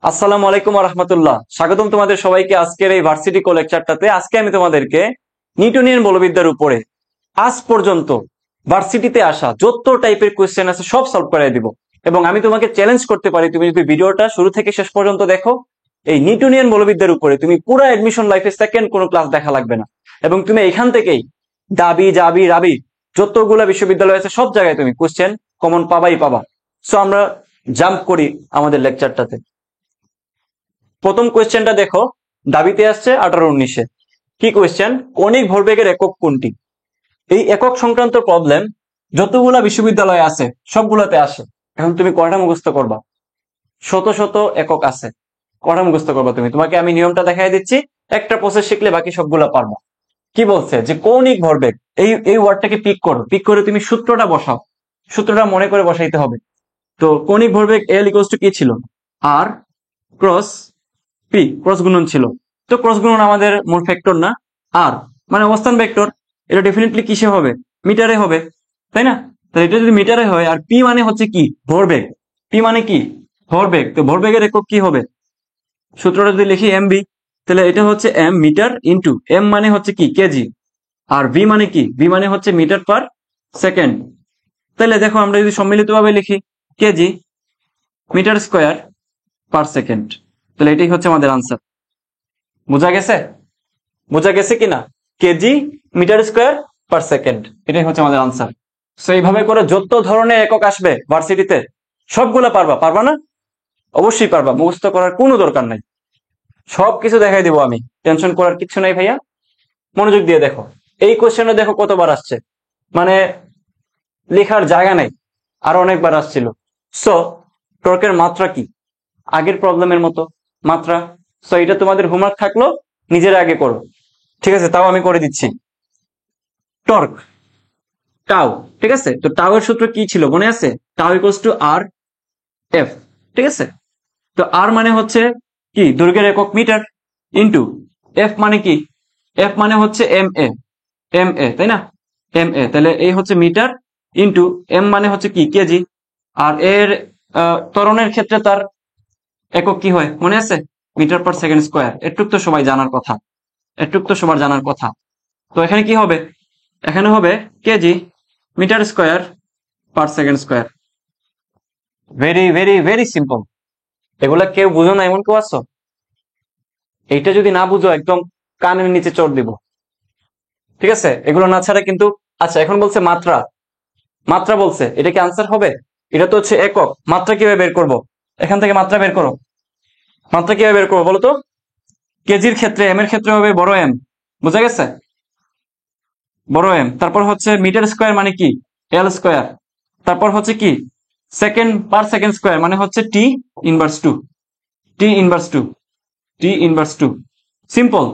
আসসালামু আলাইকুম রাহমাতুল্লাহ। স্বাগতম তোমাদের সবাইকে আজকের এই ভার্সিটি কো লেকচারটাতে। আজকে আমি তোমাদেরকে নিউটনিয়ান বলবিদ্যার উপরে আজ পর্যন্ত ভার্সিটিতে আসা যত টাইপের কোয়েশ্চেন আছে সব সলভ করে দিব। এবং আমি তোমাকে চ্যালেঞ্জ করতে পারি, তুমি যদি ভিডিওটা শুরু থেকে শেষ পর্যন্ত দেখো, এই নিউটনিয়ান বলবিদ্যার উপরে তুমি পুরো অ্যাডমিশন লাইফে সেকেন্ড কোনো ক্লাস দেখা লাগবে না। এবং তুমি এখান থেকেই দাবি জাবি রাবি যতগুলা বিশ্ববিদ্যালয় আছে সব জায়গায় তুমি কোয়েশ্চেন কমন পাবাই পাবা। সো আমরা জাম্প করি আমাদের লেকচারটাতে। প্রথম কোয়েশ্চেনটা দেখো, দাবিতে আসছে 18-19-এ। কি কোয়েশ্চেন? কৌণিক ভরবেগের একক কোনটি? এই একক সংক্রান্ত প্রবলেম যতগুলা বিশ্ববিদ্যালয় আছে সবগুলোতে আসে। এখন তুমি কয়টা মুখস্থ করবা? শত শত একক আছে, কয়টা মুখস্থ করবা তুমি? তোমাকে আমি নিয়মটা দেখাই দিচ্ছি, একটা প্রসেস শিখলে বাকি সবগুলা পারবা। কি বলছে যে কৌণিক ভরবেগ, এই এই ওয়ার্ডটাকে পিক করো, পিক করে তুমি সূত্রটা বসাও, সূত্রটা মনে করে বসাইতে হবে। তো কৌণিক ভরবেগ এল ইকুয়ালস টু কি ছিল? আর ক্রস পি, ক্রস গুণন ছিল। তো ক্রস গুণন আমাদের মূল ফ্যাক্টর না, আর মানে অবস্থান ভেক্টর, এটা ডেফিনেটলি কিসে হবে? মিটারে হবে, তাই না? তো এটা যদি মিটারে হয়, আর পি মানে হচ্ছে কি? ভরবেগ। পি মানে কি? ভরবেগ। তো ভরবেগের একক কি হবে? সূত্রটা যদি লিখি এম বি, তাহলে এটা হচ্ছে এম মিটার ইন্টু এম মানে হচ্ছে কি? কেজি। আর ভি মানে কি? ভি মানে হচ্ছে মিটার পার সেকেন্ড। তাহলে দেখো আমরা যদি সম্মিলিতভাবে লিখি kg metre square per second, তাহলে এটাই হচ্ছে আমাদের আনসার। বোঝা গেছে? বোঝা গেছে কিনা? Kg metre square per second, এটাই হচ্ছে আমাদের আনসার। সো এইভাবে করে যত ধরনের একক আসবে ভার্সিটিতে সবগুলা পারবা। পারবা না? অবশ্যই পারবা, মুখস্থ করার কোনো দরকার নাই। সবকিছু দেখাই দিব আমি, টেনশন করার কিছু নাই ভাইয়া। মনোযোগ দিয়ে দেখো, এই কোশ্চেনটা দেখো কতবার আসছে, মানে লেখার জায়গা নাই, আরো অনেকবার আসছিল। সো টর্কের মাত্রা কি? আগের প্রবলেমের মতো মাত্রা। সো এটা তোমাদের হোমওয়ার্ক থাকলো, নিজের আগে করো, ঠিক আছে? তাও আমি করে দিচ্ছি। টর্ক টাও, ঠিক আছে? তো টাও এর সূত্র কি ছিল মনে আছে? টাও ইকুয়ালস টু আর এফ, ঠিক আছে? তো আর মানে হচ্ছে কি? দৈর্ঘ্যের একক মিটার, ইন্টু এফ মানে কি? এফ মানে হচ্ছে এম এ, এম এ, তাই না? এম এ, তাহলে এই হচ্ছে মিটার, ইন্টু এম মানে হচ্ছে কি? কেজি। আর এর ত্বরণের ক্ষেত্রে তার একক কি হয় মনে আছে? Meter per second square. এটুক তো সবাই জানার কথা, এটুক তো সবার জানার কথা। তো এখানে কি হবে? এখানে হবে kg metre square per second square. Very very very simple. এগুলা কেউ বুঝো না এমন কেউ আছো? এইটা যদি না বুঝো একদম কানের নিচে চড় দিব, ঠিক আছে? এগুলো না ছাড়া কিন্তু। আচ্ছা, এখন বলছে মাত্রা, মাত্রা বলছে, এটা কি আনসার হবে? এটা তো হচ্ছে একক। মাত্রা কিভাবে বের করব? এখান থেকে মাত্রা বের করো। মাত্রা কিভাবে বের করবো বলো তো? কেজির ক্ষেত্রে এম এর ক্ষেত্রে হবে বড় এম, বুঝা গেছে? বড় এম। তারপর হচ্ছে মিটার স্কোয়ার মানে কি? L square. তারপর হচ্ছে কি? সেকেন্ড পার সেকেন্ড স্কোয়ার মানে হচ্ছে T inverse two, T inverse two, T inverse two. Simple.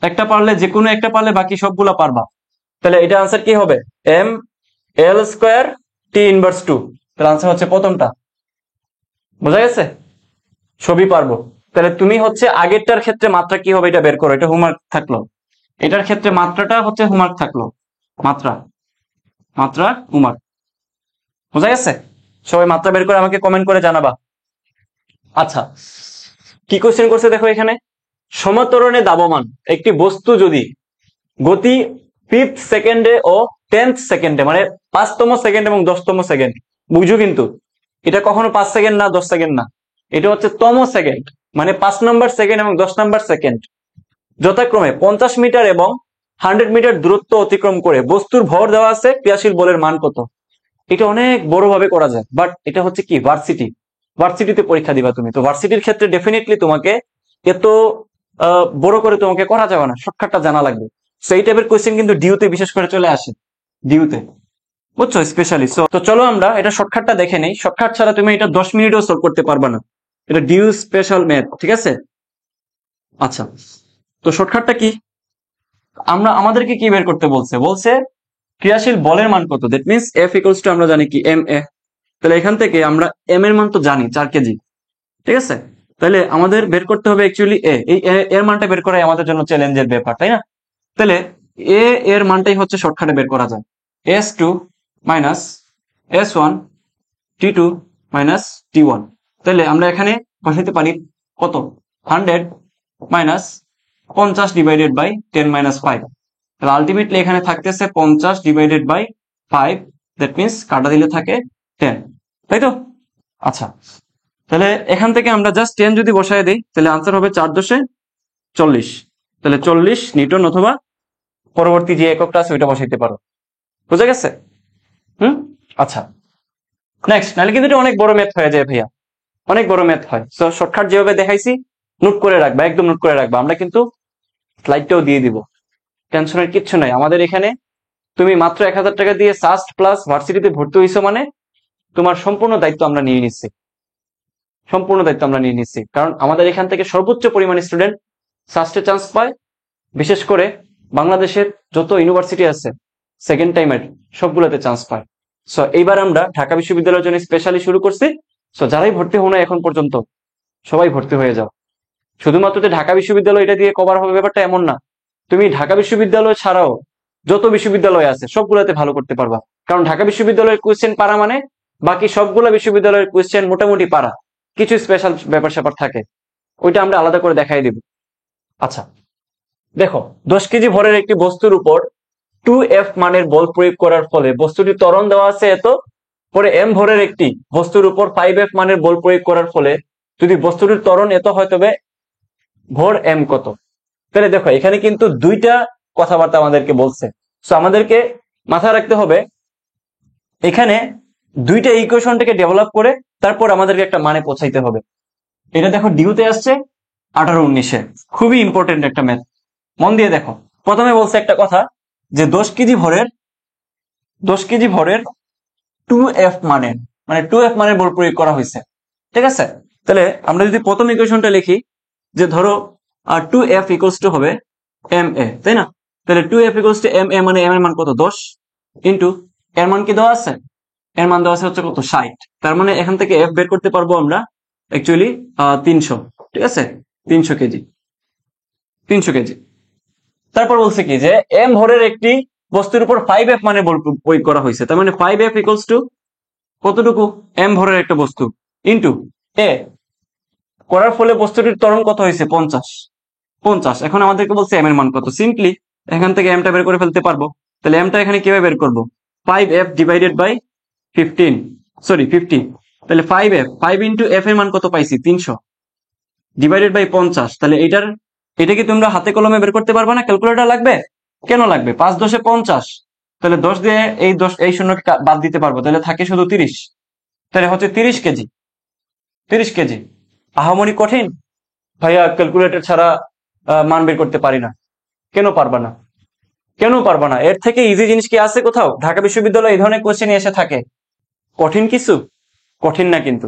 একটা পারলে, যে কোনো একটা পারলে বাকি সবগুলা পারবা। তাহলে এটা আনসার কি হবে? M L square T inverse two. তাহলে আনসার হচ্ছে প্রথমটা। বোঝা গেছে? সবই পারবো। তাহলে তুমি হচ্ছে আগেরটার ক্ষেত্রে মাত্রা কি হবে এটা বের করো, এটা হোমওয়ার্ক থাকলো। এটার ক্ষেত্রে মাত্রাটা হচ্ছে হোমওয়ার্ক থাকলো। মাত্রা, মাত্রা হোমওয়ার্ক। বোঝা গেছে? সবাই মাত্রা বের করে আমাকে কমেন্ট করে জানাবা। আচ্ছা, কি কোশ্চেন করছে দেখো এখানে। সমত্বরণে দাবমান একটি বস্তু যদি গতি 5th সেকেন্ডে ও 10th সেকেন্ডে, মানে 5তম সেকেন্ড এবং 10তম সেকেন্ড, বুঝো কিন্তু এটা কখনো 5 সেকেন্ড না, 10 সেকেন্ড না, এটা হচ্ছে তম সেকেন্ড, মানে 5 নম্বর সেকেন্ড এবং 10 নম্বর সেকেন্ড যথাক্রমে 50 মিটার এবং 100 মিটার দূরত্ব অতিক্রম করে বস্তুর ভর দেওয়া আছে, ক্রিয়াশীল বলের মান কত? এটা অনেক বড় ভাবে করা যায়, বাট এটা হচ্ছে কি? ভার্সিটি, ভার্সিটিতে পরীক্ষা দিবা তুমি। তো ভার্সিটির ক্ষেত্রে ডেফিনেটলি তোমাকে এত বড় করে তোমাকে করা যাবে না, শর্টকাটটা জানা লাগবে। সো এই টাইপের কোয়েশ্চেন কিন্তু ডিউতে বিশেষ করে চলে আসে, ডিউতে, বুঝছো? স্পেশালি। তো চলো আমরা এটা শর্টকাটটা দেখে নেই। শর্টকাট ছাড়া তুমি এটা 10 মিনিটও সলভ করতে পারবে না, এটা ডিউ স্পেশাল ম্যাথ, ঠিক আছে? আচ্ছা, তো শর্টকাটটা কি? আমরা আমাদেরকে কি বের করতে বলছে? বলছে ক্রিয়াশীল বলের মান কত। That means F equals two আমরা জানি কি? M A. তাহলে এখান থেকে আমরা এম এর মান তো জানি 4 কেজি, ঠিক আছে? তাহলে আমাদের বের করতে হবে অ্যাকচুয়ালি এ। এই এর মানটা বের করাই আমাদের জন্য চ্যালেঞ্জের ব্যাপার, তাই না? তাহলে এ এর মানটাই হচ্ছে শর্টকাটে বের করা যায়। S2 minus S1 T2 minus T1। তাহলে আমরা এখানে বসাইতে পারি কত 100 মাইনাস 50 ডিভাইডেড বাই 10 মাইনাস 5। তাহলে আলটিমেটলি এখানে থাকতেছে 50 ডিভাইডেড বাই 5, দ্যাট মিনস কাটা দিলে থাকে 10, তাই তো? আচ্ছা, তাহলে এখান থেকে আমরা জাস্ট 10 যদি বসায় দিই তাহলে আনসার হবে 4 দশে 40। তাহলে 40 নিউটন, অথবা পরবর্তী যে এককটা আছে ওইটা বসাইতে পারো। বুঝা গেছে? আচ্ছা, নেক্সট। নাহলে কিন্তু এটা অনেক বড় ম্যাথ হয়ে যায় ভাইয়া, অনেক বড় ম্যাথ হয়। সো শর্টকাট যেভাবে দেখাইছি নোট করে রাখবা, একদম নোট করে রাখবা। আমরা কিন্তু স্লাইডটাও দিয়ে দিব, টেনশনের কিচ্ছু নাই। আমাদের এখানে তুমি মাত্র 1000 টাকা দিয়ে সাস্ট প্লাস ভার্সিটিতে ভর্তি হইছো মানে তোমার সম্পূর্ণ দায়িত্ব আমরা নিয়ে নিচ্ছি, সম্পূর্ণ দায়িত্ব আমরা নিয়ে নিচ্ছি। কারণ আমাদের এখান থেকে সর্বোচ্চ পরিমাণ স্টুডেন্ট সাস্টে চান্স পায়। বিশেষ করে বাংলাদেশের যত ইউনিভার্সিটি আছে সেকেন্ড টাইমের সবগুলোতে চান্স পায়। সো এইবার আমরা ঢাকা বিশ্ববিদ্যালয়ের জন্য স্পেশালি শুরু করছি। সো যারাই ভর্তি হো না এখন পর্যন্ত সবাই ভর্তি হয়ে যাও। শুধুমাত্র যে ঢাকা বিশ্ববিদ্যালয় এটা দিয়ে কভার হবে ব্যাপারটা এমন না। তুমি ঢাকা বিশ্ববিদ্যালয় ছাড়াও যত বিশ্ববিদ্যালয় আছে সবগুলোতে ভালো করতে পারবা। কারণ ঢাকা বিশ্ববিদ্যালয়ের কোয়েশ্চেন পারা মানে বাকি সবগুলো বিশ্ববিদ্যালয়ের কোয়েশ্চেন মোটামুটি পারা, কিছু স্পেশাল ব্যাপার স্যাপার থাকে, ওইটা আমরা আলাদা করে দেখাই দিব। আচ্ছা দেখো, 10 কেজি ভরের একটি বস্তুর উপর 2F মানের বল প্রয়োগ করার ফলে বস্তুটি ত্বরণ দেওয়া আছে এত, পরে M ভরের একটি বস্তুর উপর 5F মানের বল প্রয়োগ করার ফলে যদি বস্তুটির ত্বরণ এত হয় তবে ভর M কত? তাহলে দেখো এখানে কিন্তু দুইটা কথাবার্তা আমাদেরকে বলছে। সো আমাদেরকে মাথায় রাখতে হবে এখানে দুইটা ইকুয়েশনটাকে ডেভেলপ করে তারপর আমাদেরকে একটা মানে পৌঁছাইতে হবে। এটা দেখো ডিউতে আসছে 18-19-এ, খুবই ইম্পর্টেন্ট একটা ম্যাথ, মন দিয়ে দেখো। প্রথমে বলছে একটা কথা যে 10 কেজি ভরের 2F মানের, মানে 2F মানের বল প্রয়োগ করা হয়েছে, ঠিক আছে? তাহলে আমরা যদি প্রথম ইকুয়েশনটা লিখি যে ধরো 2F ইকুয়ালস টু হবে MA, তাই না? তাহলে 2F ইকুয়ালস টু MA মানে M এর মান কত 10 ইন্টু এর মান কি দেওয়া আছে, এর মান দেওয়া আছে হচ্ছে কত 60। তার মানে এখান থেকে F বের করতে পারবো আমরা অ্যাকচুয়ালি 300, ঠিক আছে? 300 কেজি। তারপর বলছে কি যে M ভরের একটি বস্তুর উপর 5F মানে বল প্রয়োগ করা হয়েছে, তার মানে 5F ইকুয়ালস টু কতটুকু, M ভরের একটা বস্তু ইন্টু A করার ফলে বস্তুটির ত্বরণ কত হয়েছে 50। এখন আমাদেরকে বলছে M এর মান কত। সিম্পলি এখান থেকে M টা বের করে ফেলতে পারবো। তাহলে M টা এখানে কিভাবে বের করবো, 5F ডিভাইডেড বাই 50। তাহলে 5F 5 ইন্টু F এর মান কত পাইছি 300 ডিভাইডেড বাই 50। তাহলে এটা কি তোমরা হাতে কলমে বের করতে পারবে না? ক্যালকুলেটর লাগবে? কেন লাগবে? 5 10 50। তাহলে 10 দিয়ে এই শূন্যকে বাদ দিতে পারবো, তাহলে থাকে শুধু 30। তাহলে হচ্ছে 30 কেজি। আহামরি কঠিন ভাইয়া, ক্যালকুলেটর ছাড়া মান বের করতে পারি না। কেন পারবা না? এর থেকে ইজি জিনিস কি আছে কোথাও? ঢাকা বিশ্ববিদ্যালয়ে এই ধরনের কোশ্চেন এসে থাকে। কঠিন কিছু? কঠিন না, কিন্তু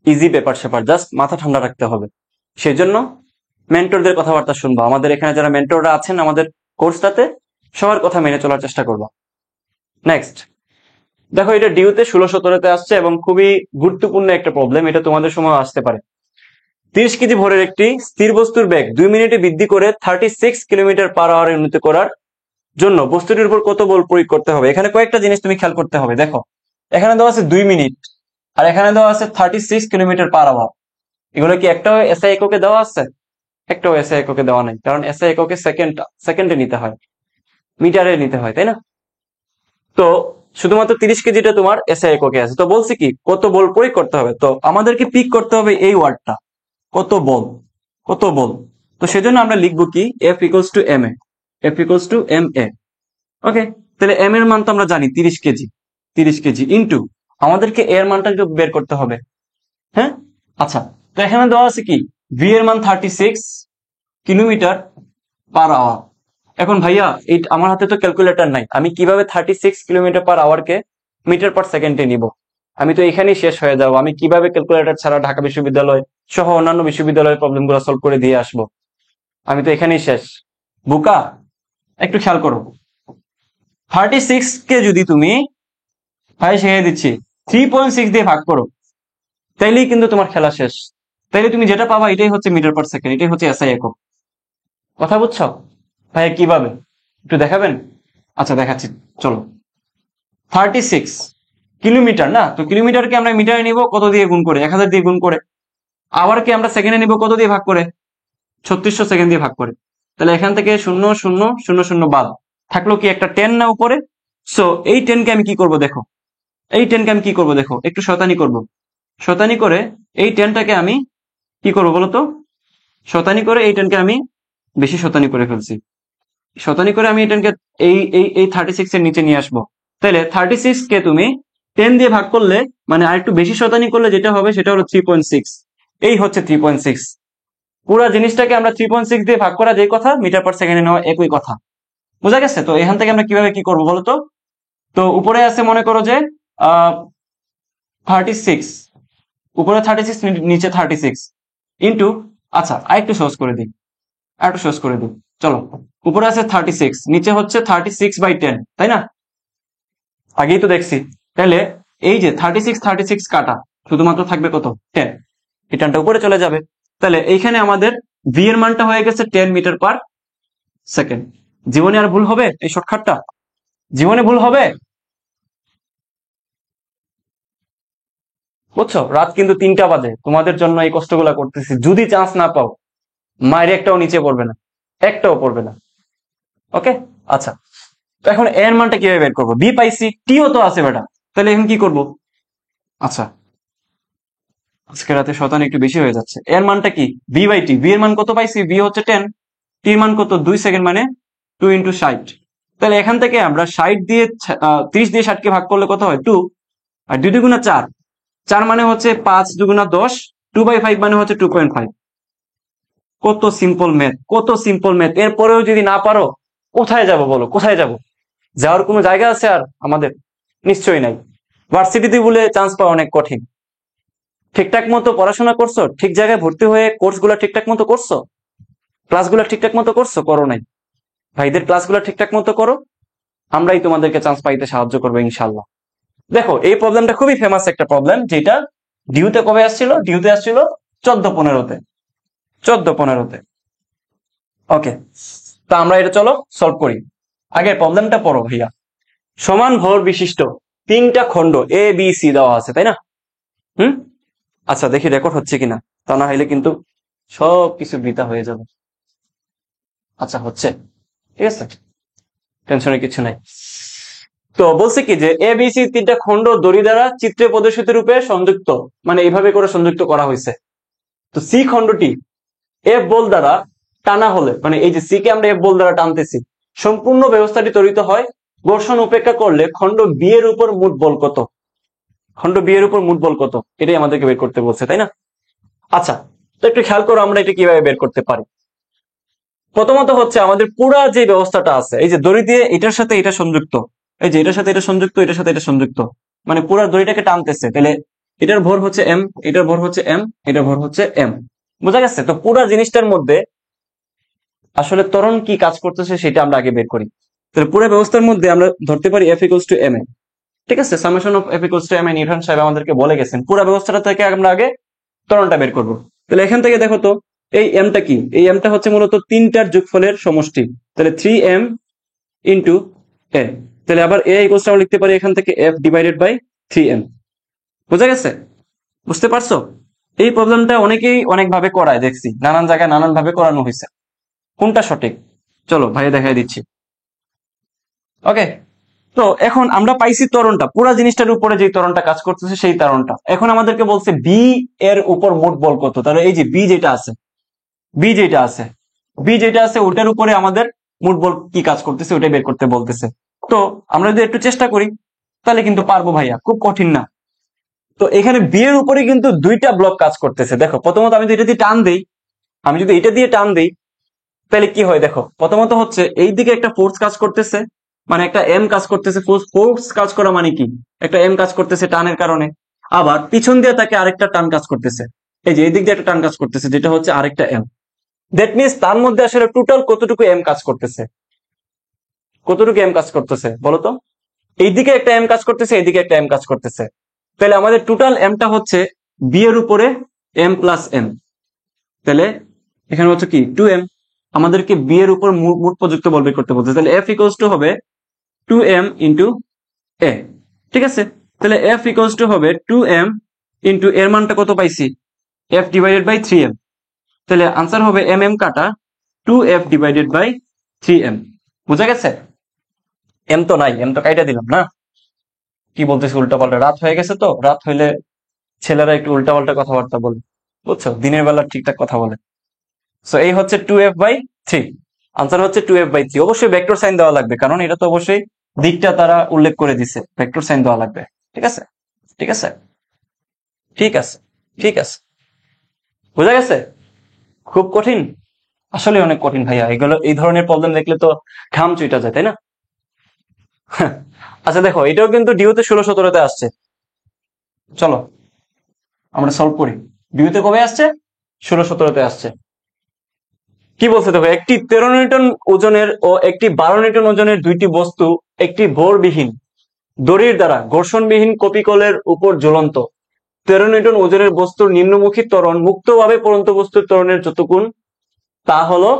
ইজি পেপার সেপার, জাস্ট মাথা ঠান্ডা রাখতে হবে। সেজন্য মেন্টরদের কথাবার্তা শুনবো। আমাদের এখানে যারা মেন্টররা আছেন আমাদের কোর্সটাতে, সবার কথা মেনে চলার চেষ্টা করবো। নেক্সট দেখো, এটা ডিউতে 16-17-তে আসছে এবং খুবই গুরুত্বপূর্ণ একটা প্রবলেম, এটা তোমাদের সময় আসতে পারে। 30 কেজি ভরের একটি স্থির বস্তুর বেগ 2 মিনিটে বৃদ্ধি করে 36 কিলোমিটার পার আওয়ারে উন্নীত করার জন্য বস্তুটির উপর কত বল প্রয়োগ করতে হবে? এখানে কয়েকটা জিনিস তুমি খেয়াল করতে হবে। দেখো এখানে দেওয়া আছে 2 মিনিট আর এখানে দেওয়া আছে 36 কিলোমিটার পার আওয়ার। এগুলো কি একটাও এসআই এককে দেওয়া আছে? একটাও এসআই এককে দেওয়া নাই, কারণ এসআই এককে সেকেন্ডে নিতে হয়, মিটারে নিতে হয়, তাই না? তো শুধুমাত্র 30 কেজিটা তোমার এসআই এককে আছে। তো বলছি কি কত বল প্রয়োগ করতে হবে, তো আমাদেরকে পিক করতে হবে এই ওয়ার্ডটা, কত বল। তো সেজন্য আমরা লিখবো কি F ইকুয়ালস টু MA, ওকে? তাহলে M এর মান তো আমরা জানি 30 কেজি ইন্টু আমাদেরকে এর মানটা একটু বের করতে হবে। হ্যাঁ, আচ্ছা, তো এখানে দেওয়া আছে কি V এর মান 36 কিলোমিটার পার আওয়ার। এখন ভাইয়া এই আমার হাতে তো ক্যালকুলেটর নাই, আমি কিভাবে 36 কিলোমিটার পার আওয়ারকে মিটার পার সেকেন্ডে নিব? আমি তো এখানেই শেষ হয়ে যাবো। আমি কিভাবে ক্যালকুলেটর ছাড়া ঢাকা বিশ্ববিদ্যালয় সহ অন্যান্য বিশ্ববিদ্যালয়ের প্রবলেমগুলো সলভ করে দিয়ে আসবো? আমি তো এখানেই শেষ। বুকা, একটু খেয়াল করো, 36 কে যদি তুমি ভাই শিখিয়ে দিচ্ছি 3.6 দিয়ে ভাগ করো, তাইলেই কিন্তু তোমার খেলা শেষ। তাইলে তুমি যেটা পাবা এটাই হচ্ছে মিটার পার সেকেন্ড, এটাই হচ্ছে এসআই একক। কথা বুঝছো ভাইয়া? কিভাবে একটু দেখাবেন? আচ্ছা দেখাচ্ছি, চলো। 36 কিলোমিটার না, তো কিলোমিটারকে আমরা মিটারে নিব কত দিয়ে গুণ করে? 1000 দিয়ে গুণ করে। আওয়ারকে আমরা সেকেন্ডে নিব কত দিয়ে ভাগ করে? 3600 সেকেন্ড দিয়ে ভাগ করে। তাহলে এখান থেকে 0000 বাদ থাকলো কি একটা 10 না উপরে। সো এই 10 কে আমি কি করব দেখো, এই 10 কে আমি কি করব দেখো, একটু শয়তানি করব। শয়তানি করে এই 10টাকে আমি কি করব বলো তো? শয়তানি করে এই 10কে আমি বেশি শয়তানি করে ফেলছি। শতানি করে আমি এই 10কে এই 36 এর নিচে নিয়ে আসবো। তাহলে 36 কে তুমি 10 দিয়ে ভাগ করলে মানে আরেকটু বেশি শতানি করলে যেটা হবে সেটা হলো 3.6। এই হচ্ছে 3.6। পুরা জিনিসটাকে আমরা 3.6 দিয়ে ভাগ করা যেই কথা, মিটার পার সেকেন্ডে নেওয়া একই কথা। বোঝা গেছে? তো এখান থেকে আমরা কিভাবে কি করবো বলতো? তো উপরে আছে মনে করো যে 36, উপরে 36 নিচে 36 ইন্টু, আচ্ছা আরেকটু সহজ করে দিই, আরেকটু সহজ করে দিই। চলো, উপরে আছে 36, নিচে হচ্ছে 36/10, তাই না? আগেই তো দেখছি। তাহলে এই যে 36 কাটা শুধুমাত্র থাকবে কত? 10। এই 10টা উপরে চলে যাবে। তাহলে এইখানে আমাদের ভি এর মানটা হয়ে গেছে 10 মিটার পার সেকেন্ড। জীবনে আর ভুল হবে এই শর্টকাটটা? জীবনে ভুল হবে? বুঝছো? রাত কিন্তু 3টা বাজে, তোমাদের জন্য এই কষ্টগুলা করতেছি। যদি চান্স না পাও, মায়ের একটাও নিচে পড়বে না, একটাও পড়বে না। ওকে, আচ্ছা। তো এখন এর মানটা কিভাবে বের করবো? বি পাইছি, টিও তো আছে বেটা, তাহলে এখন কি করব? আচ্ছা, আজকে রাতে শতান একটু বেশি হয়ে যাচ্ছে। এর মানটা কি? বি/টি। বি এর মান কত পাইছি? বি হচ্ছে 10, টি এর মান কত? 2 সেকেন্ড, মানে 2 × 60। তাহলে এখান থেকে আমরা 60 দিয়ে 30 দিয়ে 60 কে ভাগ করলে কত হয়? 2। আর 2 2 4, 4 মানে হচ্ছে 5 2 10, 2/5 মানে হচ্ছে 2.5। কত সিম্পল ম্যাথ, কত সিম্পল ম্যাথ! এরপরেও যদি না পারো, কোথায় যাব বলো? কোথায় যাব? যাওয়ার কোনো জায়গা আছে আর আমাদের? নিশ্চয়ই নাই। ভার্সিটিতে বলে চান্স পাওয়া অনেক কঠিন। ঠিকঠাক মতো পড়াশোনা করছো? ঠিক জায়গায় ভর্তি হয়ে কোর্সগুলো ঠিকঠাক মতো করছো? ক্লাসগুলো ঠিকঠাক মতো করছো? করো নাই। ভাইদের ক্লাসগুলো ঠিকঠাক মতো করো, আমরাই তোমাদেরকে চান্স পাইতে সাহায্য করবো ইনশাল্লাহ। দেখো, এই প্রবলেমটা খুবই ফেমাস একটা প্রবলেম, যেটা ডিউতে কবে আসছিল? ডিউতে আসছিল 14-15-তে। 14-15-তে। ওকে, তা আমরা এটা চলো সলভ করি। আগে প্রবলেমটা পড়ো ভাইয়া। সমান ভর বিশিষ্ট 3টা খণ্ড এ বি সি দেওয়া আছে, তাই না? হুম, আচ্ছা দেখি রেকর্ড হচ্ছে কিনা, তা না হলে কিন্তু সবকিছু বৃথা হয়ে যাবে। আচ্ছা, হচ্ছে, ঠিক আছে, টেনশনের কিছু নাই। তো বলছে কি যে এ বি সি 3টা খণ্ড দড়ি দ্বারা চিত্রে প্রদর্শিত রূপে সংযুক্ত, মানে এইভাবে করে সংযুক্ত করা হয়েছে। তো সি খণ্ডটি এফ বল দ্বারা টানা হলে, মানে এই যে সি কে আমরা এফ বল দ্বারা টানতেছি, সম্পূর্ণ ব্যবস্থাটি ত্বরিত হয়। ঘর্ষণ উপেক্ষা করলে খণ্ড বি এর উপর মোট বল কত? খণ্ড বি এর উপর মোট বল কত? এটাই আমাদেরকে বের করতে বলছে, তাই না? আচ্ছা, তো একটু খেয়াল করো আমরা এটা কিভাবে বের করতে পারি। প্রথমত হচ্ছে আমাদের পুরা যে ব্যবস্থাটা আছে, এই যে দড়ি দিয়ে এটার সাথে এটা সংযুক্ত, এই যে এটার সাথে এটা সংযুক্ত, এটার সাথে এটা সংযুক্ত, মানে পুরা দড়িটাকে টানতেছে। তাহলে এটার ভর হচ্ছে এম, এটার ভর হচ্ছে এম, এটার ভর হচ্ছে এম। বোঝা গেছে? তো পুরা জিনিসটার মধ্যে আসলে ত্বরণ কি কাজ করতেছে সেটা আমরা আগে বের করি। তাহলে পুরো ব্যবস্থার মধ্যে আমরা ধরতে পারি F equals to M A. ঠিক আছে, summation of F equals to M A Newton সাহেব আমাদেরকে বলে গেছেন। পুরো ব্যবস্থাটা থেকে আমরা আগে ত্বরণটা বের করব। তাহলে এখান থেকে দেখো তো, এই এমটা কি? এই এমটা হচ্ছে মূলত 3টার যোগফলের সমষ্টি। তাহলে 3m ইন্টু এ। তাহলে আবার এ ইকুয়ালস আমরা লিখতে পারি এখান থেকে এফ ডিভাইডেড বাই 3m। বোঝা গেছে? বুঝতে পারছো? এই প্রবলেমটা অনেকেই অনেক ভাবে করায় দেখছি, নানান জায়গায় নানান ভাবে করানো হয়েছে। কোনটা সঠিক চলো ভাই দেখাই দিচ্ছি। ওকে, তো এখন আমরা পাইছি ত্বরণটা, পুরো জিনিসটার উপরে যে ত্বরণটা কাজ করতেছে সেই ত্বরণটা। এখন আমাদেরকে বলছে বি এর উপর মোট বল কত। তাহলে এই যে বি যেটা আছে, বি যেটা আছে, বি যেটা আছে ওটার উপরে আমাদের মোট বল কি কাজ করতেছে ওটাই বের করতে বলতেছে। তো আমরা যদি একটু চেষ্টা করি তাহলে কিন্তু পারবো ভাইয়া, খুব কঠিন না। তো এখানে বি এর উপরে কিন্তু 2টা ব্লক কাজ করতেছে। দেখো, প্রথমত আমি যদি এটা দিয়ে টান দেই, আমি যদি এটা দিয়ে টান দেই তাহলে কি হয় দেখো। প্রথমত হচ্ছে এই দিকে একটা ফোর্স কাজ করতেছে, মানে একটা এম কাজ করতেছে। ফোর্স কাজ করা মানে কি? একটা এম কাজ করতেছে টানের কারণে। আবার পিছন দিয়ে তাকে আরেকটা টান কাজ করতেছে, এই যে এই দিক দিয়ে একটা টান কাজ করতেছে, যেটা হচ্ছে আরেকটা এম। দ্যাট মিনস তার মধ্যে আসলে টোটাল কতটুকু এম কাজ করতেছে? কতটুকু এম কাজ করতেছে বলতো? এইদিকে একটা এম কাজ করতেছে, এইদিকে একটা এম কাজ করতেছে। তাহলে আমাদের টোটাল এমটা হচ্ছে বি এর উপরে এম প্লাস এম। তাহলে এখানে হচ্ছে কি 2m। আমাদেরকে বি এর উপর মোট প্রযুক্ত বল বের করতে বলতে, তাহলে এফ ইকুয়ালস টু হবে 2m ইন্টু এ। ঠিক আছে, তাহলে এফ ইকুয়ালস টু হবে 2m ইন্টু এর মানটা কত পাইছি? F divided by 3m। তাহলে আনসার হবে mm কাটা 2f ডিভাইডেড বাই 3m। বুঝা গেছে? এম তো নাই, এম তো কাইটা দিলাম না। কি বলতেছি উল্টা পাল্টা, রাত হয়ে গেছে তো, রাত হইলে ছেলেরা একটু উল্টা পাল্টা কথাবার্তা বলে, বুঝছো, দিনের বেলা ঠিকঠাক কথা বলে। সো এই হচ্ছে 2f/3, আনসার হচ্ছে 2f/3। অবশ্যই ভেক্টর সাইন দেওয়া লাগবে, কারণ এটা তো অবশ্যই দিকটা তারা উল্লেখ করে দিছে, ভেক্টর সাইন দেওয়া লাগবে। ঠিক আছে, ঠিক আছে, ঠিক আছে, ঠিক আছে, বুঝা গেছে? খুব কঠিন? আসলে অনেক কঠিন ভাইয়া, এগুলো এই ধরনের প্রবলেম দেখলে তো ঘাম চুইটা যায়, তাই না? আচ্ছা দেখো, এটাও কিন্তু ডিউতে 16-17 আসছে। চলো আমরা সলভ করি। ডিউতে কবে আসছে? 16-17 আসছে। কি বলছে দেখো, একটি 13 নিউটন ওজনের ও একটি 12 নিউটন ওজনের দুইটি বস্তু একটি ভরবিহীন দড়ির দ্বারা ঘর্ষণবিহীন কপিকলের উপর ঝুলন্ত। 13 নিউটন ওজনের বস্তুর নিম্নমুখী ত্বরণ মুক্তভাবে পড়ন্ত বস্তুর ত্বরণের যত গুণ তা হলো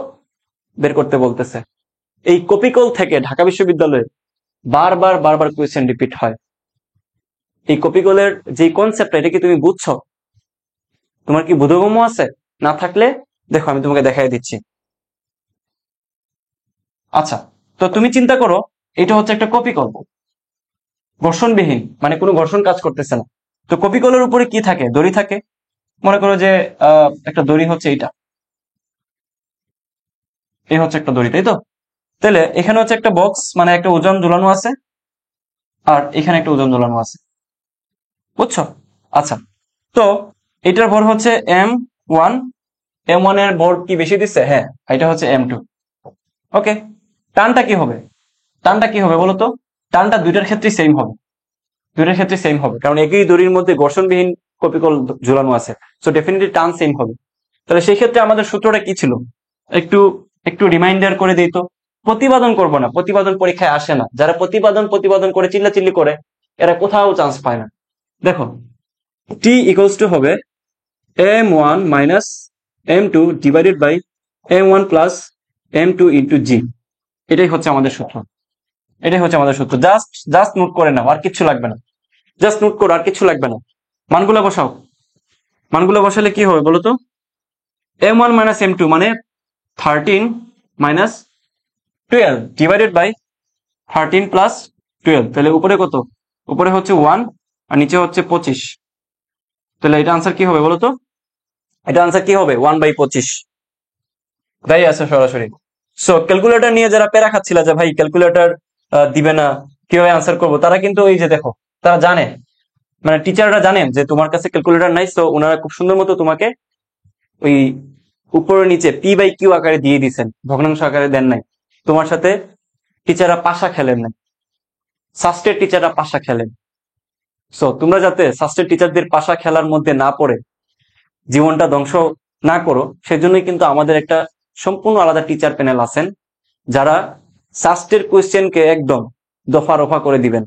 বের করতে বলতেছে। এই কপিকল থেকে ঢাকা বিশ্ববিদ্যালয়ে বারবার বারবার কোয়েশ্চেন রিপিট হয়। এই কপিকলের যে কনসেপ্টটা, এটা কি তুমি বুঝছো? তোমার কি বোধগম্য আছে? না থাকলে দেখো আমি তোমাকে দেখাই দিচ্ছি। আচ্ছা, তো তুমি চিন্তা করো, এটা হচ্ছে একটা কপিকল, ঘর্ষণবিহীন, মানে কোনো ঘর্ষণ কাজ করতেছে না। তো কপিকলের উপরে কি থাকে? দড়ি থাকে। মনে করো যে একটা দড়ি হচ্ছে এইটা, এই হচ্ছে একটা দড়ি, তাই তো? তাহলে এখানে হচ্ছে একটা বক্স, মানে একটা ওজন ঝুলানো আছে, আর এখানে একটা ওজন ঝুলানো আছে, বুঝছো? আচ্ছা, তো এটার ভর হচ্ছে m1, m1 এর ভর কি বেশি দিচ্ছে? হ্যাঁ, এটা হচ্ছে m2। ওকে, টানটা কি হবে? টানটা কি হবে বলো তো? টানটা দুইটার ক্ষেত্রে সেম হবে, দুইটার ক্ষেত্রে সেম হবে, কারণ একই দড়ির মধ্যে ঘর্ষণবিহীন কপিকল ঝুলানো আছে। সো ডেফিনেটলি টান সেম হবে। তাহলে সেই ক্ষেত্রে আমাদের সূত্রটা কি ছিল? একটু একটু রিমাইন্ডার করে দিই তো। প্রতিপাদন করব না, প্রতিপাদন পরীক্ষায় আসে না। যারা প্রতিপাদন প্রতিপাদন করে চিল্লাচিল্লি করে, এরা কোথাও চান্স পায় না। দেখো, টি ইকুয়ালস টু হবে m1 minus m2 divided by m1 plus m2 into g. এটাই হচ্ছে আমাদের সূত্র, এটাই হচ্ছে আমাদের সূত্র। জাস্ট জাস্ট নোট করে নাও, আর কিচ্ছু লাগবে না। জাস্ট নোট করো, আর কিচ্ছু লাগবে না। মানগুলো বসাও, মানগুলো বসালে কি হবে বলো তো? m1 মাইনাস m2 মানে 13 মাইনাস 12 ডিভাইডেড বাই 13 প্লাস 12। তাহলে উপরে কত? উপরে হচ্ছে 1 আর নিচে হচ্ছে 25। তাহলে এটা আনসার কি হবে বলো তো? এটা আনসার কি হবে? 1/25 তাই আছে সরাসরি। সো ক্যালকুলেটর নিয়ে যারা প্যারা খাচ্ছিল যে ভাই ক্যালকুলেটর দিবে না, কিভাবে আনসার করবো, তারা কিন্তু এই যে দেখো, তারা জানে, মানে টিচাররা জানেন যে তোমার কাছে ক্যালকুলেটর নাই। সো ওনারা খুব সুন্দর মতো তোমাকে ওই উপরে নিচে p/q আকারে দিয়ে দিচ্ছেন, ভগ্নাংশ আকারে দেন নাই। তোমার সাথে টিচাররা পাশা খেলেন নাই, সাস্টের টিচাররা পাশা খেলেন। সো তোমরা যাতে সাস্টের টিচারদের পাশা খেলার মধ্যে না পড়ে জীবনটা ধ্বংস না করো, সেজন্যই কিন্তু আমাদের একটা সম্পূর্ণ আলাদা টিচার প্যানেল আছেন, যারা সাস্টের কোয়েশ্চেনকে একদম দফা রফা করে দিবেন।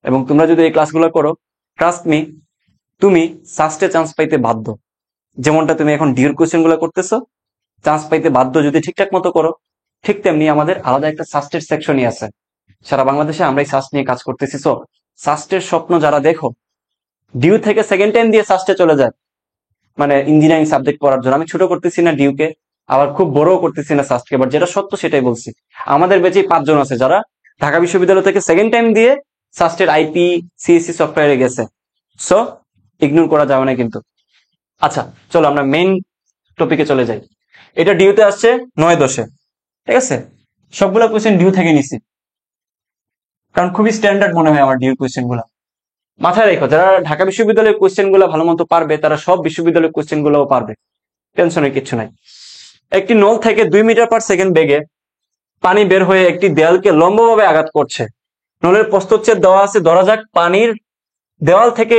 এবং তোমরা যদি এই ক্লাসগুলো করো, ট্রাস্ট মি, তুমি সাস্টে চান্স পাইতে বাধ্য। যেমনটা তুমি এখন ডিউর কোয়েশ্চেন গুলো করতেছো, চান্স পাইতে বাধ্য যদি ঠিকঠাক মতো করো, ঠিক তেমনি আমাদের আলাদা একটা সাস্টের সেকশনই আছে। সারা বাংলাদেশে আমরা এই সাস্ট নিয়ে কাজ করতেছি। সো সাস্টের স্বপ্ন যারা দেখো, ডিউ থেকে সেকেন্ড টাইম দিয়ে সাস্টে চলে যায়, মানে ইঞ্জিনিয়ারিং সাবজেক্ট পড়ার জন্য। আমি ছোট করতেছি না ডিউকে, আবার খুব বড়ও করতেছি না সাস্টকে, বাট যেটা সত্য সেটাই বলছি। আমাদের বেঁচে 5 জন আছে যারা ঢাকা বিশ্ববিদ্যালয় থেকে সেকেন্ড টাইম দিয়ে সাস্টের আইপি সিএসসি সফটওয়্যারে গেছে। সো ইগনোর করা যাবে না কিন্তু। আচ্ছা, চলো আমরা মেইন টপিকে চলে যাই। এটা ডিউতে আসছে 9-10-এ, ঠিক আছে? সবগুলো কোয়েশ্চেন ডিউ থেকে নিছি, কারণ খুবই স্ট্যান্ডার্ড মনে হয় আমার ডিউ কোয়েশ্চেন গুলা। মাথায় রেখো, যারা ঢাকা বিশ্ববিদ্যালয়ের কোয়েশ্চেন গুলো ভালো মতো পারবে, তারা সব বিশ্ববিদ্যালয়ের কোয়েশ্চেন গুলোও পারবে, টেনশনের কিছু নাই। একটি নল থেকে 2 মিটার পার সেকেন্ড বেগে পানি বের হয়ে একটি দেয়ালকে লম্বভাবে আঘাত করছে। নলের প্রস্থচ্ছেদ দেওয়া আছে, ধরা যাক পানির দেওয়াল থেকে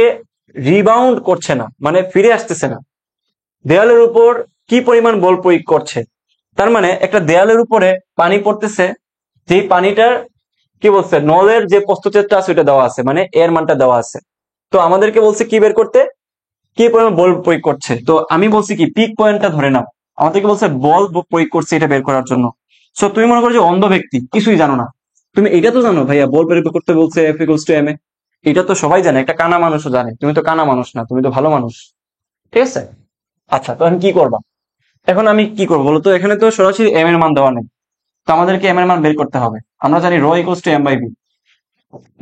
রিবাউন্ড করছে না, মানে ফিরে আসতেছে না। দেয়ালের উপর কি পরিমাণ বল প্রয়োগ করছে? তার মানে একটা দেয়ালের উপরে পানি পড়তেছে, যেই পানিটার কি বলছে, নলের যে প্রস্থচ্ছেদটা আছে ওটা দেওয়া আছে, মানে এর মানটা দেওয়া আছে। তো আমাদেরকে বলছে কি বের করতে, কি পরিমাণ বল প্রয়োগ করছে। তো আমি বলছি কি পিক পয়েন্টটা ধরে নাও, আমাদেরকে বলছে বল প্রয়োগ করছে এটা বের করার জন্য। সো তুমি মনে করো যে অন্ধ ব্যক্তি, কিছুই জানো না, তুমি এটা তো জানো ভাইয়া বল প্রয়োগ করতে বলছে F equals to ma, এটা তো সবাই জানে, একটা কানা মানুষও জানে। তুমি তো কানা মানুষ না, তুমি তো ভালো মানুষ, ঠিক আছে? আচ্ছা, তো আমি কি করবা? এখন আমি কি করবো বলতো? এখানে তো সরাসরি এম এর মান দেওয়া নেই, তো আমাদেরকে এম এর মান বের করতে হবে। আমরা জানি rho equals to M by B,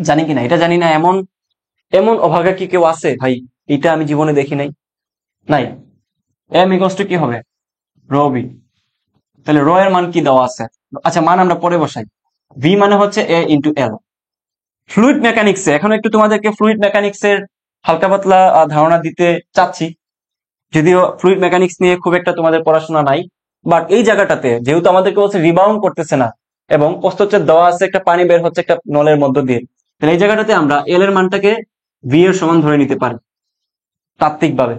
জানি কিনা এটা জানি না এমন এমন অভাগা কি কেউ আছে ভাই? এটা আমি জীবনে দেখি নাই। নাই। এম ইকুয়ালস টু কি হবে? Rho B. তাহলে রো এর মান কি দেওয়া আছে? আচ্ছা, মান আমরা পরে বসাই। ভি মানে হচ্ছে এ ইন্টু এল। ফ্লুইড মেকানিক্সে এখন একটু তোমাদেরকে ফ্লুইড মেকানিক্সের হালকা পাতলা ধারণা দিতে চাচ্ছি, যদিও ফ্লুইড মেকানিক্স নিয়ে খুব একটা তোমাদের পড়াশোনা নাই। বাট এই জায়গাটাতে যেহেতু আমাদেরকে বলছে রিবাউন্ড করতেছে না এবং প্রস্থচ্ছেদ দেওয়া আছে, একটা পানি বের হচ্ছে একটা নলের মধ্য দিয়ে, তাহলে এই জায়গাটাতে আমরা এল এর মানটাকে ভি এর সমান ধরে নিতে পারি তাত্ত্বিকভাবে।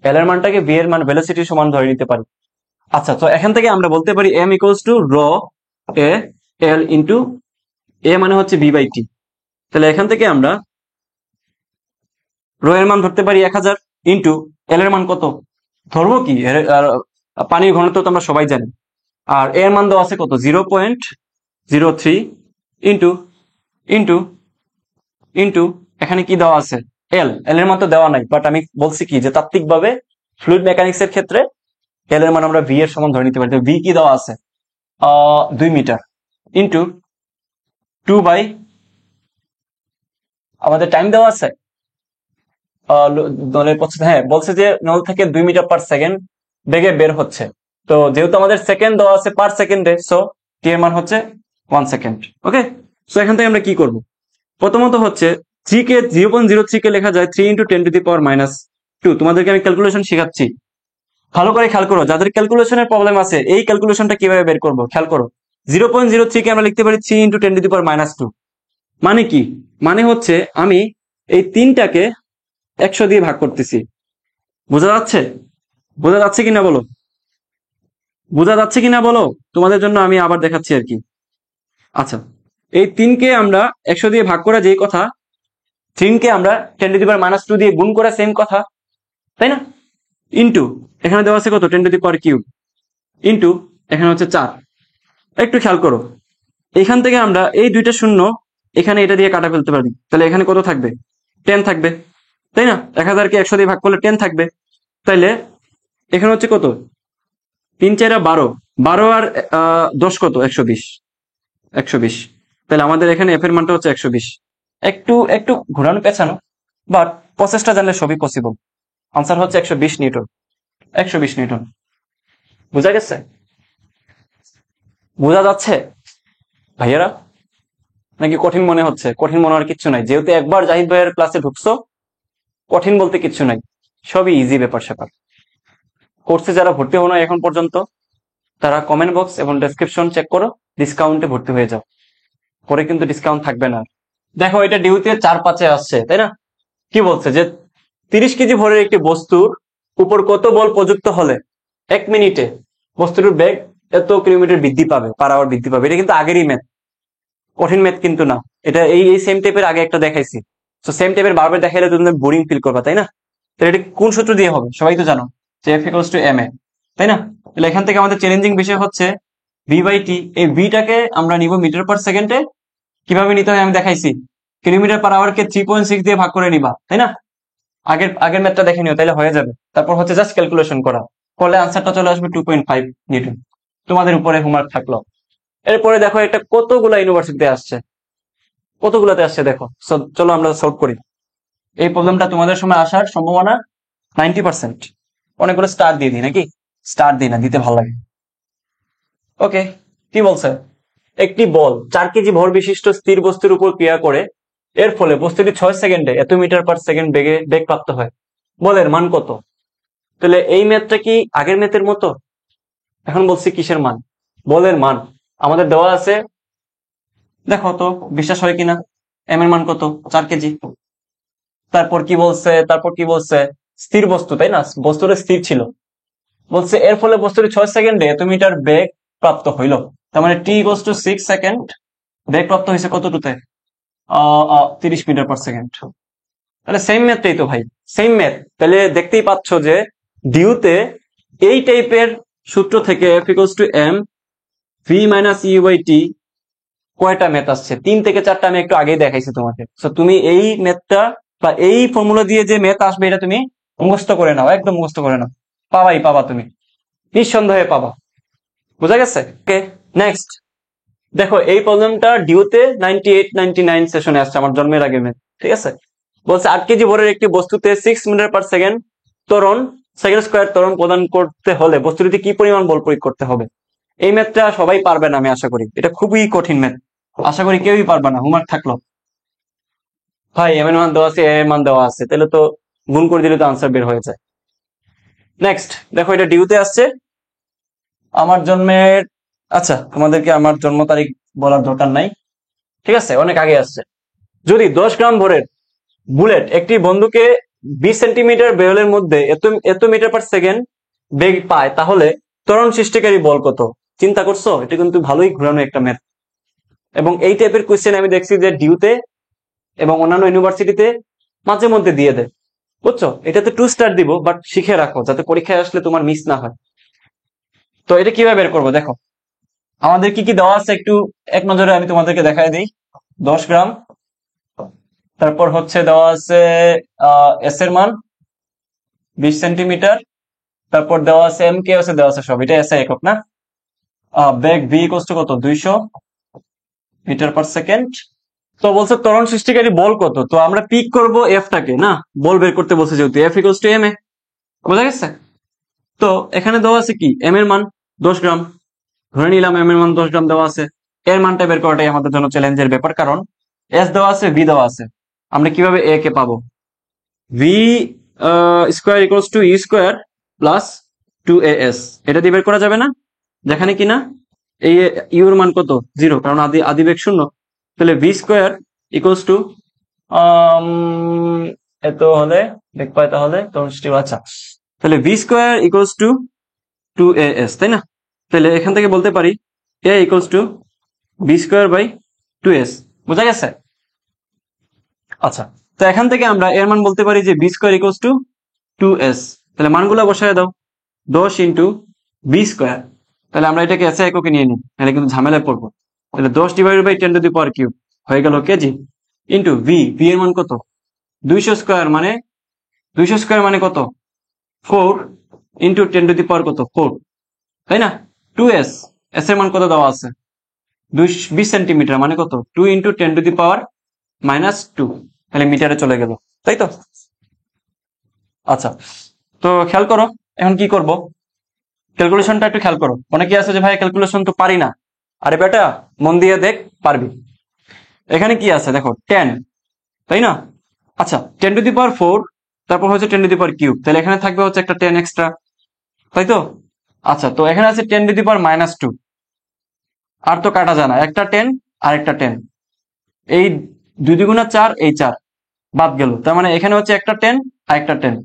এল এর মানটাকে ভি এর মান ভেলোসিটির সমান ধরে নিতে পারি। আচ্ছা, তো এখান থেকে আমরা বলতে পারি এম ইকুয়ালস টু র এ এল ইন্টু এ মানে হচ্ছে ভি বাই টি। তাহলে এখান থেকে আমরা রো এর মান ধরতে পারি 1000 ইন্টু এল এর মান কত ধরবো কি পানির ঘনত্ব তো আমরা সবাই জানি, আর এর মান দেওয়া আছে কত 0.03 ইন্টু ইন্টু ইন্টু এখানে কি দেওয়া আছে এল। এল এর মান তো দেওয়া নাই, বাট আমি বলছি কি যে তাত্ত্বিকভাবে ফ্লুইড মেকানিক্স এর ক্ষেত্রে এল এর মান আমরা ভি এর সমান ধরে নিতে পারি। ভি কি দেওয়া আছে 2 মিটার ইন্টু 2 বাই আমাদের টাইম দেওয়া আছে নলের পথে, হ্যাঁ বলছে যে নল থেকে 2 মিটার পার সেকেন্ড বেগে বের হচ্ছে। তো যেহেতু আমাদের সেকেন্ড দেওয়া আছে পার সেকেন্ডে, সো টি এর মান হচ্ছে 1 সেকেন্ড। ওকে, সো এখান থেকে আমরা কি করব? প্রথমত হচ্ছে 3 কে 0.03 কে লেখা যায় 3 ইন্টু 10⁻²। তোমাদেরকে আমি ক্যালকুলেশন শেখাচ্ছি, ভালো করে খেয়াল করো। যাদের ক্যালকুলেশনের প্রবলেম আছে এই ক্যালকুলেশনটা কিভাবে বের করবো খেয়াল করো। 0.03 কে আমরা লিখতে পারি 3 ইন্টু 10⁻²। মানে কি? মানে হচ্ছে আমি এই 3টাকে 100 দিয়ে ভাগ করতেছি। বোঝা যাচ্ছে? বোঝা যাচ্ছে কিনা বলো? বোঝা যাচ্ছে কিনা বলো? তোমাদের জন্য আমি আবার দেখাচ্ছি আর কি। আচ্ছা, এই 3কে আমরা 100 দিয়ে ভাগ করা যেই কথা, 3কে আমরা 10⁻² দিয়ে গুণ করা সেম কথা, তাই না? ইন্টু এখানে দেওয়া আছে কত 10⁻³ ইন্টু এখানে হচ্ছে 4। একটু খেয়াল করো, এখান থেকে আমরা এই দুইটা শূন্য এখানে এটা দিয়ে কাটা ফেলতে পারি, তাহলে এখানে কত থাকবে 10 থাকবে, তাই না? 1000কে 100 দিয়ে ভাগ করলে 10 থাকবে। তাইলে এখানে হচ্ছে কত 3 4 12, 12 আর 10 কত 120, 120। তাহলে আমাদের এখানে এফ এর মানটা হচ্ছে 120। একটু একটু ঘোরানো পেছানো, বাট প্রসেসটা জানলে সবই পসিবল। আনসার হচ্ছে 120 নিউটন। 120 নিউটন। বোঝা গেছে? বোঝা যাচ্ছে ভাইয়েরা? নাকি কঠিন মনে হচ্ছে? কঠিন মনে হওয়ার কিচ্ছু নাই, যেহেতু একবার জাহিদ ভাইয়ের ক্লাসে ঢুকছো, কঠিন বলতে কিচ্ছু নাই, সবই ইজি ব্যাপার স্যাপার। কোর্সে যারা ভর্তি হনো এখন পর্যন্ত, তারা কমেন্ট বক্স এবং ডেসক্রিপশন চেক করো, ডিসকাউন্টে ভর্তি হয়ে যাও, পরে কিন্তু ডিসকাউন্ট থাকবে না। দেখো এটা ডিউতে 4-5 আসছে, তাই না? কি বলছে যে 30 কেজি ভরের একটি বস্তুর উপর কত বল প্রযুক্ত হলে 1 মিনিটে বস্তুটির বেগ এত কিলোমিটার বৃদ্ধি পাবে, পার আওয়ার বৃদ্ধি পাবে। এটা কিন্তু আগেরই ম্যাথ, কঠিন ম্যাথ কিন্তু না। এটা এই সেম টাইপের আগে একটা দেখাইছি। তো সেম টাইপের বারবার দেখাইলে তুমি বোরিং ফিল করবা, তাই না? তাহলে এটা কোন সূত্র দিয়ে হবে সবাই তো জানো, যে f equals to M A, তাই না? তাহলে এখান থেকে আমাদের চ্যালেঞ্জিং বিষয় হচ্ছে ভি বাই টি। এই ভিটাকে আমরা নিব মিটার পার সেকেন্ডে। কিভাবে নিতে হয় আমি দেখাইছি, কিলোমিটার পার আওয়ার কে 3.6 দিয়ে ভাগ করে নিবা, তাই না? আগের আগের ম্যাথটা দেখে নিও, তাহলে হয়ে যাবে। তারপর হচ্ছে জাস্ট ক্যালকুলেশন করা, করলে আনসারটা চলে আসবে 2.5 নিউটন। তোমাদের উপরে হোমওয়ার্ক থাকলো। এরপরে দেখো এটা কতগুলা ইউনিভার্সিটিতে আসছে, কতগুলাতে আসছে দেখো। চলো আমরা সলভ করি। এই প্রবলেমটা তোমাদের সময় আসার সম্ভাবনা 90%। অনেকগুলো স্টার দিয়ে দিই নাকি? স্টার দিই না, দিতে ভালো লাগে। ওকে, কি বলছে? একটি বল 4 কেজি ভর বিশিষ্ট স্থির বস্তুর উপর ক্রিয়া করে, এর ফলে বস্তুটি 6 সেকেন্ডে এত মিটার পার সেকেন্ড বেগে বেগ প্রাপ্ত হয়। বলের মান কত? তাহলে এই ম্যাথটা কি আগের ম্যাথের মতো? এখন বলছি কিসের মান? বলের মান। আমাদের দেওয়া আছে, দেখো তো বিশ্বাস হয় কিনা। এম এর মান কত 4 কেজি। তারপর কি বলছে? স্থির বস্তু, তাই না? বস্তুটা স্থির ছিল। বলছে এর ফলে বস্তুটি 6 সেকেন্ডে এত মিটার বেগ প্রাপ্ত হইল। তার মানে টি ইকুয়ালস টু 6 সেকেন্ড বেগ প্রাপ্ত হয়েছে কতটুতে 30 মিটার পার সেকেন্ড। তাহলে সেম ম্যাথটাই তো ভাই, সেম ম্যাথ। তাহলে দেখতেই পাচ্ছ যে ডিউতে এই টাইপের সূত্র থেকে f equals to m v minus u by t কয়টা ম্যাথ আসছে? 3 থেকে 4টা আমি একটু আগেই দেখাইছি তোমাকে। তো তুমি এই ম্যাথটা বা এই ফর্মুলা দিয়ে যে ম্যাথ আসবে এটা তুমি মুখস্থ করে নাও, একদম মুখস্থ করে নাও। পাবা তুমি, নিঃসন্দেহে পাবা। বোঝা গেছে? ওকে, নেক্সট দেখো এই প্রবলেমটা ডিউতে 98-99 সেশনে আসছে, আমার জন্মের আগে ম্যাথ। ঠিক আছে, বলছে 8 কেজি ভরের একটি বস্তুতে 6 metre per second second square ত্বরণ প্রদান করতে হলে বস্তুটিতে কি পরিমাণ বল প্রয়োগ করতে হবে। এই ম্যাথটা সবাই পারবে না আমি আশা করি, এটা খুবই কঠিন ম্যাথ, আশা করি কেউই পারবে না। হোমওয়ার্ক থাকলো ভাই, এম এর মান দেওয়া আছে, এ এর মান দেওয়া আছে, তাহলে তো গুণ করে দিলে তো আনসার বের হয়ে যায়। নেক্সট দেখো এটা ডিউতে আসছে আমার জন্মের, আচ্ছা তোমাদেরকে আমার জন্ম তারিখ বলার দরকার নাই, ঠিক আছে, অনেক আগে আসছে। যদি 10 গ্রাম ভরের বুলেট একটি বন্দুকে 20 সেন্টিমিটার বেরোলের মধ্যে এত মিটার পার সেকেন্ড বেগ পায়, তাহলে ত্বরণ সৃষ্টিকারী বল কত? চিন্তা করছো? এটা কিন্তু ভালোই ঘুরানো একটা ম্যাথ, এবং এই টাইপের কোয়েশ্চেন আমি দেখছি যে ডিউতে এবং অন্যান্য ইউনিভার্সিটিতে মাঝে মধ্যে দিয়ে দেয়, বুঝছো? এটাতে 2 স্টার দিব, বাট শিখে রাখো যাতে পরীক্ষায় আসলে তোমার মিস না হয়। তো এটা কিভাবে বের করবো দেখো, আমাদের কি কি দেওয়া আছে একটু এক নজরে আমি তোমাদেরকে দেখাই দিই। 10 গ্রাম, তারপর হচ্ছে দেওয়া আছে এস এর মান 20 সেন্টিমিটার, তারপর দেওয়া আছে এম কে আছে, দেওয়া আছে সব, এটা এসআই একক না। বেগ ভি ইকুয়ালস টু কত? 200 মিটার পার সেকেন্ড। তো বলছে ত্বরণ সৃষ্টিকারী বল কত, তো আমরা পিক করব এফ টাকে, না বল বের করতে বলছে যেহেতু, F equals to M A. বোঝা গেছে? তো এখানে দেওয়া আছে কি, এম এর মান 10 গ্রাম, ধরে নিলাম এম এর মান 10 গ্রাম দেওয়া আছে। এর মানটা বের করাটাই আমাদের জন্য চ্যালেঞ্জের ব্যাপার, কারণ এস দেওয়া আছে, ভি দেওয়া আছে। আমরা কিভাবে এ কে পাবো? ভি স্কোয়ার ইকুয়ালস টু ই স্কোয়ার প্লাস 2as, এটা দিয়ে বের করা যাবে না? যেখানে কিনা এই ইউর মান কত? 0, কারণ আদি বেগ 0। তাহলে ভি স্কোয়ার ইকুয়ালস টু এত হলে বেগ পায়, তাহলে আচ্ছা, তাহলে V square equals two 2as, তাই না? তাহলে এখান থেকে বলতে পারি a equals to B square by 2s। বোঝা গেছে? আচ্ছা, তো এখান থেকে আমরা এর মান বলতে পারি যে B square equals two 2s। তাহলে মানগুলো বসায় দাও, 10 ইন্টু বি স্কোয়ার, তাহলে আমরা এটাকে এসে এককে নিয়ে নিই, তাহলে কিন্তু ঝামেলায় পড়বো। তাহলে 10 divided by 10 to the power cube হয়ে গেল কেজি, ইন্টু ভি এর মান কত? 200 স্কোয়ার মানে কত? 4 ইন্টু 10 টু দি পাওয়ার কত? 4, তাই না? 2s, এস এর মান কত দেওয়া আছে? 20 সেন্টিমিটার, মানে কত? 2 ইন্টু 10 টু দি পাওয়ার -2, তাহলে মিটারে চলে গেল, তাই তো? আচ্ছা, তো খেয়াল করো এখন কি করব, ক্যালকুলেশনটা একটু খেয়াল করো। অনেকে আছে যে ভাই ক্যালকুলেশন তো পারি না, আরে বেটা মন দিয়ে দেখ, পারবি। এখানে কি আছে দেখো, 10, তাই না? আচ্ছা, 10 টু দি পাওয়ার 4, তারপর হচ্ছে 10 টু দি পাওয়ার কিউব, তাহলে এখানে থাকবে হচ্ছে একটা 10 এক্সট্রা, তাই তো? আচ্ছা, তো এখানে আছে 10 টু দি পাওয়ার -2, আর তো কাটা যায় না, একটা 10 আর একটা 10, এই 2 দুগুণা 4, এই 4 বাদ গেল, তার মানে এখানে হচ্ছে একটা 10 আর একটা 10,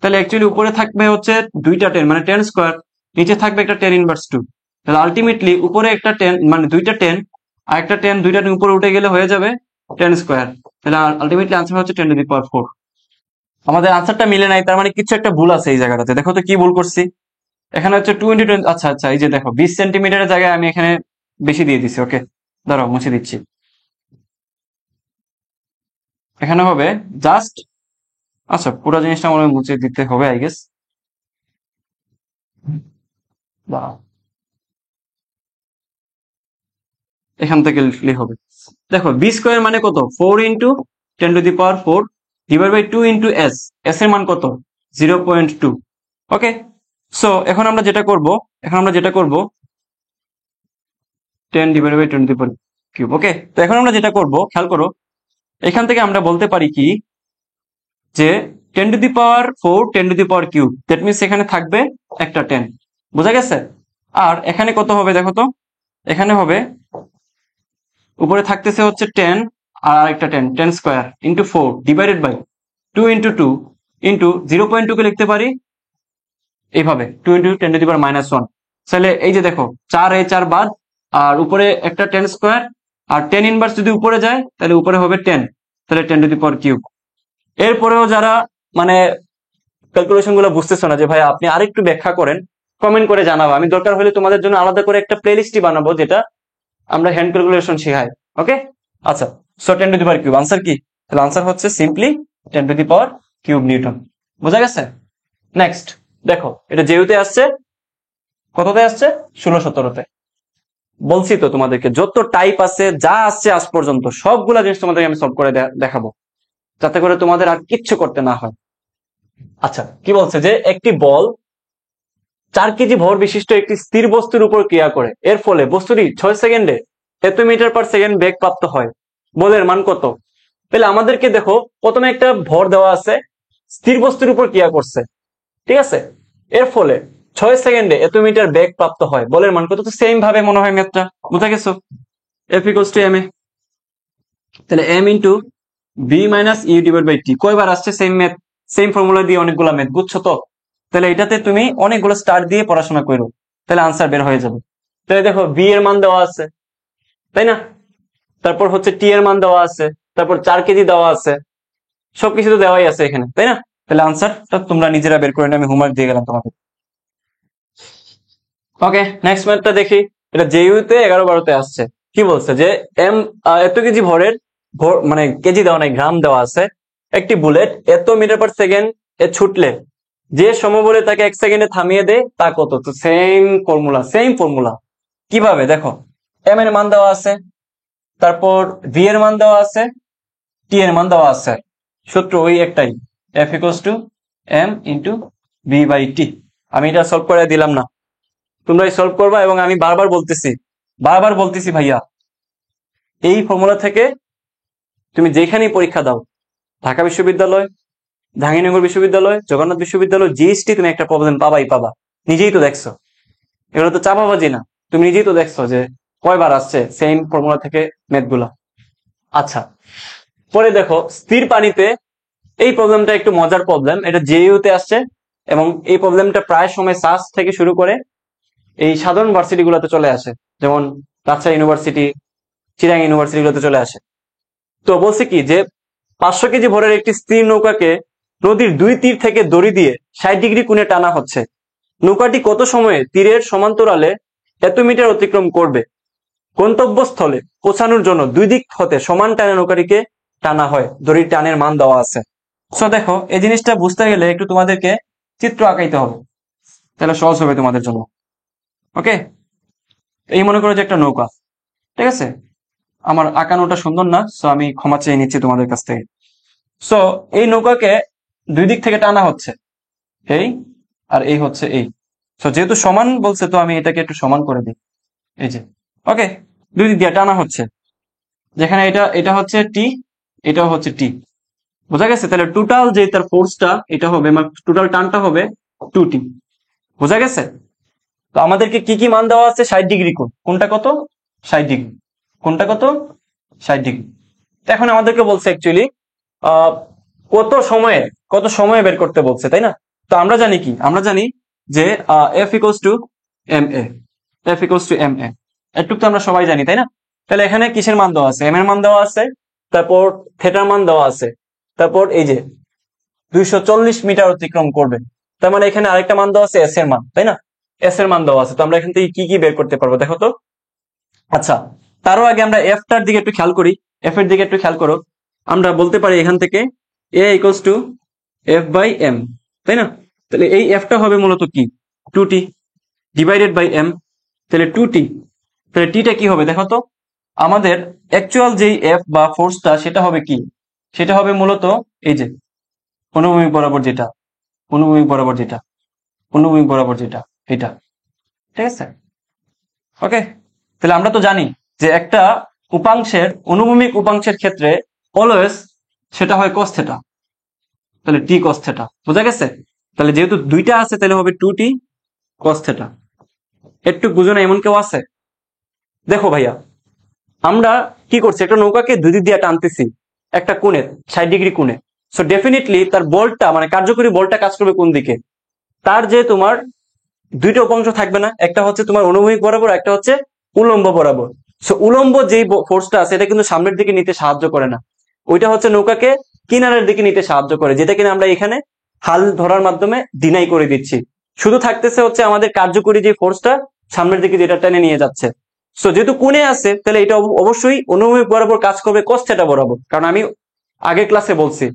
তাহলে অ্যাকচুয়ালি উপরে থাকবে হচ্ছে দুইটা 10 মানে 10 স্কোয়ার, নিচে থাকবে একটা 10 ইনভার্স 2, তাহলে আলটিমেটলি উপরে একটা 10 মানে দুইটা 10 আর একটা 10, দুইটা উপরে উঠে গেলে হয়ে যাবে 10 স্কোয়ার, তাহলে আলটিমেটলি আনসার হচ্ছে 10 টু দি পাওয়ার 4। আমাদের আনসারটা মিলে নাই, তার মানে কিছু একটা ভুল আছে এই জায়গাটাতে। দেখো তো কি ভুল করছি, এখানে হচ্ছে 2 ইন্টু 10, আচ্ছা এই যে দেখো 20 সেন্টিমিটারের জায়গায় আমি এখানে বেশি দিয়ে দিচ্ছি। ওকে, দাঁড়াও মুছে দিচ্ছি, এখানে হবে জাস্ট, আচ্ছা পুরো জিনিসটা মনে হয় মুছে দিতে হবে আই গেস, বা এখান থেকে লিখলে হবে। দেখো বি স্কোয়ার মানে কত? 4 into 10 to the power 4 divide by 2 into S এর মান কত? 0.2। ওকে, সো এখন আমরা যেটা করব 10 divide by 10 to the power cube. Okay, তো এখন আমরা যেটা করব খেয়াল করো, এখান থেকে আমরা বলতে পারি কি যে 10 to the power 4 10 to the power cube, that means এখানে থাকবে একটা 10। বোঝা গেছে? আর এখানে কত হবে দেখো তো, এখানে হবে উপরে থাকতেছে হচ্ছে 10 আর একটা 10 square into 4 divided by 2 into 2 into 0.2 কে লিখতে পারি এইভাবে 2 ইন্টু 10 টু দি পাওয়ার -1। তাহলে এই যে দেখো 4 এই 4 বাদ, আর উপরে একটা 10 স্কোয়ার, আর 10 ইনভার্স যদি উপরে যায় তাহলে উপরে হবে 10, তাহলে 10 টু দি পাওয়ার কিউব। এরপরেও যারা মানে ক্যালকুলেশন গুলো বুঝতেছো না যে ভাই আপনি আরেকটু ব্যাখ্যা করেন, কমেন্ট করে জানাবো, আমি দরকার হলে তোমাদের জন্য আলাদা করে একটা প্লেলিস্টই বানাবো যেটা আমরা হ্যান্ড ক্যালকুলেশন শেখাই। ওকে, আচ্ছা, so 10 to the power cube answer কি? তাহলে আনসার হচ্ছে simply 10 to the power cube Newton. বোঝা গেছে? নেক্সট দেখো এটা যেহেতু আসছে কততে আসছে, 16-17-তে। বলছি তো তোমাদেরকে যত টাইপ আছে যা আসছে আজ পর্যন্ত সবগুলা জিনিস তোমাদেরকে আমি সলভ করে দেখাবো, যাতে করে তোমাদের আর কিচ্ছু করতে না হয়। আচ্ছা, কি বলছে যে একটি বল 4 কেজি ভর বিশিষ্ট একটি স্থির বস্তুর উপর ক্রিয়া করে, এর ফলে বস্তুটি 6 সেকেন্ডে এত মিটার পার সেকেন্ড বেগ প্রাপ্ত হয়, বলের মান কত? তাহলে আমাদেরকে দেখো প্রথমে একটা ভর দেওয়া আছে, স্থির বস্তুর উপর ক্রিয়া করছে, ঠিক আছে, এর ফলে 6 সেকেন্ডে এত মিটার বেগ প্রাপ্ত হয়, বলের মান কত? তো সেম ভাবে মনে হয় ম্যাথটা বুঝা গেছো, f equals to M A. তাহলে m into b minus u divide by t, কয়বার আসছে? সেম ম্যাথ, সেম ফর্মুলা দিয়ে অনেকগুলো ম্যাথ, বুঝছো তো? তাহলে এটাতে তুমি অনেকগুলো স্টার দিয়ে পড়াশোনা করো, তাহলে আনসার বের হয়ে যাবে। তাহলে দেখো বি এর মান দেওয়া আছে, তাই না? তারপর হচ্ছে টি এর মান দেওয়া আছে, তারপর 4 কেজি দেওয়া আছে, সবকিছু তো দেওয়াই আছে এখানে, তাই না? তাহলে আনসারটা তোমরা নিজেরা বের করে নিও, আমি হোমওয়ার্ক দিয়ে গেলাম তোমাদের। ওকে, নেক্সট ম্যাথটা দেখি। এটা জেইউতে 11-12-তে আসছে। কি বলছে যে এম এত কেজি ভরের ভর, মানে কেজি দেওয়া নাই, গ্রাম দেওয়া আছে, একটি বুলেট এত মিটার পার সেকেন্ড এ ছুটলে যে সমবলে তাকে 1 সেকেন্ডে থামিয়ে দেয় তা কত? তো সেম ফর্মুলা, সেম ফর্মুলা। কিভাবে দেখো, এম এর মান দেওয়া আছে, তারপর ভি এর মান দেওয়া আছে, টি এর মান দেওয়া আছে, সূত্র ওই একটাই, f equals to m into v by t. আমি এটা সলভ করে দিলাম না, তোমরাই সলভ করবা, এবং আমি বারবার বলতেছি ভাইয়া, এই ফর্মুলা থেকে তুমি যেখানেই পরীক্ষা দাও, ঢাকা বিশ্ববিদ্যালয়, জাহাঙ্গীরনগর বিশ্ববিদ্যালয়, জগন্নাথ বিশ্ববিদ্যালয়, জিএসটি, তুমি একটা প্রবলেম পাবা। নিজেই তো দেখছো, এগুলো তো চাপাবাজি না, তুমি নিজেই তো দেখছো যে কয়বার আসছে সেম ফর্মুলা থেকে ম্যাথ গুলা। আচ্ছা, পরে দেখো স্থির পানিতে, এই প্রবলেমটা একটু মজার প্রবলেম, এটা জেইউতে আসছে, এবং এই প্রবলেমটা প্রায় সময় সাস থেকে শুরু করে এই সাধারণ ভার্সিটি গুলোতে চলে আসে, যেমন রাজশাহী ইউনিভার্সিটি, চিরাং ইউনিভার্সিটি গুলোতে চলে আসে। তো বলছে কি যে 500 কেজি ভরের একটি স্থির নৌকাকে নদীর 2 তীর থেকে দড়ি দিয়ে 60 ডিগ্রি কোণে টানা হচ্ছে, নৌকাটি কত সময়ে তীরের সমান্তরালে এত মিটার অতিক্রম করবে? গন্তব্যস্থলে পৌঁছানোর জন্য 2 দিক হতে সমান টানে নৌকাটিকে টানা হয়, দড়ির টানের মান দেওয়া আছে। সো দেখো, এই জিনিসটা বুঝতে গেলে একটু তোমাদেরকে চিত্র আঁকাইতে হবে, তাহলে সহজ হবে তোমাদের জন্য। ওকে, এই মনে করো যে একটা নৌকা, ঠিক আছে, আমার আঁকানোটা সুন্দর না, সো আমি ক্ষমা চেয়ে নিচ্ছি তোমাদের কাছ থেকে। সো এই নৌকাকে 2 দিক থেকে টানা হচ্ছে, এই আর এই হচ্ছে এই। সো যেহেতু সমান বলছে, তো আমি এটাকে একটু সমান করে দিই, এই যে, ওকে, 2 দিক দিয়ে টানা হচ্ছে, যেখানে এটা এটা হচ্ছে টি, এটাও হচ্ছে টি, বোঝা গেছে? তাহলে টোটাল যে তার ফোর্সটা এটা হবে, টোটাল টানটা হবে 2T, বোঝা গেছে? তো আমাদেরকে কি কি মান দেওয়া আছে? 60 ডিগ্রি কোণ, কোনটা কত? 60 ডিগ্রি, কোনটা কত? 60 ডিগ্রি। এখন আমাদেরকে বলছে অ্যাকচুয়ালি কত সময়ে বের করতে বলছে, তাই না? তো আমরা জানি কি, আমরা জানি যে f equals to M a, f equals to M a, এটুক তো আমরা সবাই জানি, তাই না? তাহলে এখানে কিসের মান দেওয়া আছে? এম এর মান দেওয়া আছে, তারপর থেটার মান দেওয়া আছে, তারপর এই যে 240 মিটার অতিক্রম করবে, তার মানে এখানে আরেকটা মান দেওয়া আছে এস এর মান, তাই না? এস এর মান দেওয়া আছে, তো আমরা এখান থেকে কি কি বের করতে পারবো দেখো তো। আচ্ছা, তারও আগে আমরা এফ টার দিকে একটু খেয়াল করি, এফ এর দিকে একটু খেয়াল করো। আমরা বলতে পারি এখান থেকে a equals to f by m, তাই না? তাহলে এই এফটা হবে মূলত কি? 2T ডিভাইডেড বাই এম, তাহলে 2T। তাহলে টিটা কি হবে দেখো তো, আমাদের অ্যাকচুয়াল যেই এফ বা ফোর্সটা সেটা হবে কি? সেটা হবে মূলত এই যে অনুভূমিক বরাবর যেটা, অনুভূমিক বরাবর যেটা, অনুভূমিক বরাবর যেটা, এটা, ঠিক আছে? ওকে, তাহলে আমরা তো জানি যে একটা উপাংশের, অনুভূমিক উপাংশের ক্ষেত্রে অলওয়েজ সেটা হয় cos থিটা, তাহলে টি cos থিটা, বোঝা গেছে? তাহলে যেহেতু দুইটা আছে, তাহলে হবে 2T cos থিটা। একটু বুঝো না এমন কেউ আছে? দেখো ভাইয়া, আমরা কি করছি, একটা নৌকাকে 2 দিক দিয়ে টানতেছি একটা কোণে, 60 ডিগ্রি কোণে। সো ডেফিনেটলি তার বলটা, মানে কার্যকরী বলটা কাজ করবে কোন দিকে? তার যে তোমার দুইটা উপাংশ থাকবে না, একটা হচ্ছে তোমার অনুভূমিক বরাবর, একটা হচ্ছে উলম্ব বরাবর। সো উলম্ব যেই ফোর্সটা আছে এটা কিন্তু সামনের দিকে নিতে সাহায্য করে না, ওইটা হচ্ছে নৌকাকে কিনারের দিকে নিতে সাহায্য করে, যেটা কিনা আমরা এখানে হাল ধরার মাধ্যমে ডিনাই করে দিচ্ছি। শুধু থাকতেছে হচ্ছে আমাদের কার্যকরী যে ফোর্সটা সামনের দিকে যেটা টেনে নিয়ে যাচ্ছে। সো যেহেতু কোণে আছে, তাহলে এটা অবশ্যই অনুভূমিক বরাবর কাজ করবে cos থিটা বরাবর, কারণ আমি আগের ক্লাসে বলছি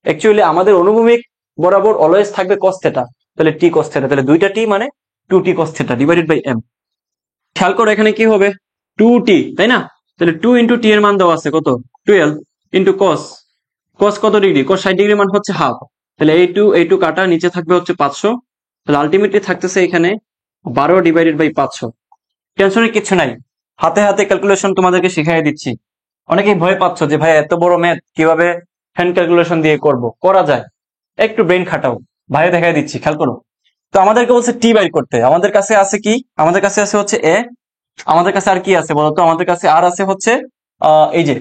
অ্যাকচুয়ালি আমাদের অনুভূমিক বরাবর অলওয়েজ থাকবে cos থিটা। তাহলে টি কস থেটা, তাহলে দুইটা টি মানে 2t cos theta divided by m। খেয়াল করো এখানে কি হবে 2t, তাই না? তাহলে 2 ইন্টু টি এর মান দেওয়া আছে কত 12 ইন্টু কস, কস কত ডিগ্রি, কস 60 ডিগ্রি মান হচ্ছে হাফ, তাহলে এই টু কাটা, নিচে থাকবে হচ্ছে 500, তাহলে আলটিমেটলি থাকতেছে এখানে 12 ডিভাইডেড বাই 500। টেনশনের কিছু নাই, হাতে হাতে ক্যালকুলেশন তোমাদেরকে শিখাই দিচ্ছি। অনেকেই ভয় পাচ্ছ যে ভাই এত বড় ম্যাথ কিভাবে হ্যান্ড ক্যালকুলেশন দিয়ে করব, করা যায়, একটু ব্রেন খাটাও, ভাই দেখাই দিচ্ছি, খেয়াল করো। তো আমাদেরকে বলছে টি বাইর করতে, আমাদের কাছে আছে কি, আমাদের কাছে আছে হচ্ছে এ, আমাদের কাছে আর কি আছে বলতো, আমাদের কাছে আর আছে হচ্ছে এই যে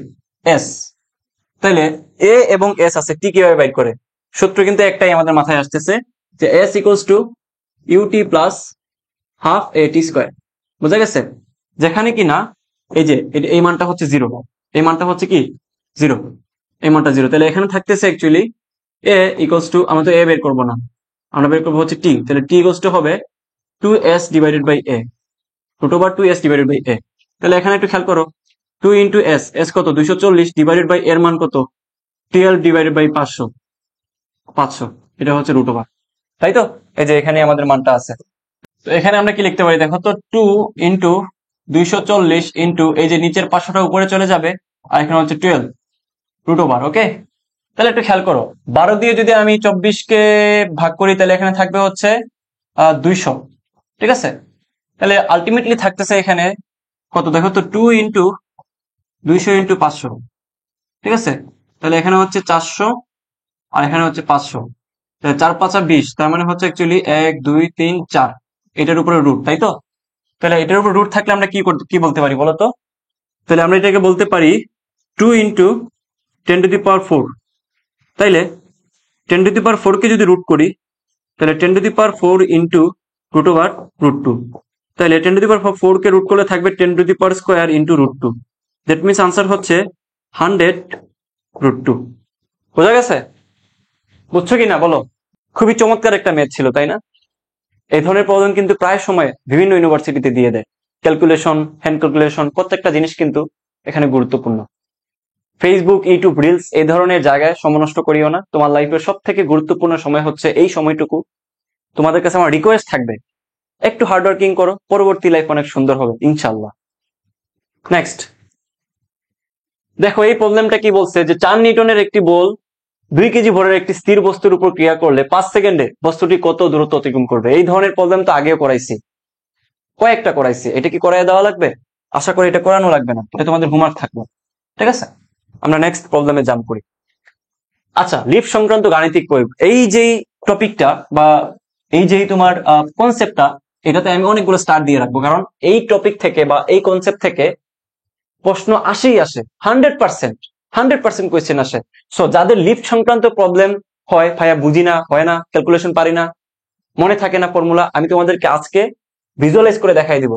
এস। তাইলে এ এবং এস আছে, টি কিভাবে বাইর করে, সূত্র কিন্তু একটাই আমাদের মাথায় আসতেছে যে S equals to U T plus half A T square. বুঝা গেছে? যেখানে কি না এই যে এই মানটা হচ্ছে 0, এই মানটা হচ্ছে কি 0, এই মানটা 0, তাহলে এখানে থাকতেছে অ্যাকচুয়ালি এ ইকুয়ালস টু, আমরা তো এ বের করবো না, আমরা বের করবো হচ্ছে টি, তাহলে টি ইকুয়ালস টু হবে 2s divided by a, root over 2s divided by a. তাহলে এখানে একটু খেয়াল করো 2 ইন্টু এস, এস কত 240 ডিভাইডেড বাই এর মান কত 12 ডিভাইডেড বাই 500, 500, এটা হচ্ছে রুট ওভার, তাই তো? এই যে এখানে আমাদের মানটা আছে। তো এখানে আমরা কি লিখতে পারি দেখো তো, 2 ইন্টু 240 ইন্টু এই যে নিচের 500টা উপরে চলে যাবে, আর এখানে হচ্ছে 12 রুট ওভার। ওকে, তাহলে একটু খেয়াল করো 12 দিয়ে যদি আমি 24কে ভাগ করি, তাহলে এখানে থাকবে হচ্ছে 200, ঠিক আছে? তাহলে আলটিমেটলি থাকতেছে এখানে কত দেখো তো, 2 ইন্টু 200 ইন্টু 500, ঠিক আছে? তাহলে এখানে হচ্ছে 400 আর এখানে হচ্ছে 500, তাহলে 4 5 20, তার মানে হচ্ছে অ্যাকচুয়ালি 1 2 3 4, এটার উপরে রুট, তাই তো? তাহলে এটার উপর রুট থাকলে আমরা কি বলতে পারি বলতো? তাহলে আমরা এটাকে বলতে পারি 2 ইন্টু 10 টু দি পাওয়ার 4। তাইলে 10 টু দি পাওয়ার 4 কে যদি রুট করি, তাহলে 10 to the power 4 into root over root 2, তাহলে 10 to the power 4 K root করলে থাকবে 10 to the power square into root 2, that means answer হচ্ছে 100 রুট 2। বোঝা গেছে? বুঝছো কি না বলো? খুবই চমৎকার একটা ম্যাথ ছিল, তাই না? এই ধরনের প্রবলেম কিন্তু প্রায় সময় বিভিন্ন ইউনিভার্সিটিতে দিয়ে দেয়। ক্যালকুলেশন, হ্যান্ড ক্যালকুলেশন, প্রত্যেকটা জিনিস কিন্তু এখানে গুরুত্বপূর্ণ। ফেসবুক, ইউটিউব, রিলস এই ধরনের জায়গায় সময় নষ্ট করিও না। তোমার লাইফের সব থেকে গুরুত্বপূর্ণ সময় হচ্ছে এই সময়টুকু। তোমাদের কাছে আমার রিকোয়েস্ট থাকবে, একটু হার্ডওয়ার্কিং করো, পরবর্তী লাইফ অনেক সুন্দর হবে ইনশাল্লাহ। নেক্সট দেখো, এই প্রবলেমটা কি বলছে যে 4 নিউটনের একটি বল 2 কেজি ভরের একটি স্থির বস্তুর উপর ক্রিয়া করলে 5 সেকেন্ডে বস্তুটি কত দূরত্ব অতিক্রম করবে। এই ধরনের প্রবলেম তো আগেও করাইছি, কয়েকটা করাইছি, এটা কি করাই দেওয়া লাগবে? আশা করি এটা করানো লাগবে না, এটা তোমাদের হোমওয়ার্ক থাকবে, ঠিক আছে? আমরা নেক্সট প্রবলেমে জাম্প করি। আচ্ছা, লিফট সংক্রান্ত গাণিতিক প্রয়োগ, এই যেই টপিকটা বা এই যেই তোমার কনসেপ্টটা, এটাতে আমি অনেকগুলো স্টার দিয়ে রাখবো, কারণ এই টপিক থেকে বা এই কনসেপ্ট থেকে প্রশ্ন আসেই আসে, 100% কোয়েশ্চেন আসে। সো যাদের লিফট সংক্রান্ত প্রবলেম হয়, ভাইয়া বুঝি না, হয় না, ক্যালকুলেশন পারি না, মনে থাকে না ফর্মুলা, আমি তোমাদেরকে আজকে ভিজুয়ালাইজ করে দেখাই দিব।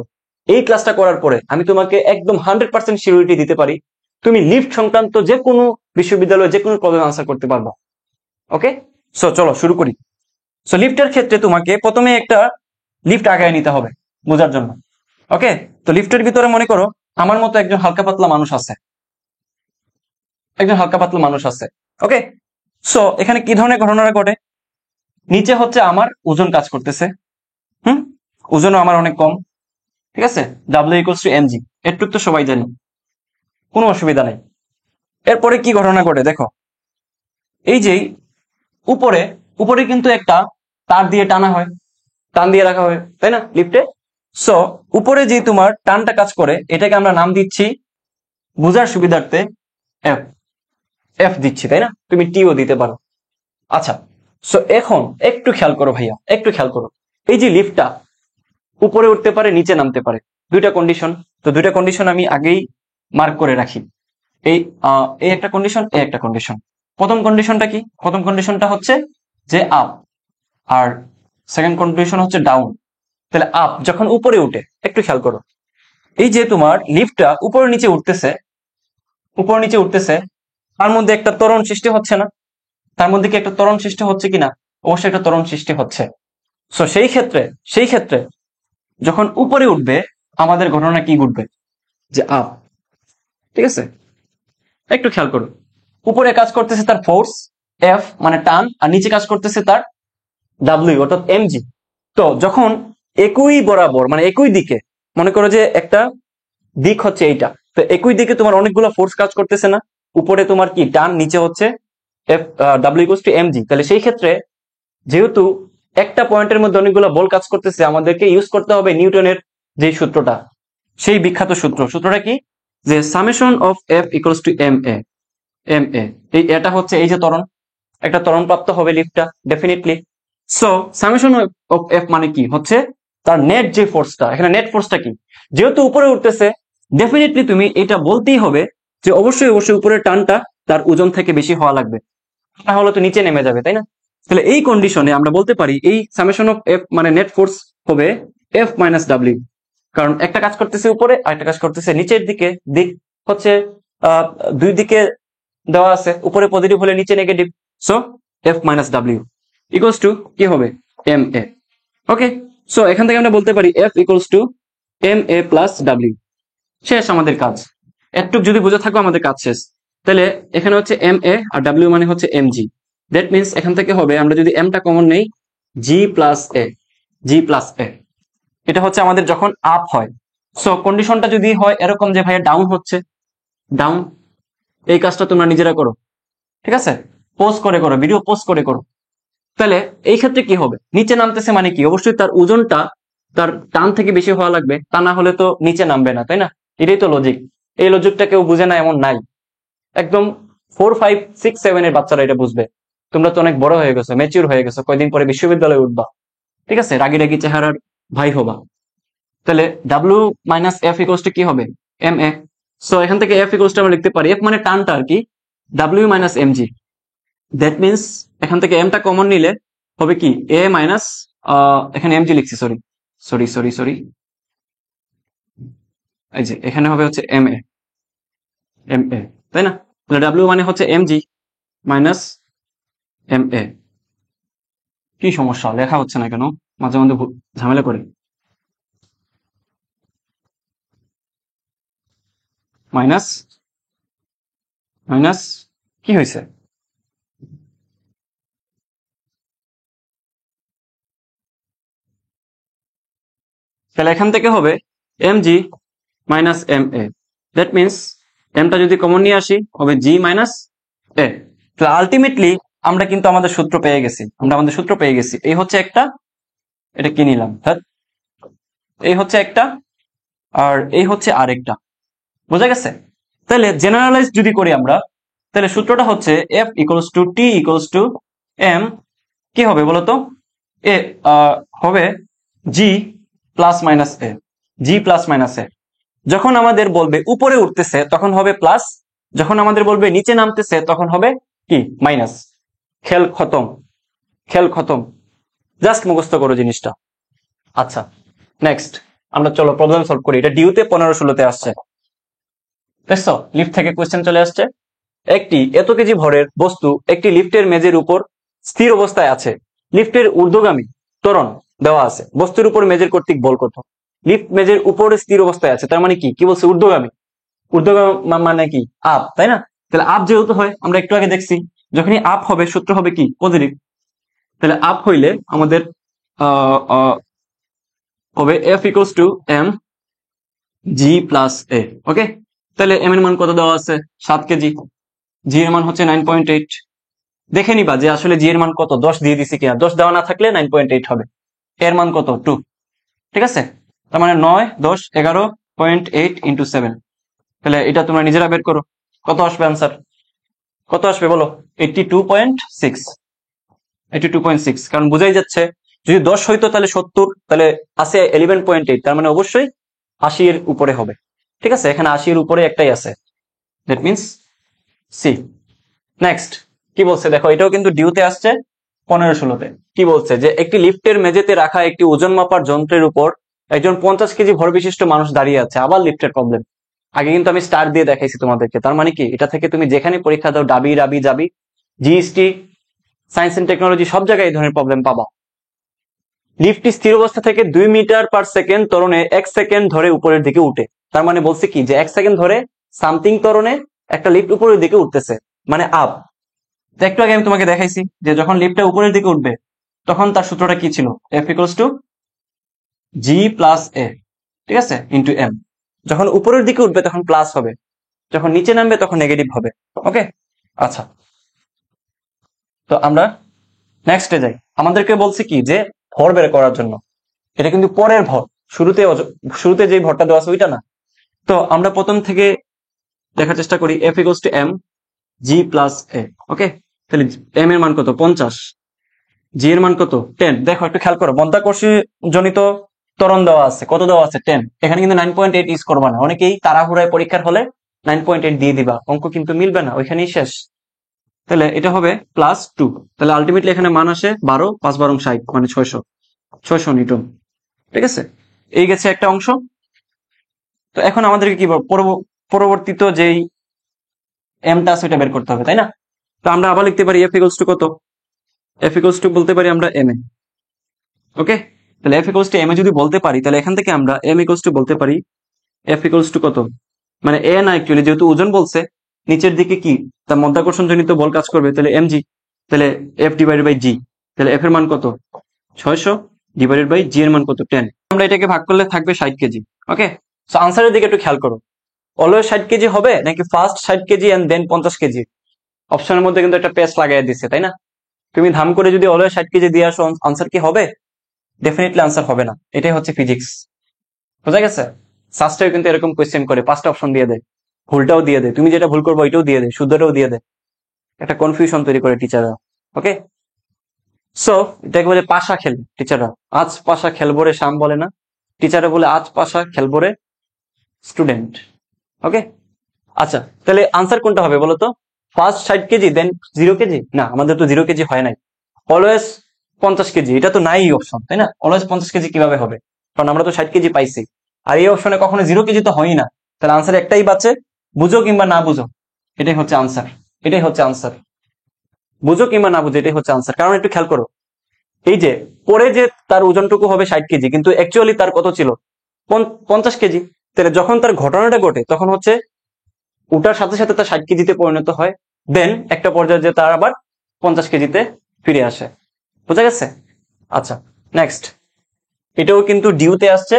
এই ক্লাসটা করার পরে আমি তোমাকে একদম 100% সিউরিটি দিতে পারি, তুমি লিফট সংক্রান্ত যে কোনো বিশ্ববিদ্যালয়ে যে কোনো প্রবলেম আনসার করতে পারবা। ওকে, সো চলো শুরু করি। সো লিফটের ক্ষেত্রে তোমাকে প্রথমে একটা লিফট আগায় নিতে হবে বোঝার জন্য। ওকে, তো লিফটের ভিতরে মনে করো আমার মতো একজন হালকা পাতলা মানুষ আছে, একজন হালকা পাতলা মানুষ আছে। ওকে, সো এখানে কি ধরনের ঘটনাটা ঘটে, নিচে হচ্ছে আমার ওজন কাজ করতেছে, ওজনও আমার অনেক কম, ঠিক আছে, ডাব্লিউ ইকুয়ালস টু এমজি, এটুক তো সবাই জানি, কোনো অসুবিধা নেই। এরপরে কি ঘটনা ঘটে দেখো, এই যে উপরে উপরে কিন্তু একটা তার দিয়ে টানা হয়, টান দিয়ে রাখা হয়, তাই না লিফটে? সো উপরে যে তোমার টানটা কাজ করে, এটাকে আমরা নাম দিচ্ছি বোঝার সুবিধার্থে এফ, এফ দিচ্ছি, তাই না? তুমি টিও দিতে পারো। আচ্ছা, সো এখন একটু খেয়াল করো ভাইয়া, একটু খেয়াল করো, এই যে লিফটটা উপরে উঠতে পারে, নিচে নামতে পারে, দুইটা কন্ডিশন। তো দুইটা কন্ডিশন আমি আগেই মার্ক করে রাখি, এই একটা কন্ডিশন, এই একটা কন্ডিশন। প্রথম কন্ডিশনটা কি? প্রথম কন্ডিশনটা হচ্ছে যে আপ, আর সেকেন্ড কন্ডিশন হচ্ছে ডাউন। তাহলে আপ যখন উপরে উঠে, একটু খেয়াল করো, এই যে তোমার লিফটটা উপরে নিচে উঠতেছে, উপরে নিচে উঠতেছে, তার মধ্যে একটা ত্বরণ সৃষ্টি হচ্ছে না? তার মধ্যে কি একটা ত্বরণ সৃষ্টি হচ্ছে কিনা? অবশ্যই একটা ত্বরণ সৃষ্টি হচ্ছে। সো সেই ক্ষেত্রে যখন উপরে উঠবে আমাদের ঘটনা কি ঘটবে, যে আপ, ঠিক আছে? একটু খেয়াল করো, উপরে কাজ করতেছে তার ফোর্স এফ মানে টান, আর নিচে কাজ করতেছে তার ডাব্লিউ অর্থাৎ এমজি। তো যখন একই বরাবর মানে একই দিকে, মনে করো যে একটা দিক হচ্ছে এইটা, তো একই দিকে তোমার অনেকগুলো ফোর্স কাজ করতেছে না, উপরে তোমার কি টান, নিচে হচ্ছে F W equals two MG. তাহলে সেই ক্ষেত্রে যেহেতু একটা পয়েন্টের মধ্যে অনেকগুলো বল কাজ করতেছে, আমাদেরকে ইউজ করতে হবে নিউটনের যে সূত্রটা, সেই বিখ্যাত সূত্রটা কি, যে summation of F equals to M a. এই এটা হচ্ছে এই যে ত্বরণ, একটা ত্বরণ প্রাপ্ত হবে লিফটটা definitely. So summation of F মানে কি হচ্ছে তার নেট যে ফোর্সটা, এখানে নেট ফোর্সটা কি, যেহেতু উপরে উঠতেছে ডেফিনেটলি তুমি এটা বলতেই হবে যে অবশ্যই অবশ্যই উপরের টানটা তার ওজন থেকে বেশি হওয়া লাগবে, তাহলে তো নিচে নেমে যাবে, তাই না? তাহলে এই কন্ডিশনে আমরা বলতে পারি এই সামেশন অফ এফ মানে নেট ফোর্স হবে এফ মাইনাস ডাব্লিউ, কারণ একটা কাজ করতেছে উপরে আর একটা কাজ করতেছে নিচের দিকে। দিক হচ্ছে আহ দুই দিকে দেওয়া আছে, উপরে পজিটিভ হলে নিচে negative. So F minus W equals to কি হবে, এম এ। ওকে, সো এখান থেকে আমরা বলতে পারি F equals to M A plus W. শেষ আমাদের কাজ, একটু যদি বুঝে থাকো আমাদের কাজ শেষ। তাহলে এখানে হচ্ছে এম এ আর ডাব্লিউ মানে হচ্ছে এম জি। দ্যাট মিনস এখান থেকে হবে, আমরা যদি এমটা কমন নেই, জি প্লাস এ, জি প্লাস এ। এটা হচ্ছে আমাদের যখন আপ হয়। সো কন্ডিশনটা যদি হয় এরকম যে ভাইয়া ডাউন হচ্ছে, ডাউন, এই কাজটা তোমরা নিজেরা করো, ঠিক আছে? পোস্ট করে করো, ভিডিও পোস্ট করে করো। তাহলে এই ক্ষেত্রে কি হবে, নিচে নামতেছে মানে কি, অবশ্যই তার ওজনটা তার টান থেকে বেশি হওয়া লাগবে, তা না হলে তো নিচে নামবে না, তাই না? এটাই তো লজিক। এই লজিকটা কেউ বুঝে না এমন নাই, একদম 4, 5, 6, 7 এর বাচ্চারা এটা বুঝবে। তোমরা তো অনেক বড় হয়ে গেছো, ম্যাচিউর হয়ে গেছো, কয়দিন পরে বিশ্ববিদ্যালয়ে উঠবা, ঠিক আছে? রাগি রাগি চেহারার ভাই হবা। তাহলে W minus F equals to কি হবে, এম এ। সো এখান থেকে এফ ইকুয়ালস টু আমরা লিখতে পারি, এফ মানে টানটা আর কি, W minus M G. That means এখান থেকে এমটা কমন নিলে হবে কি, এ মাইনাস, এখানে এম জি লিখছি, সরি সরি সরি সরি, এই যে এখানে হবে হচ্ছে এম এ, এম এ, তাই না? তাহলে ডাব্লিউ মানে হচ্ছে এম জি মাইনাস এম এ। কি সমস্যা, লেখা হচ্ছে না কেন? মাঝে মধ্যে ঝামেলা করে। মাইনাস মাইনাস কি হয়েছে, তাহলে এখান থেকে হবে m g minus m a. That means এমটা যদি কমন নিয়ে আসি হবে জি মাইনাস এ। তাহলে আলটিমেটলি আমরা কিন্তু আমাদের সূত্র পেয়ে গেছি, এই হচ্ছে একটা, এটা কি নিলাম, হ্যাঁ, এই হচ্ছে একটা আর এই হচ্ছে আরেকটা, বোঝা গেছে? তাহলে জেনারেলাইজ যদি করি আমরা, তাহলে সূত্রটা হচ্ছে F equals to T equals to M, কি হবে বলতো, এ হবে G plus minus A, G plus minus A. যখন আমাদের বলবে উপরে উঠতেছে তখন হবে প্লাস, যখন আমাদের বলবে নিচে নামতেছে তখন হবে কি, মাইনাস। খেল খতম, খেল খতম, জাস্ট মুখস্থ করো জিনিসটা। আচ্ছা, নেক্সট আমরা চলো প্রবলেম সলভ করি। এটা ডিউতে 15-16 আসছে, দেখছো? লিফট থেকে কোয়েশ্চেন চলে আসছে। একটি এত কেজি ভরের বস্তু একটি লিফটের মেঝের উপর স্থির অবস্থায় আছে। লিফটের ঊর্ধ্বগামী ত্বরণ দেওয়া আছে, বস্তুর উপর মেঝের কর্তৃক বল কত। লিফট মেঝের উপরে স্থির অবস্থায় আছে, তার মানে কি, কি বলছে, ঊর্ধ্বগামী। ঊর্ধ্বগামী মানে কি, আপ, তাই না? তাহলে আপ যেহেতু হয়, আমরা একটু আগে দেখছি যখনই আপ হবে সূত্র হবে কি, পজিটিভ। তাহলে আপ হইলে আমাদের হবে f equals to M g plus a. Okay, তাহলে এম এর মান কত দেওয়া আছে, 7 কেজি। জি এর মান হচ্ছে 9.8। দেখে নিবা যে আসলে জি এর মান কত, 10 দিয়ে দিছি কিনা, 10 দেওয়া না থাকলে 9.8 হবে। এর মান কত, 2, ঠিক আছে? তার মানে 9, 10, 11.8 ইন্টু 7। তাহলে এটা তোমরা নিজেরা বের করো, কত আসবে আনসার, কত আসবে বলো, 82.6। 82.6, কারণ বোঝাই যাচ্ছে যদি 10 হইতো তাহলে 70, তাহলে আছে 11.8, তার মানে অবশ্যই 80 এর উপরে হবে, ঠিক আছে? এখানে 80 এর উপরে একটাই আছে, দ্যাট মিনস সি। নেক্সট কি বলছে দেখো, এটাও কিন্তু ডিউতে আসছে 15-16-তে। কি বলছে, যে একটি লিফটের মেঝেতে রাখা একটি ওজন মাপার যন্ত্রের উপর একজন 50 কেজি ভর বিশিষ্ট মানুষ দাঁড়িয়ে আছে। আবার লিফটের প্রবলেম, আগে কিন্তু আমি স্টার দিয়ে দেখাইছি তোমাদেরকে, তার মানে কি, এটা থেকে তুমি যেখানে পরীক্ষা দাও, ডাবি রাবি যাবি, জিএসটি, সায়েন্স এন্ড টেকনোলজি, সব জায়গায় এই ধরনের প্রবলেম পাবা। লিফটটি স্থির অবস্থা থেকে 2 মিটার পার সেকেন্ড ত্বরণে 1 সেকেন্ড ধরে উপরের দিকে উঠে। তার মানে বলছে কি, যে 1 সেকেন্ড ধরে সামথিং ত্বরণে একটা লিফট উপরের দিকে উঠতেছে, মানে আপ। একটু আগে আমি তোমাকে দেখাইছি যে যখন লিফটটা উপরের দিকে উঠবে তখন তার সূত্রটা কি ছিল? F equals to g plus a, ঠিক আছে, ইন্টু এম। যখন উপরের দিকে উঠবে তখন প্লাস হবে, যখন নিচে নামবে তখন নেগেটিভ হবে। ওকে, আচ্ছা, তো আমরা নেক্সটে যাই। আমাদেরকে বলছে কি যে ভর বের করার জন্য, এটা কিন্তু পরের ভর, শুরুতে যে ভরটা দেওয়া আছে ওইটা না। তো আমরা প্রথম থেকে দেখার চেষ্টা করি। F equals to M g plus a. Okay, তাহলে এম এর মান কত? 50। জি এর মান কত? 10। দেখো একটু খেয়াল করো, মধ্যাকর্ষী জনিত ত্বরণ দেওয়া আছে, কত দেওয়া আছে? 10। এখানে কিন্তু 9.8 ইউজ করবা না, অনেকেই তাড়াহুড়ায় পরীক্ষার হলে 9.8 দিয়ে দিবা, অঙ্ক কিন্তু মিলবে না, ওইখানেই শেষ। তাহলে এটা হবে +2। তাহলে আলটিমেটলি এখানে মান আসে 12, 5 × 60 মানে 600 নিউটন। ঠিক আছে, এই গেছে একটা অংশ। তো এখন আমাদেরকে কি পরবর্তীত যেই এমটা আছে ওটা বের করতে হবে, তাই না? তো আমরা আবার লিখতে পারি এফ ইকুয়ালস টু কত? এফ ইকুয়ালস টু বলতে পারি আমরা এম এ। ওকে, তাহলে F equals to M A যদি বলতে পারি, তাহলে এখান থেকে আমরা এম ইকুয়ালস টু বলতে পারি এফ ইকুয়ালস টু কত, মানে এ না, অ্যাকচুয়ালি যেহেতু ওজন বলছে, নিচের দিকে কি তার মধ্যাকর্ষণ জনিত বল কাজ করবে, তাহলে এম জি, তাহলে এফ ডিভাইডেড বাই জি। তাহলে এফ এর মান কত? 600 ডিভাইডেড বাই জি এর মান কত? 10। আমরা এটাকে ভাগ করলে থাকবে 60 কেজি। ওকে, সো আনসারের দিকে একটু খেয়াল করো, অলওয়েজ 60 কেজি হবে নাকি first 60 KG and then 50 KG? অপশনের মধ্যে কিন্তু একটা পেস লাগাই দিচ্ছে, তাই না? তুমি ধাম করে যদি অলওয়েজ 60 কেজি দিয়ে আসো, আনসার কি হবে? ডেফিনেটলি আনসার হবে না। এটাই হচ্ছে ফিজিক্স, বোঝা গেছে? সাস্টেও কিন্তু এরকম কোয়েশ্চেন করে, 5টা অপশন দিয়ে দেয়, ভুলটাও দিয়ে দেয়, তুমি যেটা ভুল করবো ওইটাও দিয়ে দেয়, শুদ্ধটাও দিয়ে দেয়, একটা কনফিউশন তৈরি করে টিচাররা। ওকে, সো এটাকে বলে পাশা খেলে টিচাররা, আজ পাশা খেলবো রে শাম বলে না, টিচাররা বলে আজ পাশা খেলবো রে স্টুডেন্ট। ওকে, আচ্ছা, তাহলে আনসার কোনটা হবে বলো তো? ফার্স্ট 60 কেজি দেন 0 কেজি? না, আমাদের তো 0 কেজি হয় নাই, অলওয়েজ 50 কেজি, এটা তো নাই অপশন, তাই না? অলওয়েজ 50 কেজি কিভাবে হবে, কারণ আমরা তো 60 কেজি পাইছি, আর এই অপশনে কখনো 0 কেজি তো হয়ই না। তাহলে আনসার একটাই বাঁচে, বুঝো কিংবা না বুঝো, এটাই হচ্ছে আনসার। এটাই হচ্ছে আনসার, বুঝো কিংবা না বুঝো, এটাই হচ্ছে আনসার। কারণ একটু খেয়াল করো, এই যে পরে যে তার ওজনটুকু হবে 60 কেজি, কিন্তু অ্যাকচুয়ালি তার কত ছিল? 50 কেজি। তাহলে যখন তার ঘটনাটা ঘটে তখন হচ্ছে ওটার সাথে সাথে তার 60 কেজিতে পরিণত হয়, দেন একটা পর্যায়ে যে তার আবার 50 কেজিতে ফিরে আসে। বোঝা গেছে? আচ্ছা, নেক্সট, এটাও কিন্তু ডিউতে আসছে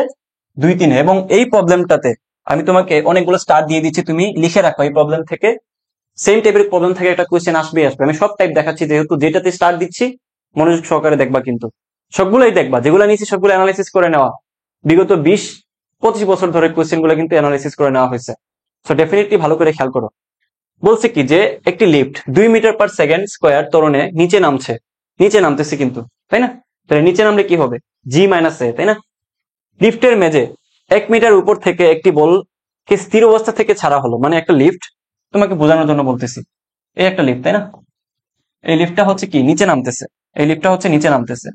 2-3 এবং এই প্রবলেমটাতে আমি তোমাকে অনেকগুলো স্টার দিয়ে দিচ্ছি, তুমি লিখে রাখো, এই প্রবলেম থেকে সেম টাইপের প্রবলেম থেকে একটা কোয়েশ্চেন আসবে। আমি সব টাইপ দেখাচ্ছি, যেহেতু যেটাতে স্টার দিচ্ছি মনোযোগ সহকারে দেখবা, কিন্তু সবগুলোই দেখবা, যেগুলো নিচ্ছি সবগুলো অ্যানালাইসিস করে নেওয়া, বিগত 20-25 বছর ধরে কোয়েশ্চেন গুলো কিন্তু অ্যানালাইসিস করে নেওয়া হয়েছে। সো ডেফিনেটলি ভালো করে খেয়াল করো। বলছে কি যে একটি lift 2 metre per second square ত্বরণে নিচে নামতেছে কিন্তু, তাই না? তাহলে নিচে নামলে কি হবে? জি মাইনাস এ, তাই না? লিফটের মেঝে 1 মিটার উপর থেকে একটি বলকে স্থির অবস্থা থেকে ছাড়া হলো, মানে একটা লিফট, তোমাকে বোঝানোর জন্য বলতেছি, এই একটা লিফট, তাই না? এই লিফটটা হচ্ছে কি নিচে নামতেছে, এই লিফটটা হচ্ছে নিচে নামতেছে।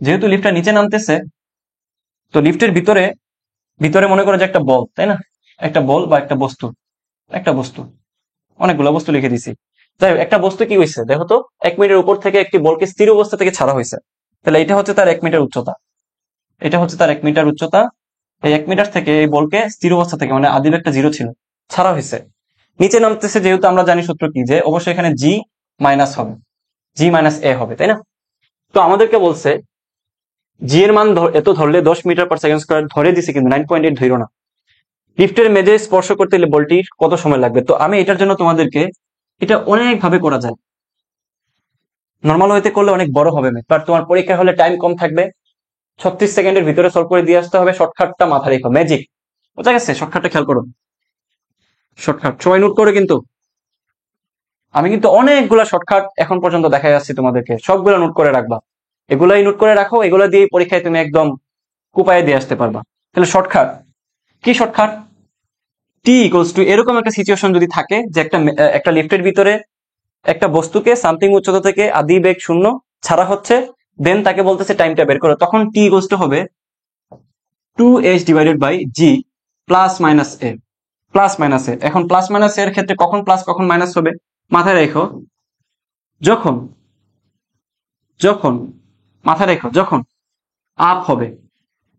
যেহেতু লিফটটা নিচে নামতেছে, তো লিফটের ভিতরে ভিতরে মনে করো যে একটা বল, তাই না? একটা বল বা একটা বস্তু, অনেকগুলো বস্তু লিখে দিছি। যাই হোক, একটা বস্তু কি হয়েছে দেখো তো, 1 মিটার উপর থেকে একটি বলকে স্থির অবস্থা থেকে ছাড়া হয়েছে। তাহলে এটা হচ্ছে তার 1 মিটার উচ্চতা, এটা হচ্ছে তার 1 মিটার উচ্চতা। এই 1 মিটার থেকে এই বলকে স্থির অবস্থা থেকে, মানে আদিম একটা জিরো ছিল, ছাড়া হয়েছে, নিচে নামতেছে। যেহেতু আমরা জানি সূত্র কি, যে অবশ্যই এখানে জি মাইনাস হবে, জি মাইনাস এ হবে, তাই না? তো আমাদেরকে বলছে জি এর মান এত ধরলে 10 মিটার পার সেকেন্ড স্কোয়ার ধরে দিছে, কিন্তু 9.8 ধরো না। লিফটের মেঝে স্পর্শ করতে হলে বলটির কত সময় লাগবে? তো আমি এটার জন্য তোমাদেরকে, এটা অনেক ভাবে করা যায়, নর্মাল হইতে করলে অনেক বড় হবে, বাট তোমার পরীক্ষা হলে টাইম কম থাকবে, 36 সেকেন্ডের ভিতরে সলভ করে দিয়ে আসতে হবে। শর্টকাটটা মাথা রেখো, ম্যাজিক, বোঝা গেছে? শর্টকাটটা খেয়াল করো, শর্টকাট সবাই নোট করে কিন্তু। আমি কিন্তু অনেকগুলা শর্টকাট এখন পর্যন্ত দেখা যাচ্ছে তোমাদেরকে, সবগুলো নোট করে রাখবা, এগুলাই নোট করে রাখো, এগুলো দিয়ে পরীক্ষায় তুমি একদম কুপায়ে দিয়ে আসতে পারবা। তাহলে শর্টকাট কি? শর্টকাট টি ইকুয়ালস টু, এরকম একটা সিচুয়েশন যদি থাকে যে একটা লিফটের ভিতরে একটা বস্তুকে সামথিং উচ্চতা থেকে আদি বেগ 0 ছাড়া হচ্ছে, দেন তাকে বলতেছে টাইমটা বের করো, তখন টি ইকুয়ালস টু হবে 2h divided by G plus minus A. এখন প্লাস মাইনাস এর ক্ষেত্রে কখন প্লাস কখন মাইনাস হবে মাথায় রেখো, যখন যখন মাথায় রেখো যখন আপ হবে,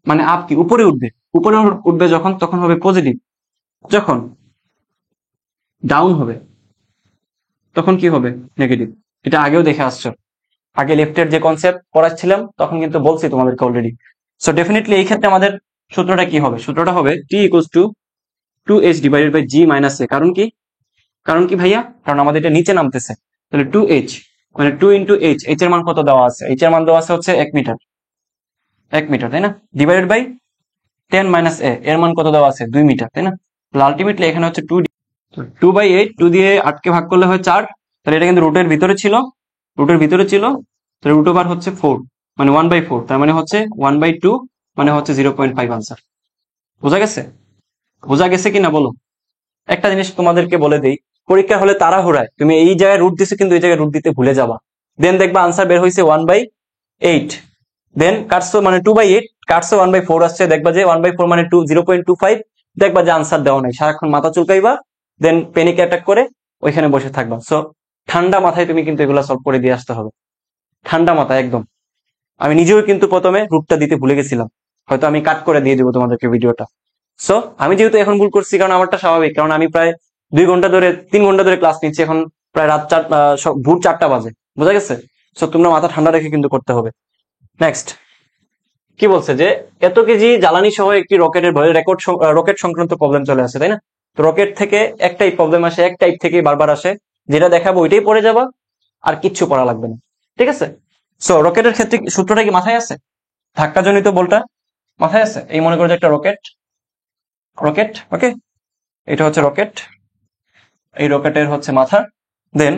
মানে আপ কি উপরে উঠবে যখন, তখন হবে পজিটিভ, যখন ডাউন হবে তখন কি হবে? নেগেটিভ। এটা আগেও দেখে আসছো, আগে লেফটের যে কনসেপ্ট পড়াচ্ছিলাম তখন কিন্তু বলছি তোমাদেরকে অলরেডি। সো ডেফিনেটলি এই ক্ষেত্রে আমাদের সূত্রটা কি হবে? সূত্রটা হবে T equals to 2h divided by G minus A. কারণ কি ভাইয়া? কারণ আমাদের এটা নিচে নামতেছে, তাহলে 2h মানে 2 ইন্টু এইচ, এইচ এর মান কত দেওয়া আছে? এইচ এর মান দেওয়া আছে হচ্ছে 1 মিটার, 1 মিটার, তাই না? ডিভাইডেড বাই 10 মাইনাস এ, এর মান কত দেওয়া আছে? 2 মিটার, তাই না? আলটিমেটলি এখানে হচ্ছে 2/8, 2 দিয়ে 8 কে ভাগ করলে হয় 4, তাহলে এটা কিন্তু রুটের ভিতরে ছিল, তাহলে রুট ওভার হচ্ছে 4 মানে 1/4, তার মানে হচ্ছে 1/2 মানে হচ্ছে 0.5 আনসার। বোঝা গেছে কিনা বলো? একটা জিনিস তোমাদেরকে বলে দেই, পরীক্ষা হলে তাড়াহুড়ায় তুমি এই জায়গায় রুট দিছো কিন্তু এই জায়গায় রুট দিতে ভুলে যাবা, দেন দেখবা আনসার বের হয়েছে 1/8, দেন কাটছো মানে 2/8 কাটছো 1/4 আসছে, দেখবা যে 1/4 মানে 0.25, দেখবা যে আনসার দেওয়া নাই, সারাক্ষণ মাথা চুলকাইবা, দেন প্যানিক অ্যাটাক করে ওইখানে বসে থাকবা। সো ঠান্ডা মাথায় তুমি কিন্তু এগুলা সলভ করে দিয়ে আসতে হবে, ঠান্ডা মাথায় একদম। আমি নিজেও কিন্তু প্রথমে রুটটা দিতে ভুলে গেছিলাম, হয়তো আমি কাট করে দিয়ে দেবো তোমাদেরকে ভিডিওটা। সো আমি যেহেতু এখন ভুল করছি, কারণ আমারটা স্বাভাবিক, কারণ আমি প্রায় 3 ঘন্টা ধরে ক্লাস নিচ্ছি, এখন প্রায় রাত ভোর 4টা বাজে, বোঝা গেছে? সো তোমরা মাথা ঠান্ডা রেখে কিন্তু করতে হবে। নেক্সট কি বলছে যে এত কেজি জ্বালানি সহ একটি রকেটের রকেট সংক্রান্ত প্রবলেম চলে আসে, তাই না? তো রকেট থেকে একটাই প্রবলেম আসে, এক টাইপ থেকে বারবার আসে, যেটা দেখাবো ওইটাই পড়ে যাবা, আর কিচ্ছু পড়া লাগবে না, ঠিক আছে? সো রকেটের ক্ষেত্রে সূত্রটা কি মাথায় আছে? ধাক্কাজনিত বলটা মাথায় আছে? এই মনে করো যে একটা রকেট, ওকে, এটা হচ্ছে রকেট, এই রকেটের হচ্ছে মাথা, দেন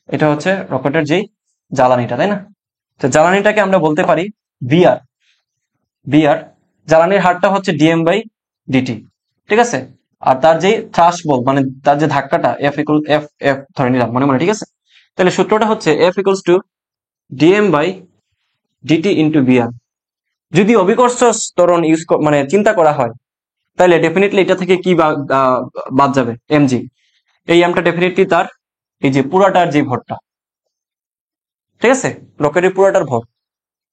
এটা হচ্ছে রকেটের যেই জ্বালানিটা, তাই না? তো জ্বালানিটাকে আমরা বলতে পারি বিআর, জ্বালানির হারটা হচ্ছে ডিএম বাই ডিটি, ঠিক আছে? আর তার যে থ্রাশ বল মানে তার যে ধাক্কাটা এফ ইকুয়াল এফ এফ ধরে নিলাম মনে, ঠিক আছে? তাহলে সূত্রটা হচ্ছে F equals to DM by DT into BR. যদি অভিকর্ষ ত্বরণ মানে চিন্তা করা হয়, তাহলে ডেফিনেটলি এটা থেকে কি বাদ যাবে? এমজি। এই এমটা ডেফিনেটলি তার এই যে পুরাটার যে ভরটা, ঠিক আছে? রকেটের পুরাটার ভর,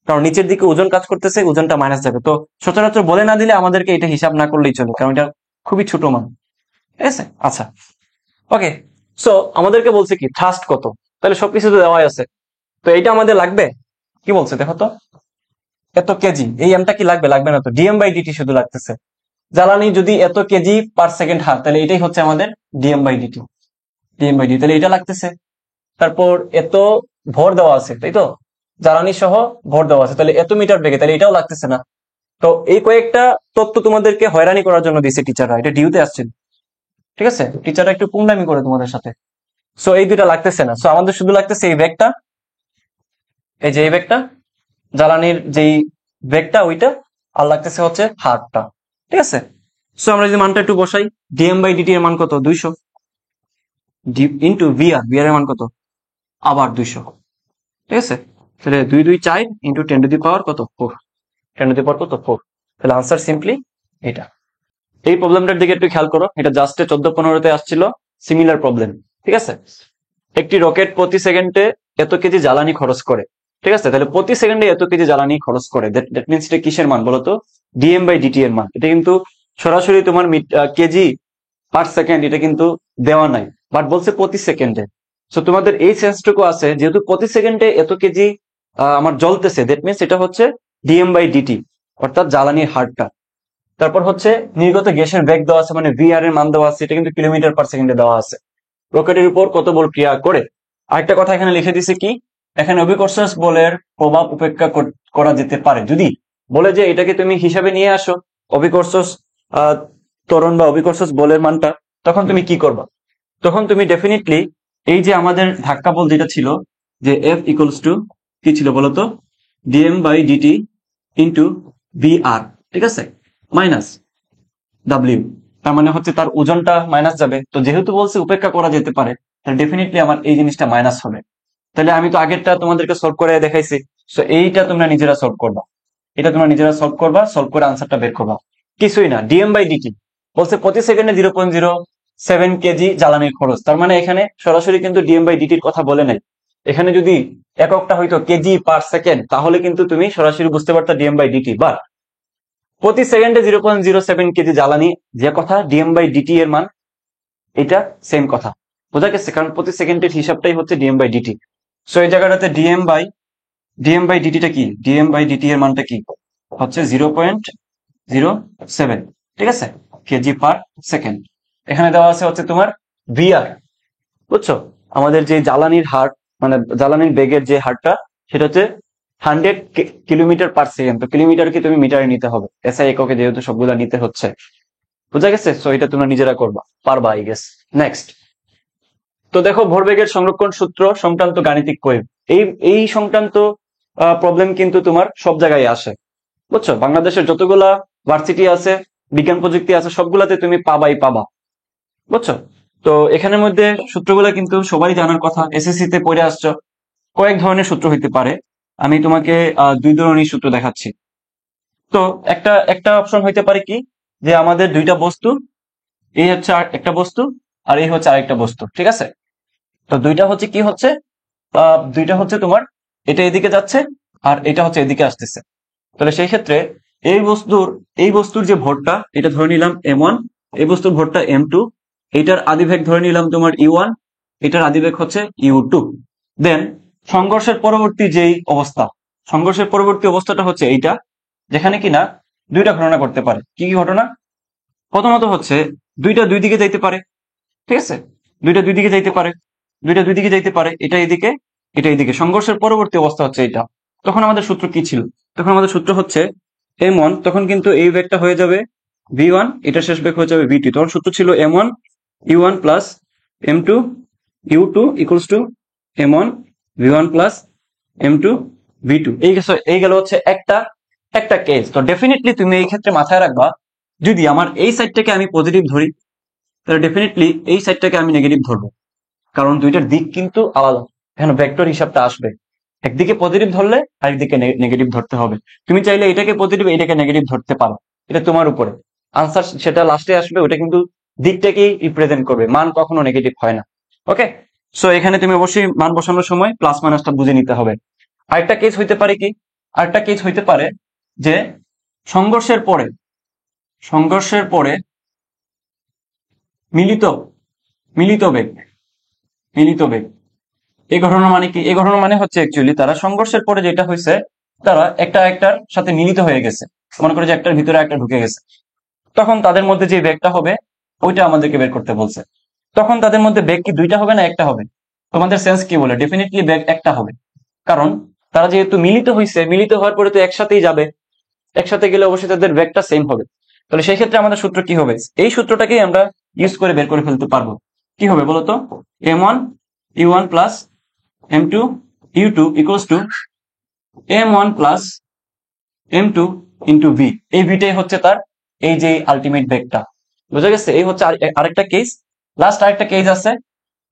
কারণ নিচের দিকে ওজন কাজ করতেছে, ওজনটা মাইনাস যাবে। তো সচরাচর বলে না দিলে আমাদেরকে এটা হিসাব না করলেই চলে, কারণ এটা খুবই ছোট মান, ঠিক আছে? আচ্ছা, ওকে। সো আমাদেরকে বলছে কি থ্রাস্ট কত, তাহলে সবকিছু তো দেওয়াই আছে, তো এইটা আমাদের লাগবে। কি বলছে দেখো তো, এত কেজি, এই এমটা কি লাগবে না তো, ডিএম বাই ডিটি শুধু লাগতেছে। জ্বালানি যদি এত কেজি পার সেকেন্ড হার, তাহলে এটাই হচ্ছে আমাদের ডিএম বাই ডিটি, তাহলে এটা লাগতেছে। তারপর এত ভর দেওয়া আছে, তাই তো, জ্বালানি সহ ভর দেওয়া আছে, তাহলে এত মিটার বেগে, তাহলে এটাও লাগতেছে না। তো এই কয়েকটা তথ্য তোমাদেরকে হয়রানি করার জন্য দিয়েছে টিচাররা, এটা ডিউতে আসছে, ঠিক আছে? টিচাররা একটু পুংডামি করে তোমাদের সাথে। সো এই দুইটা লাগতেছে না, সো আমাদের শুধু লাগতেছে এই ব্যাগটা, এই যে এই ব্যাগটা, জ্বালানির যেই ব্যাগটা ওইটা, আর লাগতেছে হচ্ছে হারটা, ঠিক আছে? সো আমরা যদি মানটা একটু বসাই, ডিএম বাই ডিটি এর মান কত? 200 ইন্টু বিআর এর মান কত? আবার 200, ঠিক আছে? তাহলে 2 2 4 ইন্টু 10 টু দি পাওয়ার কত? 4, 10 টু দি পাওয়ার কত? 4। তাহলে আনসার সিম্পলি এটা। এই প্রবলেমটার দিকে একটু খেয়াল করো, এটা জাস্ট 14-15-তে আসছিল সিমিলার প্রবলেম, ঠিক আছে? একটি রকেট প্রতি সেকেন্ডে এত কেজি জ্বালানি খরচ করে, ঠিক আছে? তাহলে প্রতি সেকেন্ডে এত কেজি জ্বালানি খরচ করে, দ্যাট মিনস এটা কিসের মান বলতো? ডিএম বাই ডিটি এর মান। এটা কিন্তু সরাসরি তোমার কেজি পার সেকেন্ড এটা কিন্তু দেওয়া নাই, বাট বলছে প্রতি সেকেন্ডে। সো তোমাদের এই সেন্সটুকু আছে, যেহেতু প্রতি সেকেন্ডে এত কেজি আমার জ্বলতেছে, দ্যাট মিনস এটা হচ্ছে ডিএম বাই ডিটি, অর্থাৎ জ্বালানির হারটা। তারপর হচ্ছে নির্গত গ্যাসের বেগ দেওয়া আছে, মানে ভিআর এর মান দেওয়া আছে, এটা কিন্তু কিলোমিটার পার সেকেন্ডে দেওয়া আছে। রকেটের উপর কত বল ক্রিয়া করে। আরেকটা কথা এখানে লিখে দিছে কি, এখানে অভিকর্ষ বলের প্রভাব উপেক্ষা করা যেতে পারে। যদি বলে যে এটাকে তুমি হিসাবে নিয়ে আসো অভিকর্ষ ত্বরণ বা অভিকর্ষ বলের মানটা, তখন তুমি কি করবা? তখন তুমি ডেফিনেটলি এই যে আমাদের ধাক্কা বল যেটা ছিল, যে এফ ইকুয়ালস টু কি ছিল বলতো? DM by DT into BR, ঠিক আছে, মাইনাস ডাব্লিউ, তার মানে হচ্ছে তার ওজনটা মাইনাস যাবে। তো যেহেতু বলছে উপেক্ষা করা যেতে পারে, তাহলে ডেফিনেটলি আমার এই জিনিসটা মাইনাস হবে। তাহলে আমি তো আগেরটা তোমাদেরকে সলভ করে দেখাইছি, সো এইটা তোমরা নিজেরা সলভ করবা, সলভ করে আনসারটা বের করবা। কিছুই না, ডিএম বাই ডিটি বলছে প্রতি সেকেন্ডে 0.07 কেজি জ্বালানির খরচ, তার মানে এখানে সরাসরি কিন্তু ডিএম বাই ডিটির কথা বলে নাই। এখানে যদি এককটা হয়তো কেজি পার সেকেন্ড, তাহলে কিন্তু তুমি সরাসরি বুঝতে পারতা ডিএম বাই ডিটি, বা প্রতি সেকেন্ডে 0.07 কেজি জ্বালানি, যে কথা ডিএম বাই ডিটি এর মান এটা সেম কথা, বোঝা গেছে? কারণ প্রতি সেকেন্ডের হিসাবটাই হচ্ছে ডিএম বাই ডিটি। সো এই জায়গাটাতে ডিএম বাই ডিএম বাই ডিটিটা কি, ডিএম বাই ডিটি এর মানটা কি হচ্ছে 0.07, ঠিক আছে, কেজি পার সেকেন্ড। এখানে দেওয়া আছে হচ্ছে তোমার ভিআর, বুঝছো, আমাদের যে জ্বালানির হার, মানে জ্বালানির বেগের যে হারটা, সেটা হচ্ছে 100 কিলোমিটার পার সেকেন্ড। তো কিলোমিটারকে তুমি মিটারে নিতে হবে, এসআই এককে যেহেতু সবগুলা নিতে হচ্ছে, বুঝা গেছে? সো এটা তোমরা নিজেরা করবা, পারবা আই গেস। নেক্সট, তো দেখো ভরবেগের সংরক্ষণ সূত্র সংক্রান্ত গাণিতিক প্রয়োগ, এই এই সংক্রান্ত প্রবলেম কিন্তু তোমার সব জায়গায় আসে, বুঝছো, বাংলাদেশের যতগুলা ভার্সিটি আছে, বিজ্ঞান প্রযুক্তি আছে, সবগুলাতে তুমি পাবাই পাবা, বুঝছো। তো এখানের মধ্যে সূত্রগুলো কিন্তু সবাই জানার কথা, এসএসসি তে পড়ে আসছো। কয়েক ধরনের সূত্র হইতে পারে, আমি তোমাকে দুই ধরনের সূত্র দেখাচ্ছি। তো একটা একটা অপশন হইতে পারে কি, যে আমাদের দুইটা বস্তু, এই হচ্ছে একটা বস্তু আর এই হচ্ছে আরেকটা বস্তু, ঠিক আছে। তো দুইটা হচ্ছে কি হচ্ছে, দুইটা হচ্ছে তোমার, এটা এদিকে যাচ্ছে আর এটা হচ্ছে এদিকে আসতেছে। তাহলে সেই ক্ষেত্রে এই বস্তুর যে ভরটা, এটা ধরে নিলাম m1, এই বস্তুর ভরটা m2, এটার আদিবেগ ধরে নিলাম তোমার u1, এটার আদিবেগ হচ্ছে u2। দেন সংঘর্ষের পরবর্তী যেই অবস্থা, সংঘর্ষের পরবর্তী অবস্থাটা হচ্ছে এইটা, যেখানে কিনা দুইটা ঘটনা করতে পারে। কি কি ঘটনা? প্রথমত হচ্ছে দুইটা দুই দিকে যাইতে পারে, ঠিক আছে, দুইটা দুই দিকে যাইতে পারে, দুইটা দুই দিকে যাইতে পারে, এটা এদিকে এটা এদিকে। সংঘর্ষের পরবর্তী অবস্থা হচ্ছে এটা। তখন আমাদের সূত্র কি ছিল? তখন আমাদের সূত্র হচ্ছে m1, তখন কিন্তু এই বেগটা হয়ে যাবে v1, এটা শেষ বেগ হয়ে যাবে v2। তখন সূত্র ছিল m1 u1 plus m2 u2 equals to m1 v1 plus m2 v2। এই গেল হচ্ছে একটা একটা কেস। তো ডেফিনেটলি তুমি এই ক্ষেত্রে মাথায় রাখবা, যদি আমার এই সাইডটাকে আমি পজিটিভ ধরি, তাহলে ডেফিনেটলি এই সাইডটাকে আমি নেগেটিভ ধরবো, কারণ দুইটার দিক কিন্তু আলাদা। এখানে ভেক্টর হিসাবটা আসবে, একদিকে পজিটিভ ধরলে আরেকদিকে নেগেটিভ ধরতে হবে। তুমি চাইলে এটাকে পজিটিভ এটাকে নেগেটিভ ধরতে পারো, এটা তোমার উপরে। আনসার সেটা লাস্টে আসবে, ওটা কিন্তু দিকটাকেই রিপ্রেজেন্ট করবে, মান কখনো নেগেটিভ হয় না। ওকে, সো এখানে তুমি অবশ্যই মান বসানোর সময় প্লাস মাইনাসটা বুঝে নিতে হবে। আরেকটা কেস হইতে পারে কি, আরেকটা কেস হইতে পারে যে সংঘর্ষের পরে, সংঘর্ষের পরে মিলিত মিলিত বেগ, মিলিত বেগ। এই ঘটনা মানে কি? এই ঘটনা মানে হচ্ছে অ্যাকচুয়ালি তারা সংঘর্ষের পরে যেটা হয়েছে, তারা একটা একটার সাথে মিলিত হয়ে গেছে, মনে করে যে একটার ভিতরে একটা ঢুকে গেছে। তখন তাদের মধ্যে যে বেগটা হবে, ওইটা আমাদেরকে বের করতে বলছে। তখন তাদের মধ্যে বেগ কি দুইটা হবে না একটা হবে? তোমাদের সেন্স কি বলে? ডেফিনেটলি বেগ একটা হবে, কারণ তারা যেহেতু মিলিত হয়েছে, মিলিত হওয়ার পরে তো একসাথেই যাবে, একসাথে গেলে অবশ্যই তাদের বেগটা সেম হবে। তাহলে সেই ক্ষেত্রে আমাদের সূত্র কি হবে? এই সূত্রটাকেই আমরা ইউজ করে বের করে ফেলতে পারবো। কি হবে বলতো? m1 u1 plus m2 u2 equals to m1 plus m2 into v। এই ভিটাই হচ্ছে তার এই যে আলটিমেট বেগটা, বুঝা গেছে? এই হচ্ছে আরেকটা কেস। লাস্ট আরেকটা কেস আছে,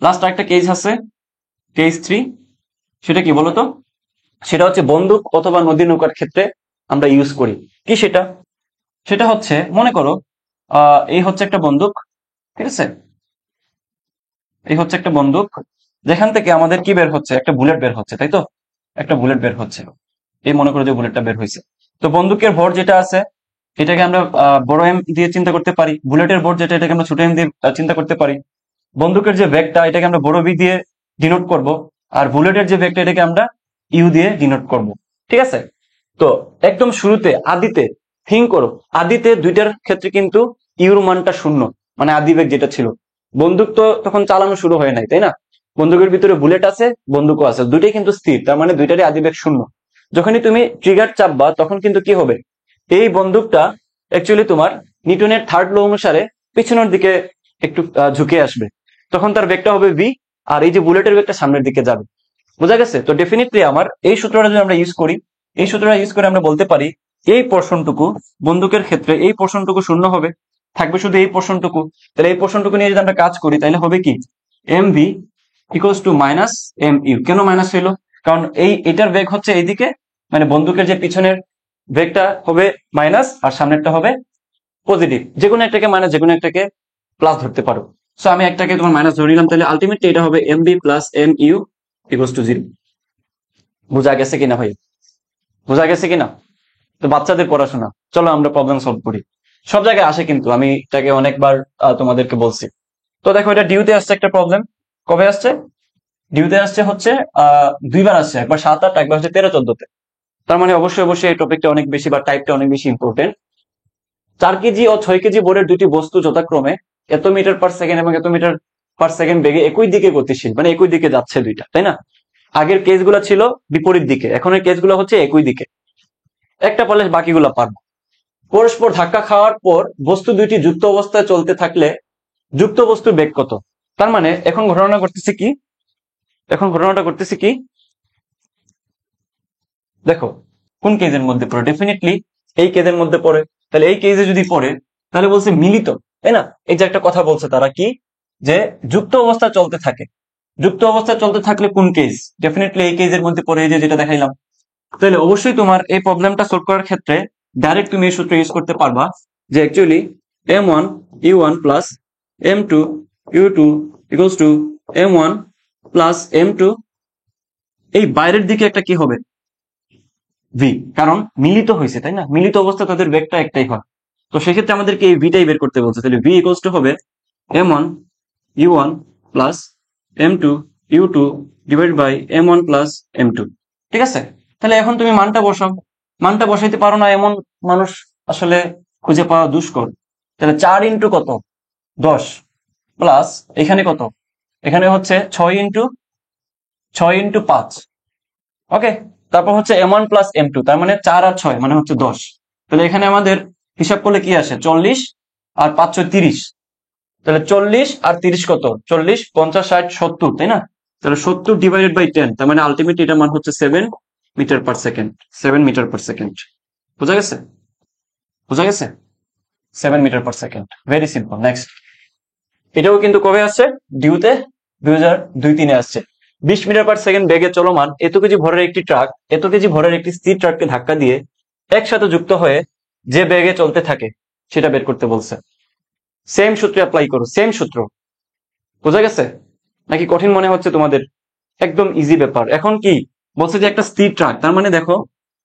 লাস্ট আরেকটা কেস আছে, কেস 3। সেটা কি বলতো? সেটা হচ্ছে বন্দুক অথবা নদী নৌকার ক্ষেত্রে আমরা ইউজ করি। কি সেটা? সেটা হচ্ছে, মনে করো এই হচ্ছে একটা বন্দুক, ঠিক আছে, এই হচ্ছে একটা বন্দুক, যেখান থেকে আমাদের কি বের হচ্ছে? একটা বুলেট বের হচ্ছে, তাই তো? একটা বুলেট বের হচ্ছে, এই মনে করো যে বুলেটটা বের হয়েছে। তো বন্দুকের ভর যেটা আছে, এটাকে আমরা বড় এম দিয়ে চিন্তা করতে পারি। বুলেটের ভর যেটা, এটাকে আমরা ছোট এম দিয়ে চিন্তা করতে পারি। বন্দুকের যে বেগটা, এটাকে আমরা বড় বি দিয়ে ডিনোট করব, আর বুলেটের যে বেগটা, এটাকে আমরা ইউ দিয়ে ডিনোট করব, ঠিক আছে। তো একদম শুরুতে আদিতে থিঙ্ক করো, আদিতে দুইটার ক্ষেত্রে কিন্তু ইউর মানটা শূন্য, মানে আদি বেগ যেটা ছিল। বন্দুক তো তখন চালানো শুরু হয় নাই, তাই না? বন্দুকের ভিতরে বুলেট আছে, বন্দুকও আছে, দুইটাই কিন্তু স্থির, তার মানে দুইটারই আদি বেগ শূন্য। যখনই তুমি ট্রিগার চাপবা, তখন কিন্তু কি হবে? এই বন্দুকটা অ্যাকচুয়ালি তোমার নিউটনের থার্ড ল অনুসারে পিছনের দিকে একটু ঝুঁকে আসবে, তখন তার বেগটা হবে ভি, আর এই যে বুলেটের বেগটা সামনের দিকে যাবে, বোঝা গেছে? তো ডেফিনেটলি আমার এই সূত্রটা যদি আমরা ইউজ করি, এই সূত্রটা ইউজ করে আমরা বলতে পারি এই পোর্শনটুকু বন্দুকের ক্ষেত্রে, এই পোর্শনটুকু শূন্য হবে, থাকবে শুধু এই পোর্শনটুকু। তাহলে এই পোর্শনটুকু নিয়ে যদি আমরা কাজ করি, তাহলে হবে কি? M V equals to minus M U. কেন মাইনাস হইলো? কারণ এটার বেগ হচ্ছে এইদিকে, মানে বন্দুকের যে পিছনের বেগটা হবে মাইনাস, আর সামনেরটা হবে পজিটিভ। যে কোনো একটাকে মাইনাস, যে কোনো একটাকে প্লাস ধরতে পারো। সো আমি একটাকে তোমার মাইনাস ধরে নিলাম, তাহলে আলটিমেটলি এটা হবে M B plus M U equals to 0। বোঝা গেছে কিনা ভাই? বোঝা গেছে কিনা? তো বাচ্চাদের পড়াশোনা, চলো আমরা প্রবলেম সলভ করি। সব জায়গায় আসে কিন্তু, আমি এটাকে অনেকবার তোমাদেরকে বলছি। তো দেখো, এটা ডিউতে আসছে একটা প্রবলেম। কবে আসছে? ডিউতে আসছে হচ্ছে দুইবার আসছে, একবার 7-8, একবার হচ্ছে 13-14-তে। তার মানে অবশ্যই অবশ্যই এই টপিকটা অনেক বেশি বা টাইপটা অনেক বেশি ইম্পর্টেন্ট। 4 কেজি ও 6 কেজি বোর্ডের দুইটি বস্তু যথাক্রমে এত মিটার পার সেকেন্ড এবং এত মিটার পার সেকেন্ড বেগে একই দিকে গতিশীল, মানে একই দিকে যাচ্ছে দুইটা, তাই না? আগের কেসগুলো ছিল বিপরীত দিকে, এখন এই কেসগুলো হচ্ছে একই দিকে। একটা পারলে বাকিগুলো পারবো। পরস্পর ধাক্কা খাওয়ার পর বস্তু দুইটি যুক্ত অবস্থায় চলতে থাকলে যুক্ত বস্তুর বেগ কত? তার মানে এখন ঘটনাটা করতেছি কি, দেখো কোন কেজের মধ্যে পড়ে, ডেফিনেটলি এই কেজের মধ্যে পড়ে। তাহলে এই কেজে যদি পড়ে তাহলে বলছে মিলিত, তাই না? এই যে একটা কথা বলছে তারা কি, যে যুক্ত অবস্থা চলতে থাকে, যুক্ত অবস্থা চলতে থাকলে কোন কেজ, ডেফিনেটলি এই কেজের মধ্যে পড়ে, এই যে যেটা দেখাইলাম। তাহলে অবশ্যই তোমার এই প্রবলেমটা সলভ করার ক্ষেত্রে ডাইরেক্ট তুমি এই সূত্র ইউজ করতে পারবা, যে actually m1 u1 plus m2 u2 equals to m1 plus m2, এই বাইরের দিকে একটা কি হবে, ভি, কারণ মিলিত হয়েছে, তাই না? মিলিত অবস্থা তাদের বেগটা একটাই হয়। তো সেক্ষেত্রে আমাদেরকে এই ভিটাই বের করতে বলছে। তাহলে ভি ইকুয়ালস টু হবে m1 u1 plus m2 u2 divide by m1 plus m2। ঠিক আছে, তাহলে এখন তুমি মানটা বসাও। মানটা বসাইতে পারো না এমন মানুষ আসলে খুঁজে পাওয়া দুষ্কর। তাহলে 4 ইন্টু কত, 10 প্লাস এখানে কত, এখানে হচ্ছে 6 ইন্টু 5। ওকে, তারপর হচ্ছে m1 প্লাস m2, তার মানে 4 আর 6 মানে হচ্ছে 10। তাহলে এখানে আমাদের হিসাব করলে কি আসে, 40 আর 5 30। তাহলে 40 আর 30 কত, 40 50 60 70, তাই না? তাহলে 70 ডিভাইডেড বাই 10, তার মানে আলটিমেটলি এটা মান হচ্ছে 7 metre per second. 7 metre per second, বোঝা গেছে? বোঝা গেছে? 7 metre per second, very simple. Next, এটাও কিন্তু কবে আসছে, ডিউতে 2002-3-এ আসছে। 20 মিটার পার সেকেন্ড বেগে চলমান এত কেজি ভরের একটি ট্রাক এত কেজি ভরের একটি স্থির ট্রাককে ধাক্কা দিয়ে একসাথে যুক্ত হয়ে যে বেগে চলতে থাকে সেটা বের করতে বলছে। সেম সূত্র অ্যাপ্লাই করো, সেম সূত্র। বোঝা গেছে নাকি কঠিন মনে হচ্ছে তোমাদের? একদম ইজি ব্যাপার। এখন কি বলছে, যে একটা স্থির ট্রাক, তার মানে দেখো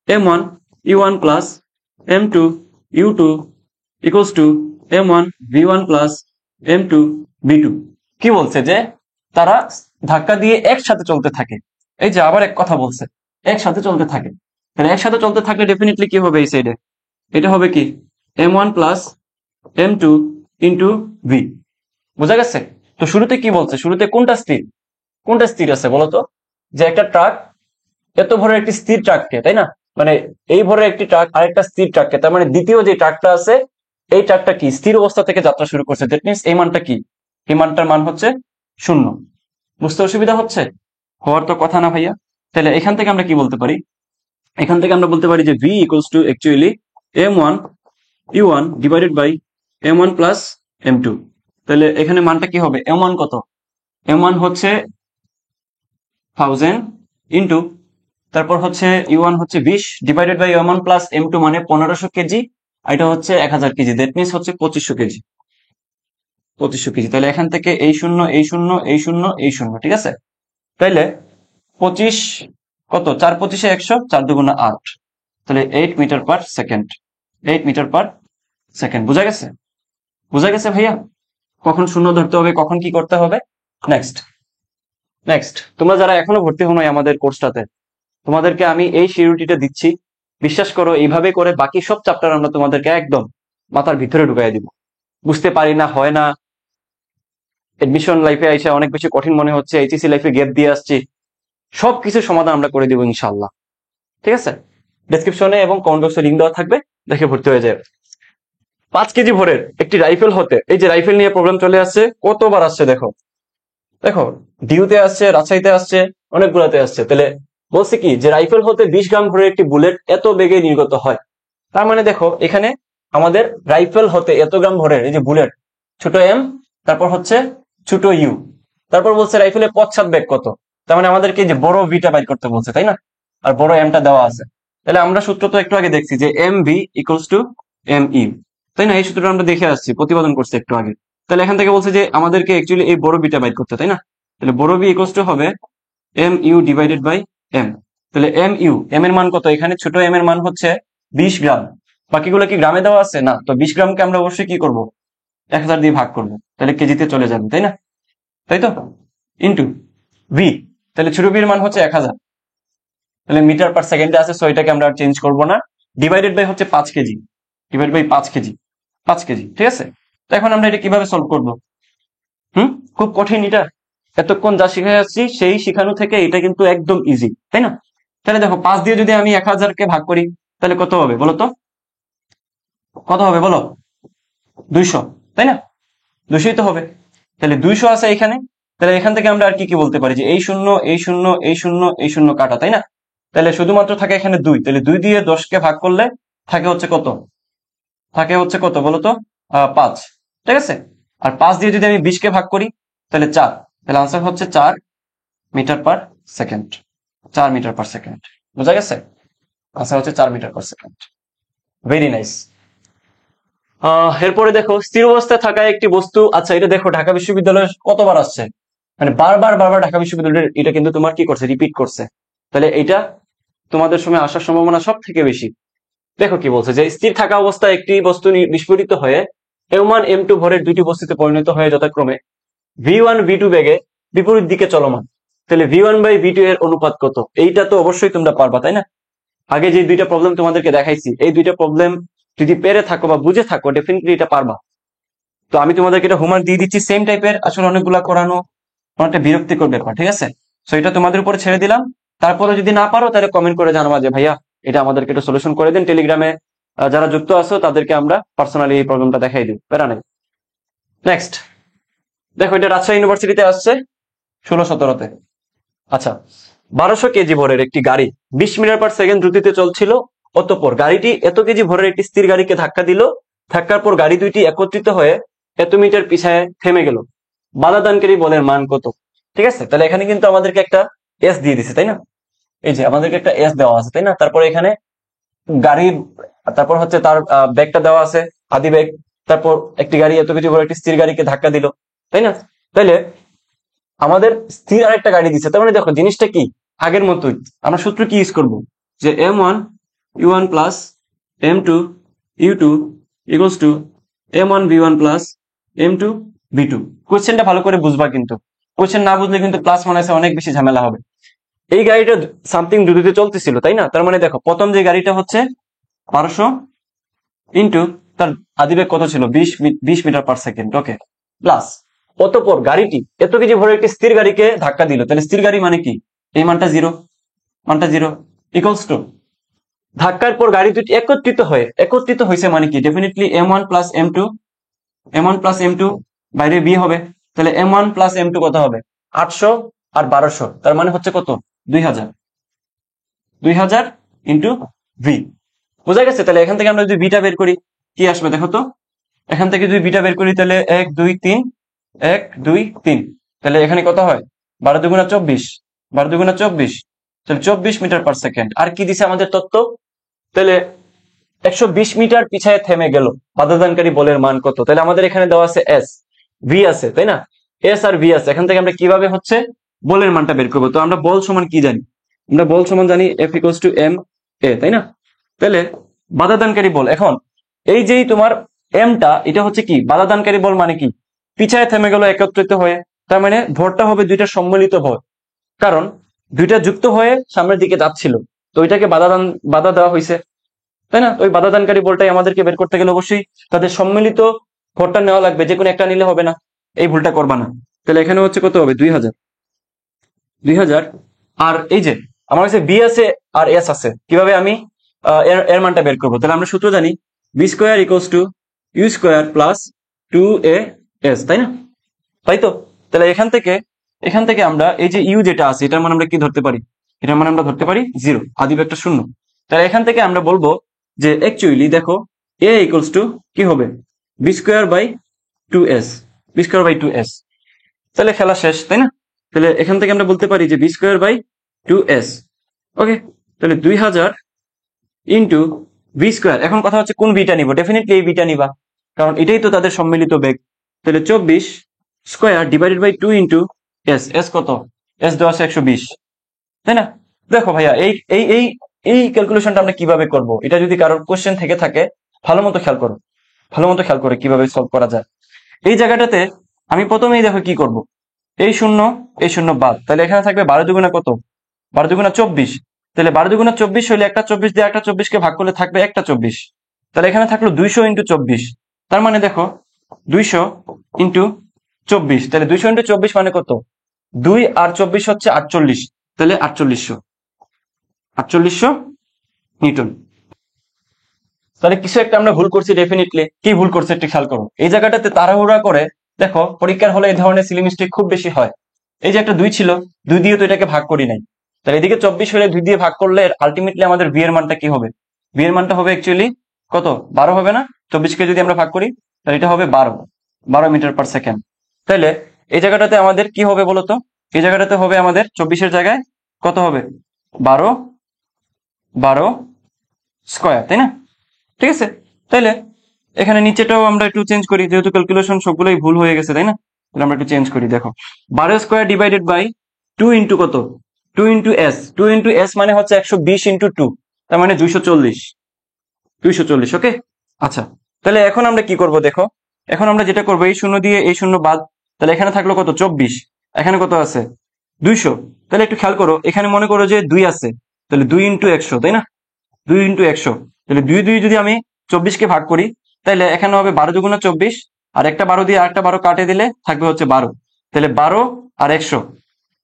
m1 u1 plus m2 u2 equals to m1 v1 plus m2 v2। কি বলছে, যে তারা ধাক্কা দিয়ে একসাথে চলতে থাকে। এই যে আবার এক কথা বলছে, একসাথে চলতে থাকে। তাহলে একসাথে চলতে থাকলে ডেফিনেটলি কি হবে, এই সাইডে এটা হবে কি m1 plus m2 into v। বোঝা গেছে? তো শুরুতে কি বলছে, শুরুতে কোনটা স্থির, কোনটা স্থির আছে বলতো? যে একটা ট্রাক এত ভরের একটি স্থির ট্রাককে, তাই না? মানে এই ভরের একটি ট্রাক আরেকটা স্থির ট্রাককে, তার মানে দ্বিতীয় যে ট্রাকটা আছে এই ট্রাকটা কি স্থির অবস্থা থেকে যাত্রা শুরু করছে। দ্যাট মিনস এই মানটা কি, এই মানটার মান হচ্ছে 0। বুঝতে অসুবিধা হচ্ছে? হওয়ার তো কথা না ভাইয়া। তাহলে এখান থেকে আমরা কি বলতে পারি, এখান থেকে আমরা বলতে পারি যে v equals to actually m1 u1 divided by m1 plus m2। তাহলে এখানে মানটা কি হবে, m1 কত, m1 হচ্ছে 1000 ইন্টু, তারপর হচ্ছে u1 হচ্ছে 20 divided by m1 plus m2 মানে 1500 কেজি, আর এটা হচ্ছে 1000 কেজি, দ্যাট মিনস হচ্ছে 2500 কেজি। 2500 কেজি। তাহলে এখান থেকে এই শূন্য এই শূন্য এই শূন্য এই শূন্য, ঠিক আছে? তাইলে 25 কত, 4 25-এ 100, 4 2 8, তাহলে 8 metre per second. 8 metre per second. বোঝা গেছে? বোঝা গেছে ভাইয়া? কখন শূন্য ধরতে হবে, কখন কি করতে হবে। নেক্সট, নেক্সট, তোমরা যারা এখনো ভর্তি হো নাই আমাদের কোর্সটাতে, তোমাদেরকে আমি এই সিউরিটিটা দিচ্ছি। বিশ্বাস করো, এইভাবে করে বাকি সব চ্যাপ্টার আমরা তোমাদেরকে একদম মাথার ভিতরে ঢুকাই দিব। বুঝতে পারি না, হয় না, এডমিশন লাইফে এসে অনেক বেশি কঠিন মনে হচ্ছে, এইচএসসি লাইফে গ্যাপ দিয়ে আসছি, সবকিছু সমাধান আমরা করে দিব ইনশাআল্লাহ। ঠিক আছে? ডেসক্রিপশনে এবং কমেন্ট বক্সে লিঙ্ক দেওয়া থাকবে, দেখে ভর্তি হয়ে যাবে। 5 কেজি ভরের একটি রাইফেল হতে, এই যে রাইফেল নিয়ে প্রবলেম চলে আসছে, কতবার আসছে দেখো, দেখো ডিউতে আসছে, রাজশাহীতে আসছে, অনেকগুলোতে আসছে। তাহলে বলছে কি, যে রাইফেল হতে 20 গ্রাম ভরের একটি বুলেট এত বেগে নির্গত হয়। তার মানে দেখো এখানে আমাদের রাইফেল হতে এত গ্রাম ভরের এই যে বুলেট, ছোট এম, তারপর হচ্ছে ছোট ইউ, তারপর বলছে রাইফেলের পশ্চাৎ বেগ কত। তার মানে আমাদেরকে যে বড় ভিটা বাইর করতে বলছে, তাই না? আর বড় এমটা দেওয়া আছে। তাহলে আমরা সূত্র তো একটু আগে দেখছি, যে M V equals to M U, তাই না? এই সূত্রটা আমরা দেখে আসছি, প্রতিপাদন করছি একটু আগে। তাহলে এখান থেকে বলছে যে আমাদেরকে অ্যাকচুয়ালি এই বড় বিটা বাইর করতে, তাই না? তাহলে বড় বি ইকুয়ালস টু হবে M U divided by M. তাহলে এম ইউ, এম এর মান কত, এখানে ছোট এম এর মান হচ্ছে 20 গ্রাম। বাকিগুলো কি গ্রামে দেওয়া আছে না? তো 20 গ্রামকে আমরা অবশ্যই কি করব, 1000 দিয়ে ভাগ করবো, তাহলে কেজিতে চলে যাবে, তাই না? তাই তো? ইন্টু ভি, তাহলে ছোট বির মান হচ্ছে 1000, তাহলে মিটার পার সেকেন্ডে আছে, সো এটাকে আমরা চেঞ্জ করবো না। ডিভাইডেড বাই হচ্ছে 5 KG, divide by 5 KG, 5 KG, ঠিক আছে। তো এখন আমরা এটা কিভাবে সলভ করবো? খুব কঠিন এটা? এতক্ষণ যা শিখে যাচ্ছি সেই শিখানো থেকে এটা কিন্তু একদম ইজি, তাই না? তাহলে দেখো 5 দিয়ে যদি আমি 1000 কে ভাগ করি তাহলে কত হবে বলো তো? কত হবে বলো? 200, তাই না? 200ই তো হবে। তাহলে 200 আছে এখানে, তাহলে এখান থেকে আমরা আর কি কি বলতে পারি যে এই শূন্য, এই শূন্য, এই শূন্য, এই শূন্য কাটা, তাই না? তাহলে শুধুমাত্র থাকে এখানে 2, তাহলে 2 দিয়ে 10কে ভাগ করলে থাকে হচ্ছে কত? থাকে হচ্ছে কত বলো তো? 5, ঠিক আছে। আর 5 দিয়ে যদি আমি 20কে ভাগ করি তাহলে 4, তাহলে আনসার হচ্ছে 4 metre per second, 4 metre per second. বোঝা গেছে? আনসার হচ্ছে 4 metre per second. Very nice. এরপরে দেখো স্থির অবস্থায় থাকা একটি বস্তু, আচ্ছা এটা দেখো ঢাকা বিশ্ববিদ্যালয়ে কতবার আসছে, মানে বারবার বারবার ঢাকা বিশ্ববিদ্যালয়ের এটা কিন্তু তোমার কি করছে, রিপিট করছে। তাহলে এটা তোমাদের সময় আসার সম্ভাবনা সব থেকে বেশি। দেখো কি বলছে, যে স্থির থাকা অবস্থায় একটি বস্তু বিস্ফোরিত হয়ে M1 M2 ভরের দুইটি বস্তুতে পরিণত হয়ে যথাক্রমে V1 V2 বেগে বিপরীত দিকে চলমান। তাহলে V1 বাই V2 এর অনুপাত কত? এইটা তো অবশ্যই তোমরা পারবা, তাই না? আগে যে দুইটা প্রবলেম তোমাদেরকে দেখাইছি, এই দুইটা প্রবলেম যদি পেরে থাকো বা বুঝে থাকো ডেফিনেটলি এটা পারবা। তো আমি তোমাদেরকে এটা হোমওয়ার্ক দিয়ে দিচ্ছি সেম টাইপের, আসলে অনেকগুলা করানো অনেকটা বিরক্তিকর ব্যাপার, ঠিক আছে। সো এটা তোমাদের উপরে ছেড়ে দিলাম। তারপরে যদি না পারো তাহলে কমেন্ট করে জানাবা যে ভাইয়া এটা আমাদেরকে একটু সলিউশন করে দিন। টেলিগ্রামে যারা যুক্ত আছো তাদেরকে আমরা পার্সোনালি এই প্রবলেমটা দেখাই দিই, প্যারা নাই। নেক্সট দেখো, এটা রাজশাহী ইউনিভার্সিটিতে আসছে 16-17-তে। আচ্ছা, 1200 কেজি ভরের একটি গাড়ি 20 মিটার পার সেকেন্ড দ্রুতিতে চলছিল। অতঃপর গাড়িটি এত কেজি ভরের একটি স্থির গাড়িকে ধাক্কা দিল। ধাক্কার পর গাড়ি দুইটি একত্রিত হয়ে এত মিটার পিছায় থেমে গেল। বাধাদানকারী বলের মান কত? ঠিক আছে, তাহলে এখানে কিন্তু আমাদেরকে একটা এস দিয়ে দিছে, তাই না? এই যে আমাদেরকে একটা এস দেওয়া আছে, তাই না? তারপরে এখানে গাড়ি, তারপর হচ্ছে তার ব্যাগটা দেওয়া আছে, আদি ব্যাগ। তারপর একটি গাড়ি এত কিছু ভরে একটি স্থির গাড়িকে ধাক্কা দিল, তাই না? তাইলে আমাদের স্থির আরেকটা গাড়ি দিচ্ছে, তার মানে দেখো জিনিসটা কি আগের মতোই। আমরা সূত্র কি ইউজ করব, যে M1 U1 plus M2 U2 equals to M1 V1 plus M2 V2। কোয়েশ্চেনটা ভালো করে বুঝবা, কিন্তু কোয়েশ্চেন না বুঝলে কিন্তু ক্লাস মানাইছে অনেক বেশি ঝামেলা হবে। এই গাড়িটা সামথিং দ্রুতিতে চলতেছিল, তাই না? তার মানে দেখো প্রথম যে গাড়িটা হচ্ছে 1200 ইন্টু তার আদিবেগ কত ছিল, 20 মিটার পার সেকেন্ড, ওকে, প্লাস অতঃপর গাড়িটি এত কেজি ভরে একটি স্থির গাড়িকে ধাক্কা দিল। তাহলে স্থির গাড়ি মানে কি, এই মানটা জিরো, মানটা জিরো ইকুয়ালস টু ধাক্কার পর গাড়ি দুটি একত্রিত হয়েছে মানে কি, definitely M1 plus M2, M1 plus M2 বাইরে বি হবে। তাহলে M1 প্লাস M2 কত হবে, 800 আর 1200, তার মানে হচ্ছে কত, 2000, 2000 ইন্টু ভি। বোঝা গেছে? তাহলে এখান থেকে আমরা যদি বিটা বের করি কি আসবে দেখো তো। এখান থেকে যদি বিটা বের করি তাহলে 1 2 3, 1 2 3, তাহলে এখানে কত হয়, 12 দুগুণা 24, 12 দুগুণা 24, তাহলে 24 মিটার পার সেকেন্ড। আর কি দিছে আমাদের তত্ত্ব, তাহলে 120 মিটার পিছায় থেমে গেল। বাধাদানকারী বলের মান কত? তাহলে আমাদের এখানে দেওয়া আছে এস, ভি আছে, তাই না? এস আর ভি আছে, এখান থেকে আমরা কিভাবে হচ্ছে বলের মানটা বের করবো। তো আমরা বল সমান কি জানি, আমরা বল সমান জানি F equals to M A, তাই না? তাহলে বাধাদানকারী বল, এখন এই যেই তোমার এমটা, এটা হচ্ছে কি বাধাদানকারী বল মানে কি, পিছায় থেমে গেল একত্রিত হয়ে, তার মানে ভরটা হবে দুইটা সম্মিলিত ভর, কারণ দুইটা যুক্ত হয়ে সামনের দিকে যাচ্ছিল, তো ওইটাকে বাধা দেওয়া হয়েছে, তাই না? ওই বাধাদানকারী বলটাই আমাদেরকে বের করতে গেলে অবশ্যই তাদের সম্মিলিত ভরটা নেওয়া লাগবে, যে কোনো একটা নিলে হবে না, এই ভুলটা করবা না। তাহলে এখানে হচ্ছে কত হবে, 2000, 2000। আর এই যে আমার কাছে বি আছে আর এস আছে, কিভাবে আমি এর মানটা বের করবো? তাহলে আমরা সূত্র জানি, B square equals to U square plus 2as, তাই না? তাই তো। তাহলে এখান থেকে আমরা এই যে ইউ যেটা আছে এটার মান আমরা কি ধরতে পারি, এটার মান আমরা ধরতে পারি 0, আদিব একটা শূন্য। তাহলে এখান থেকে আমরা বলবো যে অ্যাকচুয়ালি দেখো এ ইকুয়ালস টু কি হবে, B square by 2s, B square by 2s। তাহলে খেলা শেষ, তাই না? তাহলে এখান থেকে আমরা বলতে পারি যে বি স্কোয়ার বাই 2s, ওকে। তাহলে 2000 ইন্টু ভি স্কোয়ার। এখন কথা হচ্ছে কোন বিটা নিব, ডেফিনেটলি এই বিটা নিবা, কারণ এটাই তো তাদের সম্মিলিত বেগ। তাহলে 24 square divided by 2 into S, S কত, এস দেওয়া আছে 120, তাই না? দেখো ভাইয়া এই এই এই এই ক্যালকুলেশনটা আমরা কিভাবে করব, এটা যদি কারোর কোশ্চেন থেকে থাকে ভালো মতো খেয়াল করো, ভালো মতো খেয়াল করে কিভাবে সলভ করা যায়। এই জায়গাটাতে আমি প্রথমেই দেখো কি করব, এই শূন্য বাদ, তাহলে এখানে থাকবে 12 কত, 12 × 24। তাহলে 12 × 24 হলে একটা 24 দিয়ে একটা 24-কে ভাগ করলে থাকবে একটা 24। তাহলে এখানে থাকলো 200 × 24। তার মানে দেখো 200 × 24, তাহলে 200 × 24 মানে কত, 2 আর 24 হচ্ছে 48, তাহলে 4800 নিউটন। তাহলে কিছু একটা আমরা ভুল করছি ডেফিনেটলি। কি ভুল করছে একটু খেয়াল করো। এই জায়গাটাতে তাড়াহুড়া করে দেখো, পরীক্ষার হলে এই ধরনের সিলি মিস্টেক খুব বেশি হয়। এই যে একটা 2 ছিল, 2 দিয়ে তো এটাকে ভাগ করি নাই, তাহলে এদিকে 24 হলে 2 দিয়ে ভাগ করলে আলটিমেটলি আমাদের ভি এর মানটা কি হবে, ভি এর মানটা হবে অ্যাকচুয়ালি কত, 12 হবে না? 24-কে যদি আমরা ভাগ করি তাহলে এটা হবে 12 মিটার/সেকেন্ড। তাহলে এই জায়গাটাতে আমাদের কি হবে বলতো, এই জায়গাটাতে হবে আমাদের 24-এর জায়গায় কত হবে, 12 স্কয়ার, তাই না? ঠিক আছে, তাহলে এখানে নিচেটাও আমরা একটু চেঞ্জ করি, যেহেতু ক্যালকুলেশন সবগুলোই ভুল হয়ে গেছে, তাই না? তাহলে আমরা একটু চেঞ্জ করি। দেখো 12 স্কয়ার ডিভাইডেড বাই 2 ইন্টু কত, 2 ইন্টু এস, 2 ইন্টু এস মানে হচ্ছে 120 ইন্টু 2, তার মানে 240। ওকে, আচ্ছা। তাহলে এখন আমরা কি করব দেখো, এখন আমরা যেটা করবো, এই শূন্য দিয়ে এই শূন্য বাদ, তাহলে এখানে থাকলো কত, 24, এখানে কত আছে 200। তাহলে একটু খেয়াল করো, এখানে মনে করো যে 2 আছে, তাহলে 2 ইন্টু 100, তাই না? 2 ইন্টু 100, তাহলে 2 যদি আমি 24-কে ভাগ করি তাহলে এখানে হবে 12 × 24, আর একটা 12 দিয়ে আরেকটা 12 কাটে দিলে থাকবে হচ্ছে 12, তাহলে 12 আর 100,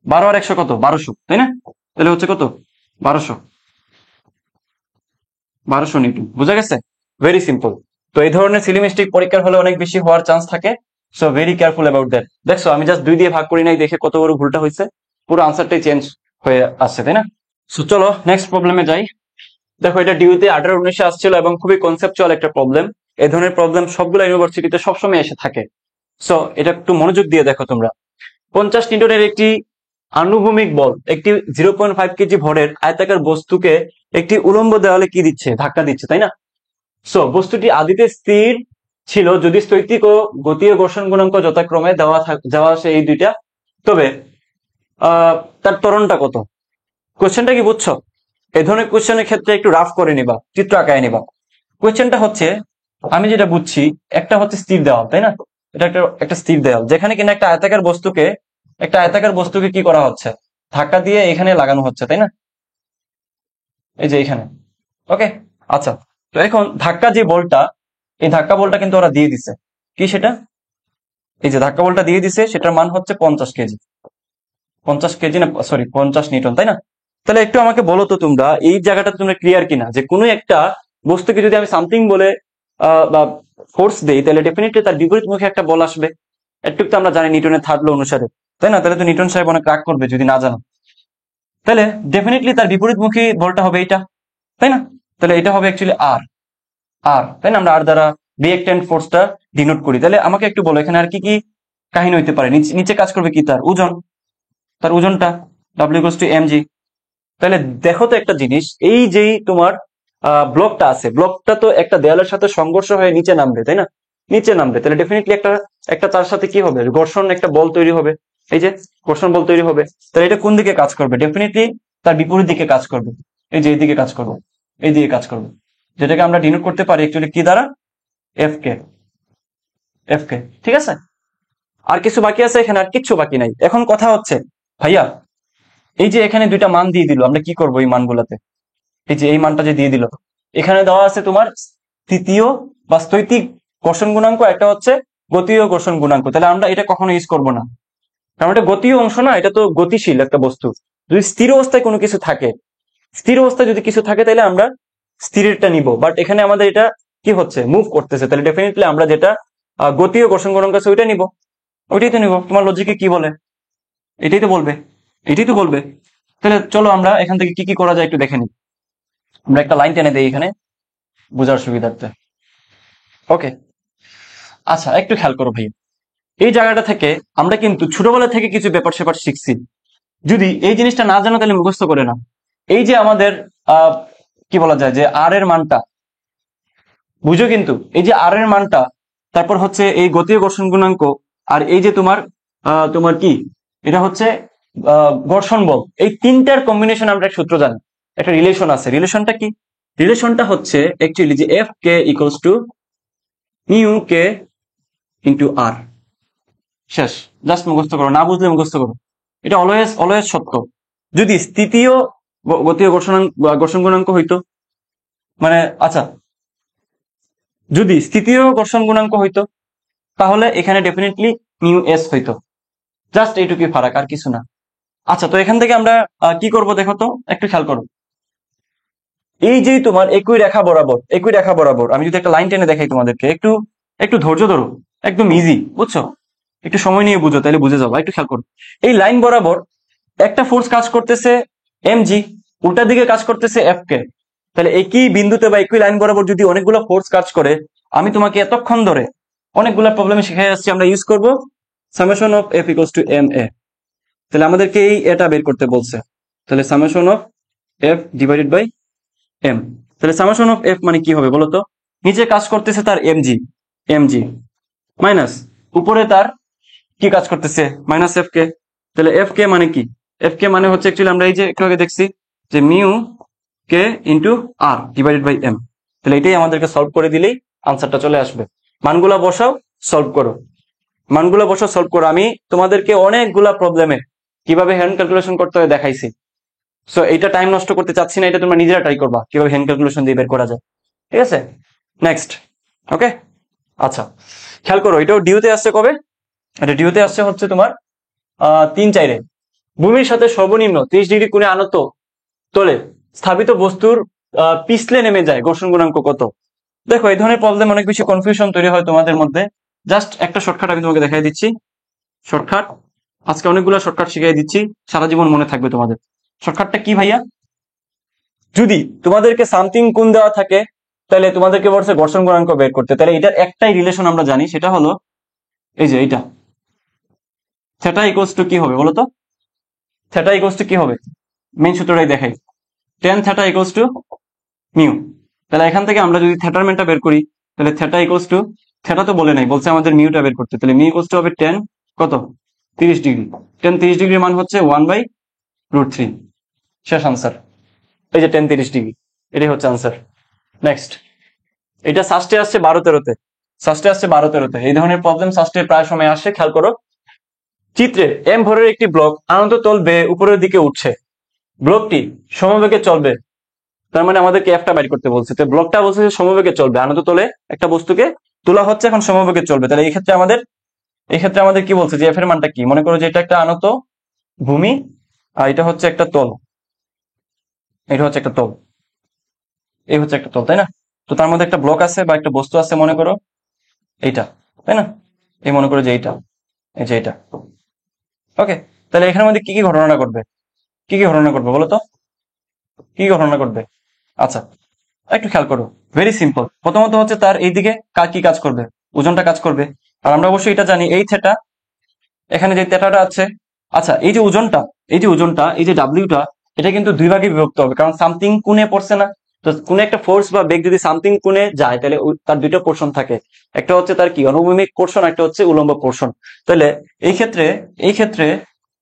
12 আর 100 কত, 1200, তাই না? তাহলে হচ্ছে কত, 1200 নিউটন। বুঝা গেছে? Very simple. তো এই ধরনের সিলি মিস্টেক পরীক্ষার হলে অনেক বেশি হওয়ার চান্স থাকে, so very careful about that. দেখছো আমি জাস্ট 2 দিয়ে ভাগ করি নাই দেখে কত বড় ভুলটা হয়েছে, পুরো আনসারটাই চেঞ্জ হয়ে আসছে, তাই না? সো চলো নেক্সট প্রবলেমে যাই। দেখো এটা ডিউতে 18-19 আসছিল এবং খুবই কনসেপচুয়াল একটা প্রবলেম। এই ধরনের প্রবলেম সবগুলো ইউনিভার্সিটিতে সবসময় এসে থাকে। সো এটা একটু মনোযোগ দিয়ে দেখো তোমরা। 50 নিউটনের একটি আনুভূমিক বল একটি 0.5 কেজি ভরের আয়তাকার বস্তুকে একটি উলম্ব দেওয়ালে কি দিচ্ছে, ধাক্কা দিচ্ছে, তাই না? সো বস্তুটি আদিতে স্থির ছিল যদি স্থৈতিক ও গতীয় ঘর্ষণ গুণাঙ্ক যথাক্রমে দেওয়া আছে এই দুইটা, তবে তার ত্বরণটা কত। কোশ্চেনটা কি বুঝছো? এই ধরনের কোশ্চেনের ক্ষেত্রে একটু রাফ করে নিবা, চিত্র আঁকায় নিবা। কোশ্চেনটা হচ্ছে, আমি যেটা বুঝছি, একটা হচ্ছে স্থির দেওয়াল, তাই না? এটা একটা স্থির দেওয়াল, যেখানে কিনা একটা আয়তাকার বস্তুকে কি করা হচ্ছে, ধাক্কা দিয়ে এখানে লাগানো হচ্ছে, তাই না? এই যে এখানে। ওকে, আচ্ছা। তো এখন ধাক্কা যে বলটা, এই ধাক্কা বলটা কিন্তু ওরা দিয়ে দিছে কি, সেটা এই যে ধাক্কা বলটা দিয়ে দিছে, সেটার মান হচ্ছে 50 কেজি। 50 কেজি না, সরি 50 নিউটন, তাই না? তাহলে একটু আমাকে বলো তো তোমরা, এই জায়গাটা তোমরা ক্লিয়ার কিনা, যে কোনো একটা বস্তুকে যদি আমি সামথিং বলে বা ফোর্স দেই, তাহলে ডেফিনেটলি তার বিপরীত মুখে একটা বল আসবে। একটু তো আমরা জানি নিউটনের থার্ড ল অনুসারে, তাই না? তাহলে তো নিউটন সাহেব অনেক রাগ করবে যদি না জানো। তাহলে ডেফিনেটলি তার বিপরীতমুখী বলটা হবে এইটা, তাই না? তাহলে এটা হবে অ্যাকচুয়ালি আর, তাই না? আমরা আর দ্বারা রিঅ্যাক্ট্যান্ট ফোর্সটা ডিনোট করি। তাহলে আমাকে একটু বলো এখানে আর কি কি কাহিনী হইতে পারে। নিচে কাজ করবে কি, তার ওজন, তার ওজনটা W = mg। তাহলে দেখো তো একটা জিনিস, এই যেই তোমার ব্লকটা আছে, ব্লকটা তো একটা দেয়ালের সাথে সংঘর্ষ হয়ে নিচে নামবে, তাই না? নিচে নামবে, তাহলে ডেফিনেটলি একটা তার সাথে কি হবে, ঘর্ষণ, একটা বল তৈরি হবে। এই যে ঘর্ষণ বল তৈরি হবে, তাহলে এটা কোন দিকে কাজ করবে, ডেফিনেটলি তার বিপরীত দিকে কাজ করবে। এই যে এইদিকে কাজ করবে, এই দিকে কাজ করবে, যেটাকে আমরা ডিনোট করতে পারি অ্যাকচুয়ালি কি দ্বারা, এফ কে। ঠিক আছে, আর কিছু বাকি আছে এখানে? আর কিচ্ছু বাকি নাই। এখন কথা হচ্ছে ভাইয়া, এই যে এখানে দুইটা মান দিয়ে দিল, আমরা কি করব এই মানগুলাতে? এই যে এই মানটা যে দিয়ে দিল, এখানে দেওয়া আছে তোমার স্থিতীয় বা স্থৈতিক ঘর্ষণ গুণাঙ্ক, একটা হচ্ছে গতীয় ঘর্ষণ গুণাঙ্ক। তাহলে আমরা এটা কখনো ইউজ করব না, কারণ এটা গতীয় অংশ না, এটা তো গতিশীল একটা বস্তু। যদি স্থির অবস্থায় কোনো কিছু থাকে, স্থির অবস্থায় যদি কিছু থাকে, তাহলে আমরা স্থিরেরটা নিব। বাট এখানে আমাদের এটা কি হচ্ছে, মুভ করতেছে, তাহলে ডেফিনেটলি আমরা যেটা গতীয় ঘর্ষণ গুণাঙ্ক আছে ওইটা নিব, ওইটাই তো নিব। তোমার লজিকে কি বলে, এটাই তো বলবে, এটাই তো বলবে। তাহলে চলো আমরা এখান থেকে কি কি করা যায় একটু দেখে নিই। আমরা একটা লাইন টেনে দেই এখানে বোঝার সুবিধার্থে। ওকে, আচ্ছা একটু খেয়াল করো ভাই, এই জায়গাটা থেকে আমরা কিন্তু ছোটবেলা থেকে কিছু ব্যাপার স্যাপার শিখছি। যদি এই জিনিসটা না জানো তাহলে মুখস্থ করে না। এই যে আমাদের কি বলা যায়, যে আর এর মানটা বুঝো, কিন্তু এই যে আর এর মানটা, তারপর হচ্ছে এই গতীয় ঘর্ষণ গুণাঙ্ক, আর এই যে তোমার কি, এটা হচ্ছে ঘর্ষণ বল, এই তিনটার কম্বিনেশন আমরা এক সূত্র জানি, একটা রিলেশন আছে। রিলেশনটা কি? রিলেশনটা হচ্ছে অ্যাকচুয়ালি যে F k = μ k × r। শেষ। জাস্ট মুখস্থ করো, না বুঝলে মুখস্থ করো। এটা অলওয়েজ অলওয়েজ সত্য। যদি তৃতীয় গতীয় ঘর্ষণ গুণাঙ্ক হইতো, মানে আচ্ছা, যদি তৃতীয় ঘর্ষণ গুণাঙ্ক হইতো তাহলে এখানে ডেফিনেটলি মিউ এস হইতো। জাস্ট এইটুকুই ফারাক, আর কিছু না। আচ্ছা, তো এখান থেকে আমরা কি করব দেখো তো, একটু খেয়াল করো। এই যে তোমার একই রেখা বরাবর আমি যদি একটা লাইন টেনে দেখাই তোমাদেরকে, একটু একটু ধৈর্য ধরো, একদম ইজি, বুঝছো? একটু সময় নিয়ে বুঝো, তাহলে বুঝে যাবো। একটু খেয়াল করো, এই লাইন বরাবর একটা ফোর্স কাজ করতেছে mg, উল্টা দিকে কাজ করতেছে এফ কে। তাহলে একই বিন্দুতে বা একই লাইন বরাবর যদি অনেকগুলো ফোর্স কাজ করে, আমি তোমাকে এতক্ষণ ধরে অনেকগুলো প্রবলেমে শিখাই আসছি, আমরা ইউজ করব summation of F equals to M A. তাহলে আমাদেরকে এই এটা বের করতে বলছে। তাহলে summation of F divided by M. তাহলে সামেশন অফ এফ মানে কি হবে বলতো? নিচে কাজ করতেছে তার এমজি মাইনাস উপরে তার কি কাজ করতেছে মাইনাস এফ কে। তাহলে এফ কে মানে কি? এফ কে মানে হচ্ছে অ্যাকচুয়ালি আমরা এই যে একটু আগে দেখছি যে mu K into R divided by M. তাহলে এটাই আমাদেরকে সলভ করে দিলেই আনসারটা চলে আসবে। মানগুলা বসাও, সলভ করো, মানগুলো বসাও, সলভ করো। আমি তোমাদেরকে অনেকগুলা প্রবলেমে কিভাবে হ্যান্ড ক্যালকুলেশন করতে হয় দেখাইছি। সো এইটা টাইম নষ্ট করতে চাচ্ছি না, এটা তোমরা নিজেরা ট্রাই করবা কিভাবে হ্যান্ড ক্যালকুলেশন দিয়ে বের করা যায়। ঠিক আছে, নেক্সট। ওকে, আচ্ছা খেয়াল করো, এটাও ডিউতে আসছে কবে? এটা ডিউতে আসছে হচ্ছে তোমার 3/4-এ। ভূমির সাথে সর্বনিম্ন 30 ডিগ্রি কোণে আনত তলে স্থাপিত বস্তুর পিছলে নেমে যায় ঘর্ষণ গুণাঙ্ক কত? দেখো, এই ধরনের প্রবলেম অনেক বেশি কনফিউশন তৈরি হয় তোমাদের মধ্যে। জাস্ট একটা শর্টকাট আমি তোমাকে দেখাই দিচ্ছি। শর্টকাট, আজকে অনেকগুলো শর্টকাট শিখিয়ে দিচ্ছি, সারা জীবন মনে থাকবে তোমাদের। শর্টকাটটা কি ভাইয়া? যদি তোমাদেরকে সামথিং কোণ দেওয়া থাকে, তাহলে তোমাদেরকে বলছে ঘর্ষণ গুণাঙ্ক বের করতে। তাহলে এটার একটাই রিলেশন আমরা জানি, সেটা হলো এই যে এইটা, থিটা ইকুয়ালস টু কি হবে বলতো? থিটা ইকুয়ালস টু কি হবে? মেইন সূত্রটাই দেখাই, tan theta equals to mu. তাহলে এখান থেকে আমরা যদি থিটার মানটা বের করি, তাহলে থিটা ইকুয়ালস টু, থিটা তো বলে নাই, বলছে আমাদের মিউটা বের করতে। তাহলে মিউ ইকুয়ালস টু হবে tan কত? 30 ডিগ্রি। tan 30 ডিগ্রির মান হচ্ছে 1/√3। শেষ আনসার। এই যে tan 30 ডিগ্রি, এটাই হচ্ছে আনসার। নেক্সট, এটা সাস্টে আসছে 12-13-তে, এই ধরনের প্রবলেম সাস্টে প্রায় সময় আসে। খেয়াল করো, চিত্রে এম ভরের একটি ব্লক আনত তল বেয়ে উপরের দিকে উঠছে, ব্লকটি সমবেগে চলবে। তার মানে আমাদেরকে এফটা বাইর করতে বলছে। তো ব্লকটা বলছে যে সমবেগে চলবে, আনত তলে একটা বস্তুকে তোলা হচ্ছে, এখন সমবেগে চলবে। তাহলে এই ক্ষেত্রে আমাদের কি বলছে যে এফ এর মানটা কি? মনে করো যে এটা একটা আনত ভূমি, আর এটা হচ্ছে একটা তল, এই হচ্ছে একটা তল, তাই না? তো তার মধ্যে একটা ব্লক আছে বা একটা বস্তু আছে, মনে করো এইটা, তাই না? এই মনে করো যে এইটা, এই যে এটা। ওকে, তাহলে এখানের মধ্যে কি কি ঘটনা ঘটবে বলো তো? কি ঘটনা ঘটবে? আচ্ছা, একটু খেয়াল করো, ভেরি সিম্পল। প্রথমত হচ্ছে তার এইদিকে কি কাজ করবে? ওজনটা কাজ করবে। আর আমরা অবশ্যই এটা জানি, এই থেটা, এখানে যে থেটাটা আছে, আচ্ছা এই যে ওজনটা, এই যে ডাব্লিউটা, এটা কিন্তু দুই ভাগে বিভক্ত হবে, কারণ সামথিং কোণে পড়ছে না। তো কোন একটা ফোর্স বা বেগ যদি সামথিং কোণে যায়, তাহলে তার দুইটা পোর্শন থাকে, একটা হচ্ছে তার কি অনুভূমিক পোর্শন, একটা হচ্ছে উলম্ব পোর্শন। তাহলে এই ক্ষেত্রে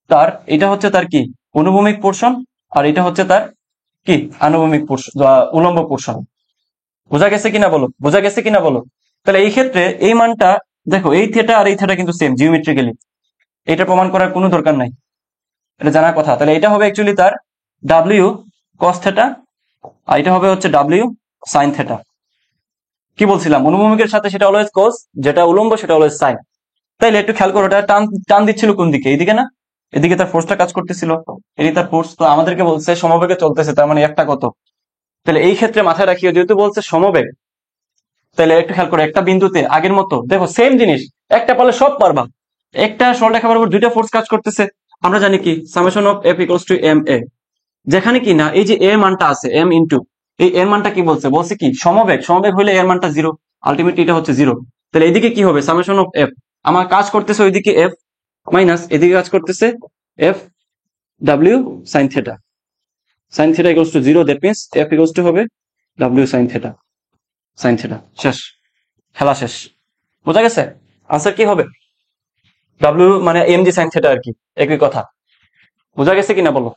তার এটা হচ্ছে তার কি অনুভূমিক পোর্শন, আর এটা হচ্ছে তার কি আনুভূমিক পোর্শন, উলম্ব পোর্শন। বোঝা গেছে কিনা বলো? তাহলে এই ক্ষেত্রে এই মানটা দেখো, এই থেটা আর এই থেটা কিন্তু সেম জিওমেট্রিক্যালি, এটা প্রমাণ করার কোনো দরকার নাই, এটা জানার কথা। তাহলে এটা হবে অ্যাকচুয়ালি তার ডাব্লিউ কস থেটা, আর এটা হবে হচ্ছে ডাব্লিউ সাইন থেটা। কি বলছিলাম? অনুভূমিকের সাথে সেটা অলওয়েজ কস, যেটা উলম্ব সেটা অলওয়েজ সাইন। তাইলে একটু খেয়াল করো, এটা টান দিচ্ছিল কোন দিকে? এইদিকে না? এদিকে তার ফোর্সটা কাজ করতেছিল, এটি তার ফোর্স। তো আমাদেরকে বলছে সমবেগে চলতেছে, তার মানে একটা কত? তাহলে এই ক্ষেত্রে মাথায় রাখিও, যেহেতু বলছে সমবেগ, তাহলে একটু খেয়াল করো, একটা বিন্দুতে আগের মতো দেখো সেম জিনিস, একটা পারলে সব পারবা। একটা সরলরেখা বরাবর দুইটা ফোর্স কাজ করতেছে, আমরা জানি কি summation of F equals to M A. যেখানে কি না এই যে এ মানটা আছে এম ইন্টু এই এর মানটা কি বলছে কি সমবেগ হইলে এর মানটা 0, আলটিমেটলি এটা হচ্ছে 0। তাহলে এদিকে কি হবে? সামেশন অফ এফ, আমার কাজ করতেছে ওইদিকে এফ মাইনাস এদিকে কাজ করতেছে F W sine theta equals to 0। That means F equals to হবে ডাব্লিউ সাইন থেটা। শেষ, খেলা শেষ। বোঝা গেছে? আনসার কি হবে? ডাব্লিউ মানে এম জি সাইন থেটা আর কি, একই কথা। বোঝা গেছে কিনা বলো?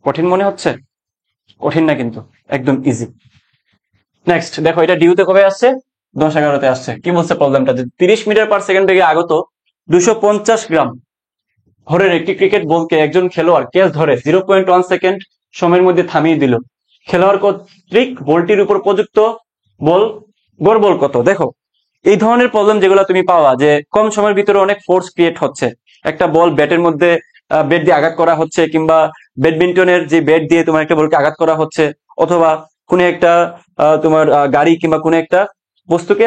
কঠিন মনে হচ্ছে? কঠিন না কিন্তু, একদম ইজি। নেক্সট দেখো, এটা ডিউতে কবে আসছে? 10-11-তে আসছে। কি বলছে প্রবলেমটা? 30 মিটার পার সেকেন্ড বেগে আগত 250 গ্রাম ভরের একটি ক্রিকেট বলকে একজন খেলোয়াড় ক্যাচ ধরে 0.1 সেকেন্ড সময়ের মধ্যে থামিয়ে দিল। খেলোয়াড় কর্তৃক বলটির উপর প্রযুক্ত বল গড় বল কত? দেখো, এই ধরনের প্রবলেম যেগুলো তুমি পাওয়া, যে কম সময়ের ভিতরে অনেক ফোর্স ক্রিয়েট হচ্ছে, একটা বল ব্যাটের মধ্যে ব্যাট দিয়ে আঘাত করা হচ্ছে, কিংবা ব্যাডমিন্টনের যে ব্যাট দিয়ে তোমার একটা বলকে আঘাত করা হচ্ছে, অথবা কোনো একটা তোমার গাড়ি কিংবা কোনো একটা বস্তুকে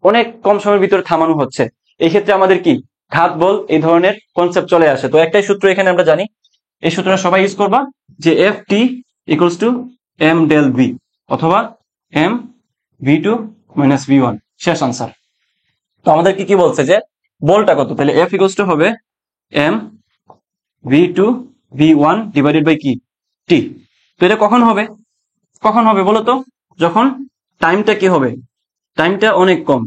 অনেক কম সময়ের ভিতরে থামানো হচ্ছে, এই ক্ষেত্রে আমাদের কি ঘাত বল এই ধরনের কনসেপ্ট চলে আসে। তো একটাই সূত্র এখানে আমরা জানি, এই সূত্রটা সবাই ইউজ করবা, যে F T equals to M del V, অথবা এম ভি2 মাইনাস ভি1, শেষ আনসার। তো আমাদের কি বলছে যে বলটা কত, তাহলে এফ ইকুয়ালস টু হবে M V two V one divided by কি টি। তো এটা কখন হবে, কখন হবে বলো তো? যখন টাইমটা কি হবে, টাইমটা অনেক কম,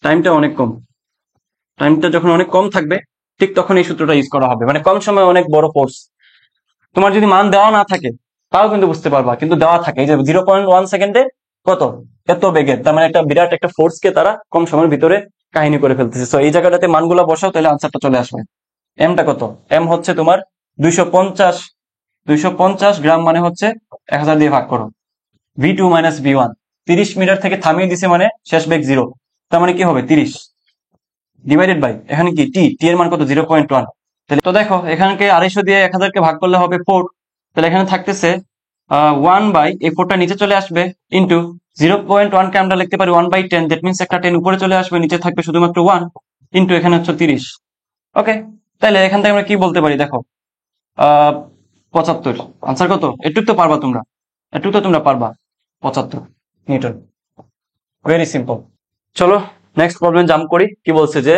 টাইমটা অনেক কম, টাইমটা যখন অনেক কম থাকবে, ঠিক তখন এই সূত্রটা ইউজ করা হবে। মানে কম সময়ে অনেক বড় ফোর্স, তোমার যদি মান দেওয়া না থাকে তাও কিন্তু বুঝতে পারবা, কিন্তু দেওয়া থাকে, এই যে 0.1 সেকেন্ডে কত এত বেগের, তার মানে একটা বিরাট একটা ফোর্সকে তারা কম সময়ের ভিতরে কাহিনী করে ফেলতেছে। তো এই জায়গাটাতে মানগুলো বসাও, তাহলে আনসারটা চলে আসবে। এমটা কত? এম হচ্ছে তোমার 250 গ্রাম, মানে হচ্ছে 1000 দিয়ে ভাগ করো। ভি2 মাইনাস ভি1, 30 মিটার থেকে থামিয়ে দিছে, মানে শেষ বেগ 0, তার মানে কি হবে 30 ডিভাইডেড বাই এখানে কি টি, টি এর মান কত 0.1। তাহলে তো দেখো, এখানকে 250 দিয়ে 1000 কে ভাগ করলে হবে 4, তাহলে এখানে থাকতেছে 1 বাই, এই 4টা নিচে চলে আসবে, ইন্টু 0.1 কে আমরা লিখতে পারি 1/10, দ্যাট মিনস একটা 10 উপরে চলে আসবে, নিচে থাকবে শুধুমাত্র 1, ইন্টু এখানে হচ্ছে 30। ওকে, তাহলে এখান থেকে আমরা কি বলতে পারি, দেখো 75। আনসার কত? এটুক তো পারবা তোমরা, এটুক তো তোমরা পারবা, 75 নিউটন। Very simple. চলো নেক্সট প্রবলেম জাম্প করি। কি বলছে যে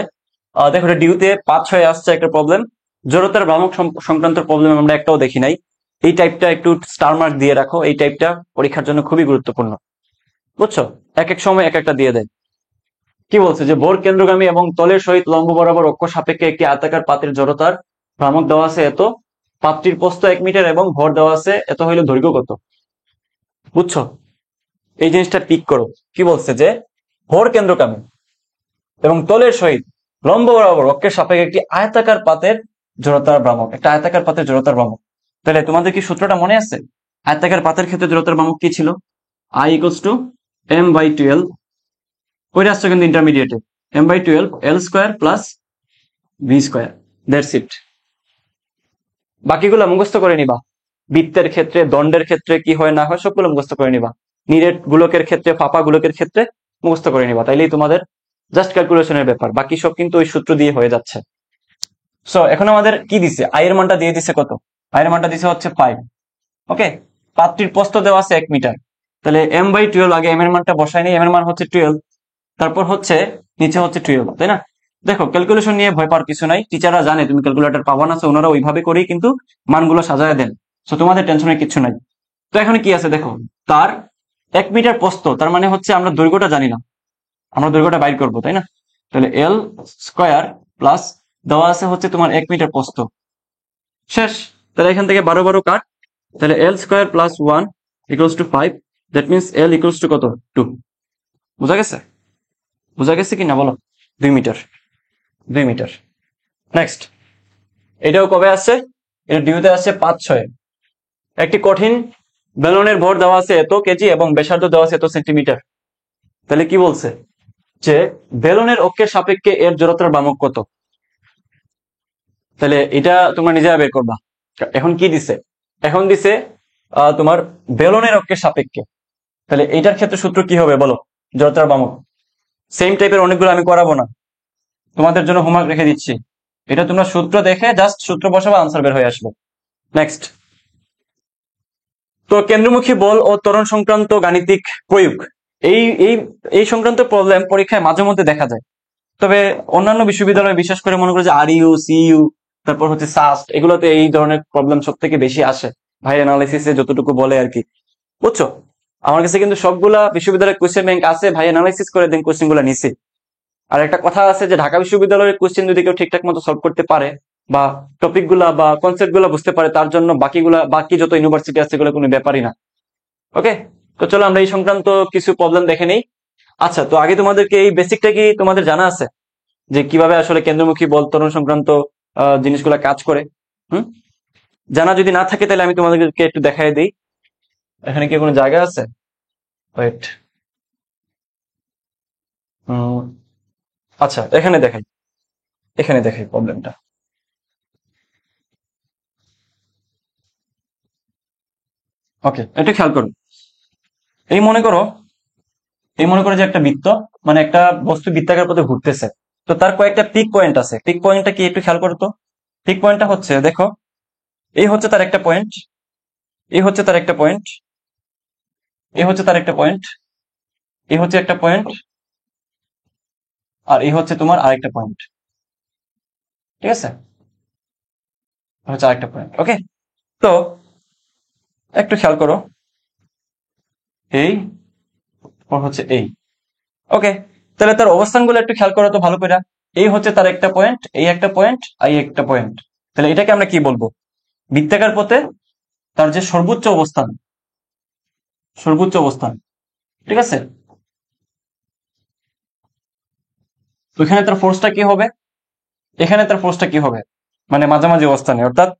দেখো, ডিউতে 5-6 আসছে একটা প্রবলেম, জড়তার ভ্রামক সংক্রান্ত প্রবলেম আমরা একটাও দেখি নাই। এই টাইপটা একটু স্টার মার্ক দিয়ে রাখো, এই টাইপটা পরীক্ষার জন্য খুবই গুরুত্বপূর্ণ, বুঝছো? এক এক সময় এক একটা দিয়ে দেয়। কি বলছে যে ভর কেন্দ্রগামী এবং তলের সহিত লম্ব বরাবর অক্ষ সাপেক্ষে একটি আয়তাকার পাতের জড়তার ভ্রামক দেওয়া আছে এত, পাতটির প্রস্থ 1 মিটার এবং ভর দেওয়া আছে এত, হইলে দৈর্ঘ্য কত? বুঝছো? এই জিনিসটা পিক করো। কি বলছে যে ভর কেন্দ্রগামী এবং তলের সহিত লম্ব বরাবর অক্ষের সাপেক্ষে একটি আয়তাকার পাতের জড়তার ভ্রামক, একটা আয়তাকার পাতের জড়তার ভ্রামক। তাহলে তোমাদের কি সূত্রটা মনে আছে? আয়তাকার পাতের ক্ষেত্রে জড়তার ভ্রামক কি ছিল? I ইকুয়ালস টু m/12, ওইটা আসছে কিন্তু ইন্টারমিডিয়েটে, m/12 l square plus V square, that's it. বাকিগুলো মুখস্থ করে নিবা। বৃত্তের ক্ষেত্রে, দণ্ডের ক্ষেত্রে কি হয় না হয় সবগুলো মুখস্থ করে নিবা। নিরেট গোলকের ক্ষেত্রে, ফাঁপা গোলকের ক্ষেত্রে মুখস্থ করে নিবা, তাইলেই তোমাদের জাস্ট ক্যালকুলেশনের ব্যাপার, বাকি সব কিন্তু ওই সূত্র দিয়ে হয়ে যাচ্ছে। সো এখন আমাদের কি দিছে, আই এর মানটা দিয়ে দিছে কত? আই এর মানটা দিছে হচ্ছে 5। ওকে, পাত্রীর প্রস্থ দেওয়া আছে 1 মিটার, তাহলে m/12, আগে m এর মানটা বসাই নেই, m এর মান হচ্ছে 12, তারপর হচ্ছে নিচে হচ্ছে 12, তাই না? দেখো, ক্যালকুলেশন নিয়ে ভয় পাওয়ার কিছু নাই, টিচাররা জানে তুমি ক্যালকুলেটর পাবা না, ওনারা ওইভাবে করেই কিন্তু মানগুলো সাজায় দেন, সো তোমাদের টেনশনের কিছু নাই। তো এখন কি আছে দেখো, তার 1 মিটার প্রস্থ, তার মানে হচ্ছে আমরা দৈর্ঘ্যটা জানি না, আমরা দৈর্ঘ্যটা বাইর করবো, তাই না? তাহলে এল স্কোয়ার প্লাস দেওয়া আছে হচ্ছে তোমার 1 মিটার প্রস্থ, শেষ। তাহলে এখান থেকে 12 কাট, তাহলে L square plus 1 equals to 5, that means L equals to কত? 2। বুঝা গেছে? বুঝা গেছে কি না বলো? 2 মিটার, 2 মিটার। নেক্সট, এটাও কবে আসছে? এটা ডিউতে আসছে 5-6। একটি কঠিন বেলনের ভর দেওয়া আছে এত কেজি এবং ব্যাসার্ধ দেওয়া আছে এত সেন্টিমিটার। তাহলে কি বলছে যে বেলনের অক্ষের সাপেক্ষে এর জড়তার ভ্রামক কত? তাহলে এটা তোমরা নিজেরা বের করবা। এখন কি দিছে? এখন দিছে তোমার বেলনের অক্ষের সাপেক্ষে, তাহলে এইটার ক্ষেত্রে সূত্র কি হবে বলো? জড়তার ভ্রামক। সেম টাইপের অনেকগুলো আমি করাবো না, তোমাদের জন্য হোমওয়ার্ক রেখে দিচ্ছি, এটা তোমরা সূত্র দেখে জাস্ট সূত্র বসাবো, আনসার বের হয়ে আসবে। নেক্সট, তো কেন্দ্রমুখী বল ও ত্বরণ সংক্রান্ত গাণিতিক প্রয়োগ, এই এই এই সংক্রান্ত প্রবলেম পরীক্ষায় মাঝে মধ্যে দেখা যায়। তবে অন্যান্য বিশ্ববিদ্যালয়ে, বিশেষ করে মনে করে যে RU, CU, তারপর হচ্ছে সাস্ট, এগুলোতে এই ধরনের প্রবলেম সব থেকে বেশি আসে, ভাই অ্যানালাইসিসে যতটুকু বলে আর কি, বুঝছো? আমার কাছে কিন্তু সবগুলা বিশ্ববিদ্যালয়ের কোয়েশ্চেন ব্যাংক আছে, ভাই অ্যানালাইসিস করে দেন কোয়েশ্চেন গুলা নিছে। আর একটা কথা আছে যে ঢাকা বিশ্ববিদ্যালয়ের কোয়েশ্চেন যদি কেউ ঠিকঠাক মতো সলভ করতে পারে, বা টপিক গুলা বা কনসেপ্ট গুলা বুঝতে পারে, তার জন্য বাকি যত ইউনিভার্সিটি আছে এগুলো কোনো ব্যাপারই না। ওকে, তো চলো আমরা এই সংক্রান্ত কিছু প্রবলেম দেখে নেই। আচ্ছা, তো আগে তোমাদেরকে এই বেসিকটা কি তোমাদের জানা আছে? যে কিভাবে আসলে কেন্দ্রমুখী বল ত্বরণ সংক্রান্ত জিনিসগুলো কাজ করে। হুম, জানা যদি না থাকে তাহলে আমি তোমাদেরকে একটু দেখাই দিই। এখানে কি কোনো জায়গা আছে? ওয়েট, আচ্ছা এখানে দেখাই প্রবলেমটা। ওকে, একটু খেয়াল করো। এই মনে করো এই মনে করো যে একটা বৃত্ত, মানে একটা বস্তু বৃত্তাকার পথে ঘুরতেছে। তো তার কয়েকটা পিক পয়েন্ট আছে। পিক পয়েন্টটা কি একটু খেয়াল করো তো। পিক পয়েন্টটা হচ্ছে, দেখো, এই হচ্ছে তার একটা পয়েন্ট, এই হচ্ছে তার একটা পয়েন্ট, এই হচ্ছে তার একটা পয়েন্ট, এই হচ্ছে একটা পয়েন্ট, আর এই হচ্ছে তোমার আরেকটা পয়েন্ট। ঠিক আছে, হচ্ছে আরেকটা পয়েন্ট। ওকে, তো একটু খেয়াল করো, এই হচ্ছে এই। ওকে, তাহলে তার অবস্থানগুলো একটু খেয়াল করো তো ভালো করে। এই হচ্ছে তার একটা পয়েন্ট, এই একটা পয়েন্ট, এই একটা পয়েন্ট। তাহলে এটাকে আমরা কি বলবো? বৃত্তাকার পথে তার যে সর্বোচ্চ অবস্থান, সর্বোচ্চ অবস্থান। ঠিক আছে, তো এখানে তার ফোর্সটা কি হবে? এখানে তার ফোর্সটা কি হবে? মানে মাঝামাঝি অবস্থানে, অর্থাৎ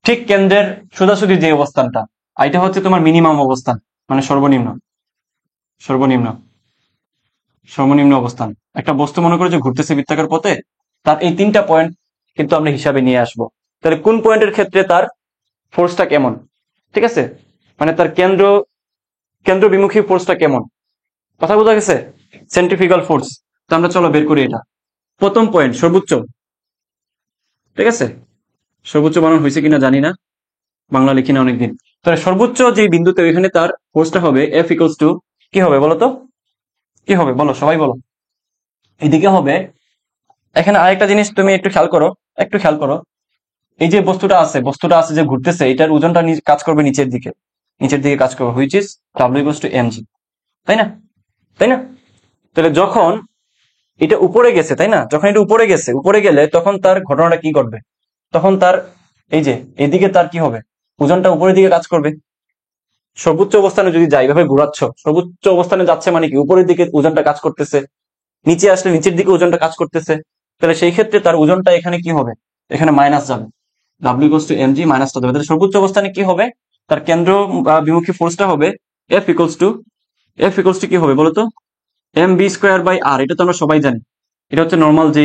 ঠিক কেন্দ্রের সোজাসুজি যে অবস্থানটা, এটা হচ্ছে তোমার মিনিমাম অবস্থান, মানে সর্বনিম্ন, সর্বনিম্ন, সর্বনিম্ন অবস্থান। একটা বস্তু মনে করো যে ঘুরতেছে বৃত্তাকার পথে, তার এই তিনটা পয়েন্ট কিন্তু আমরা হিসাবে নিয়ে আসবো। তাহলে কোন পয়েন্টের ক্ষেত্রে তার ফোর্সটা কেমন? ঠিক আছে, মানে তার কেন্দ্র বিমুখী ফোর্সটা কেমন, কথা বোঝা গেছে? Centrifugal force. তো আমরা চলো বের করি এটা। প্রথম পয়েন্ট সর্বোচ্চ, ঠিক আছে, সর্বোচ্চ বানান হয়েছে কিনা জানি না, বাংলা লিখি না অনেকদিন। তাহলে সর্বোচ্চ যে বিন্দুতে ওইখানে তার ফোর্সটা হবে এফ ইকুয়ালস টু, কি হবে বলো তো? কি হবে বলো, সবাই বলো। এদিকে হবে, এখানে আরেকটা জিনিস তুমি একটু খেয়াল করো, একটু খেয়াল করো। এই যে বস্তুটা আছে যে ঘুরতেছে, এটার ওজনটা কাজ করবে নিচের দিকে, নিচের দিকে কাজ করবে, which is W equals to M G. তাই না? তাই না? তাহলে যখন এটা উপরে গেছে, তাই না, যখন এটা উপরে গেছে, উপরে গেলে তখন তার ঘটনাটা কি করবে? তখন তার এই যে এদিকে তার কি হবে? ওজনটা উপরের দিকে কাজ করবে। সর্বোচ্চ অবস্থানে যদি যাই, এভাবে ঘুরাচ্ছ, সর্বোচ্চ অবস্থানে যাচ্ছে মানে কি উপরের দিকে ওজনটা কাজ করতেছে, নিচে আসলে নিচের দিকে ওজনটা কাজ করতেছে। তাহলে সেই ক্ষেত্রে তার ওজনটা এখানে কি হবে? এখানে মাইনাস যাবে, W equals to M G, মাইনাসটা যাবে। তাহলে সর্বোচ্চ অবস্থানে কি হবে? তার কেন্দ্র বিমুখী ফোর্সটা হবে এফ ইকুয়ালস টু, কি হবে বলতো? এম বি স্কোয়ার বাই আর। এটা তো আমরা সবাই জানি, এটা হচ্ছে নর্মাল যে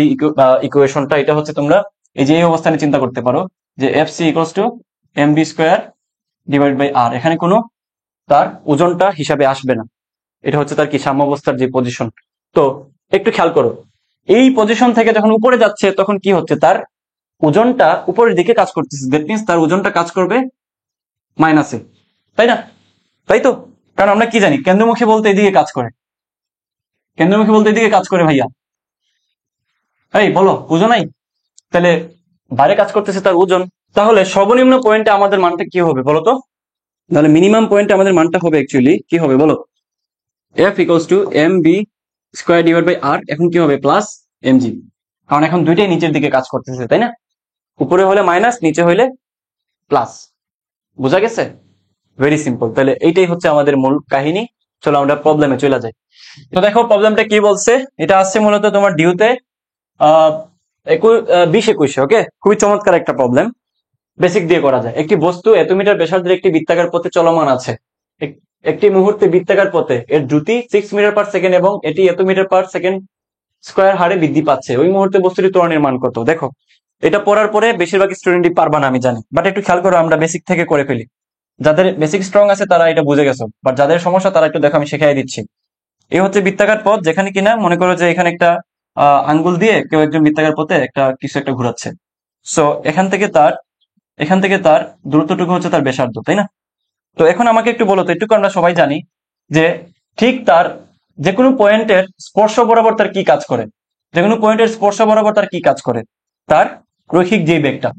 ইকুয়েশনটা। এটা হচ্ছে তোমরা এই যে এই অবস্থানে চিন্তা করতে পারো যে F C equals to M B square divide by R. এখানে কোনো তার ওজনটা হিসাবে আসবে না, এটা হচ্ছে তার কি সাম্যাবস্থার যে পজিশন। তো একটু খেয়াল করো, এই পজিশন থেকে যখন উপরে যাচ্ছে তখন কি হচ্ছে? তার ওজনটা উপরের দিকে কাজ করতেছে, দ্যাট মিনস তার ওজনটা কাজ করবে মাইনাসে, তাই না? তাই তো, কারণ আমরা কি জানি, কেন্দ্রমুখী বলতে এদিকে কাজ করে, কেন্দ্রমুখী বলতে এদিকে কাজ করে ভাইয়া। এই বলো, বুঝো নাই? তাহলে বাইরে কাজ করতেছে তার ওজন। তাহলে সর্বনিম্ন পয়েন্টে আমাদের মানটা কি হবে বলো তো? তাহলে মিনিমাম পয়েন্টে আমাদের মানটা হবে অ্যাকচুয়ালি কি হবে বলো? F equals to M B square divide by R. এখন কি হবে? প্লাস এম জি, কারণ এখন দুইটাই নিচের দিকে কাজ করতেছে, তাই না? উপরে হলে মাইনাস, নিচে হইলে প্লাস। বোঝা গেছে? Very simple. তাহলে এইটাই হচ্ছে আমাদের মূল কাহিনী। চলো আমরা প্রবলেমে চলে যাই। তো দেখো প্রবলেমটা কি বলছে। এটা আসছে মূলত তোমার ডিউতে 20-21। ওকে, খুবই চমৎকার একটা প্রবলেম, বেসিক দিয়ে করা যায়। একটি বস্তু এত মিটার ব্যাসার্ধের একটি বৃত্তাকার পথে চলমান আছে। একটি মুহূর্তে বৃত্তাকার পথে এর দ্রুতি 6 মিটার পার সেকেন্ড এবং এটি এত মিটার পার সেকেন্ড স্কোয়ার হারে বৃদ্ধি পাচ্ছে। ওই মুহূর্তে বস্তুটি ত্বরণের মান কত? দেখো, এটা পড়ার পরে বেশিরভাগ স্টুডেন্টই পারবা না আমি জানি, বাট একটু খেয়াল করো, আমরা বেসিক থেকে করে ফেলি। যাদের বেসিক স্ট্রং আছে তারা এটা বুঝে গেছো, বাট যাদের সমস্যা তারা একটু দেখো, আমি শিখাই দিচ্ছি। এই হচ্ছে বৃত্তাকার পথ, যেখানে কিনা মনে করো যে এখানে একটা আঙ্গুল দিয়ে কেউ একজন বৃত্তাকার পথে একটা কিছু একটা ঘুরাচ্ছে। সো এখান থেকে তার দূরত্বটুকু হচ্ছে তার ব্যাসার্ধ, তাই না? তো এখন আমাকে একটু বলো তো, একটু আমরা সবাই জানি যে ঠিক তার যে কোনো পয়েন্টের স্পর্শ বরাবর তার কি কাজ করে? যে কোনো পয়েন্টের স্পর্শ বরাবর তার কি কাজ করে? তার রৈখিক যে বেগটা,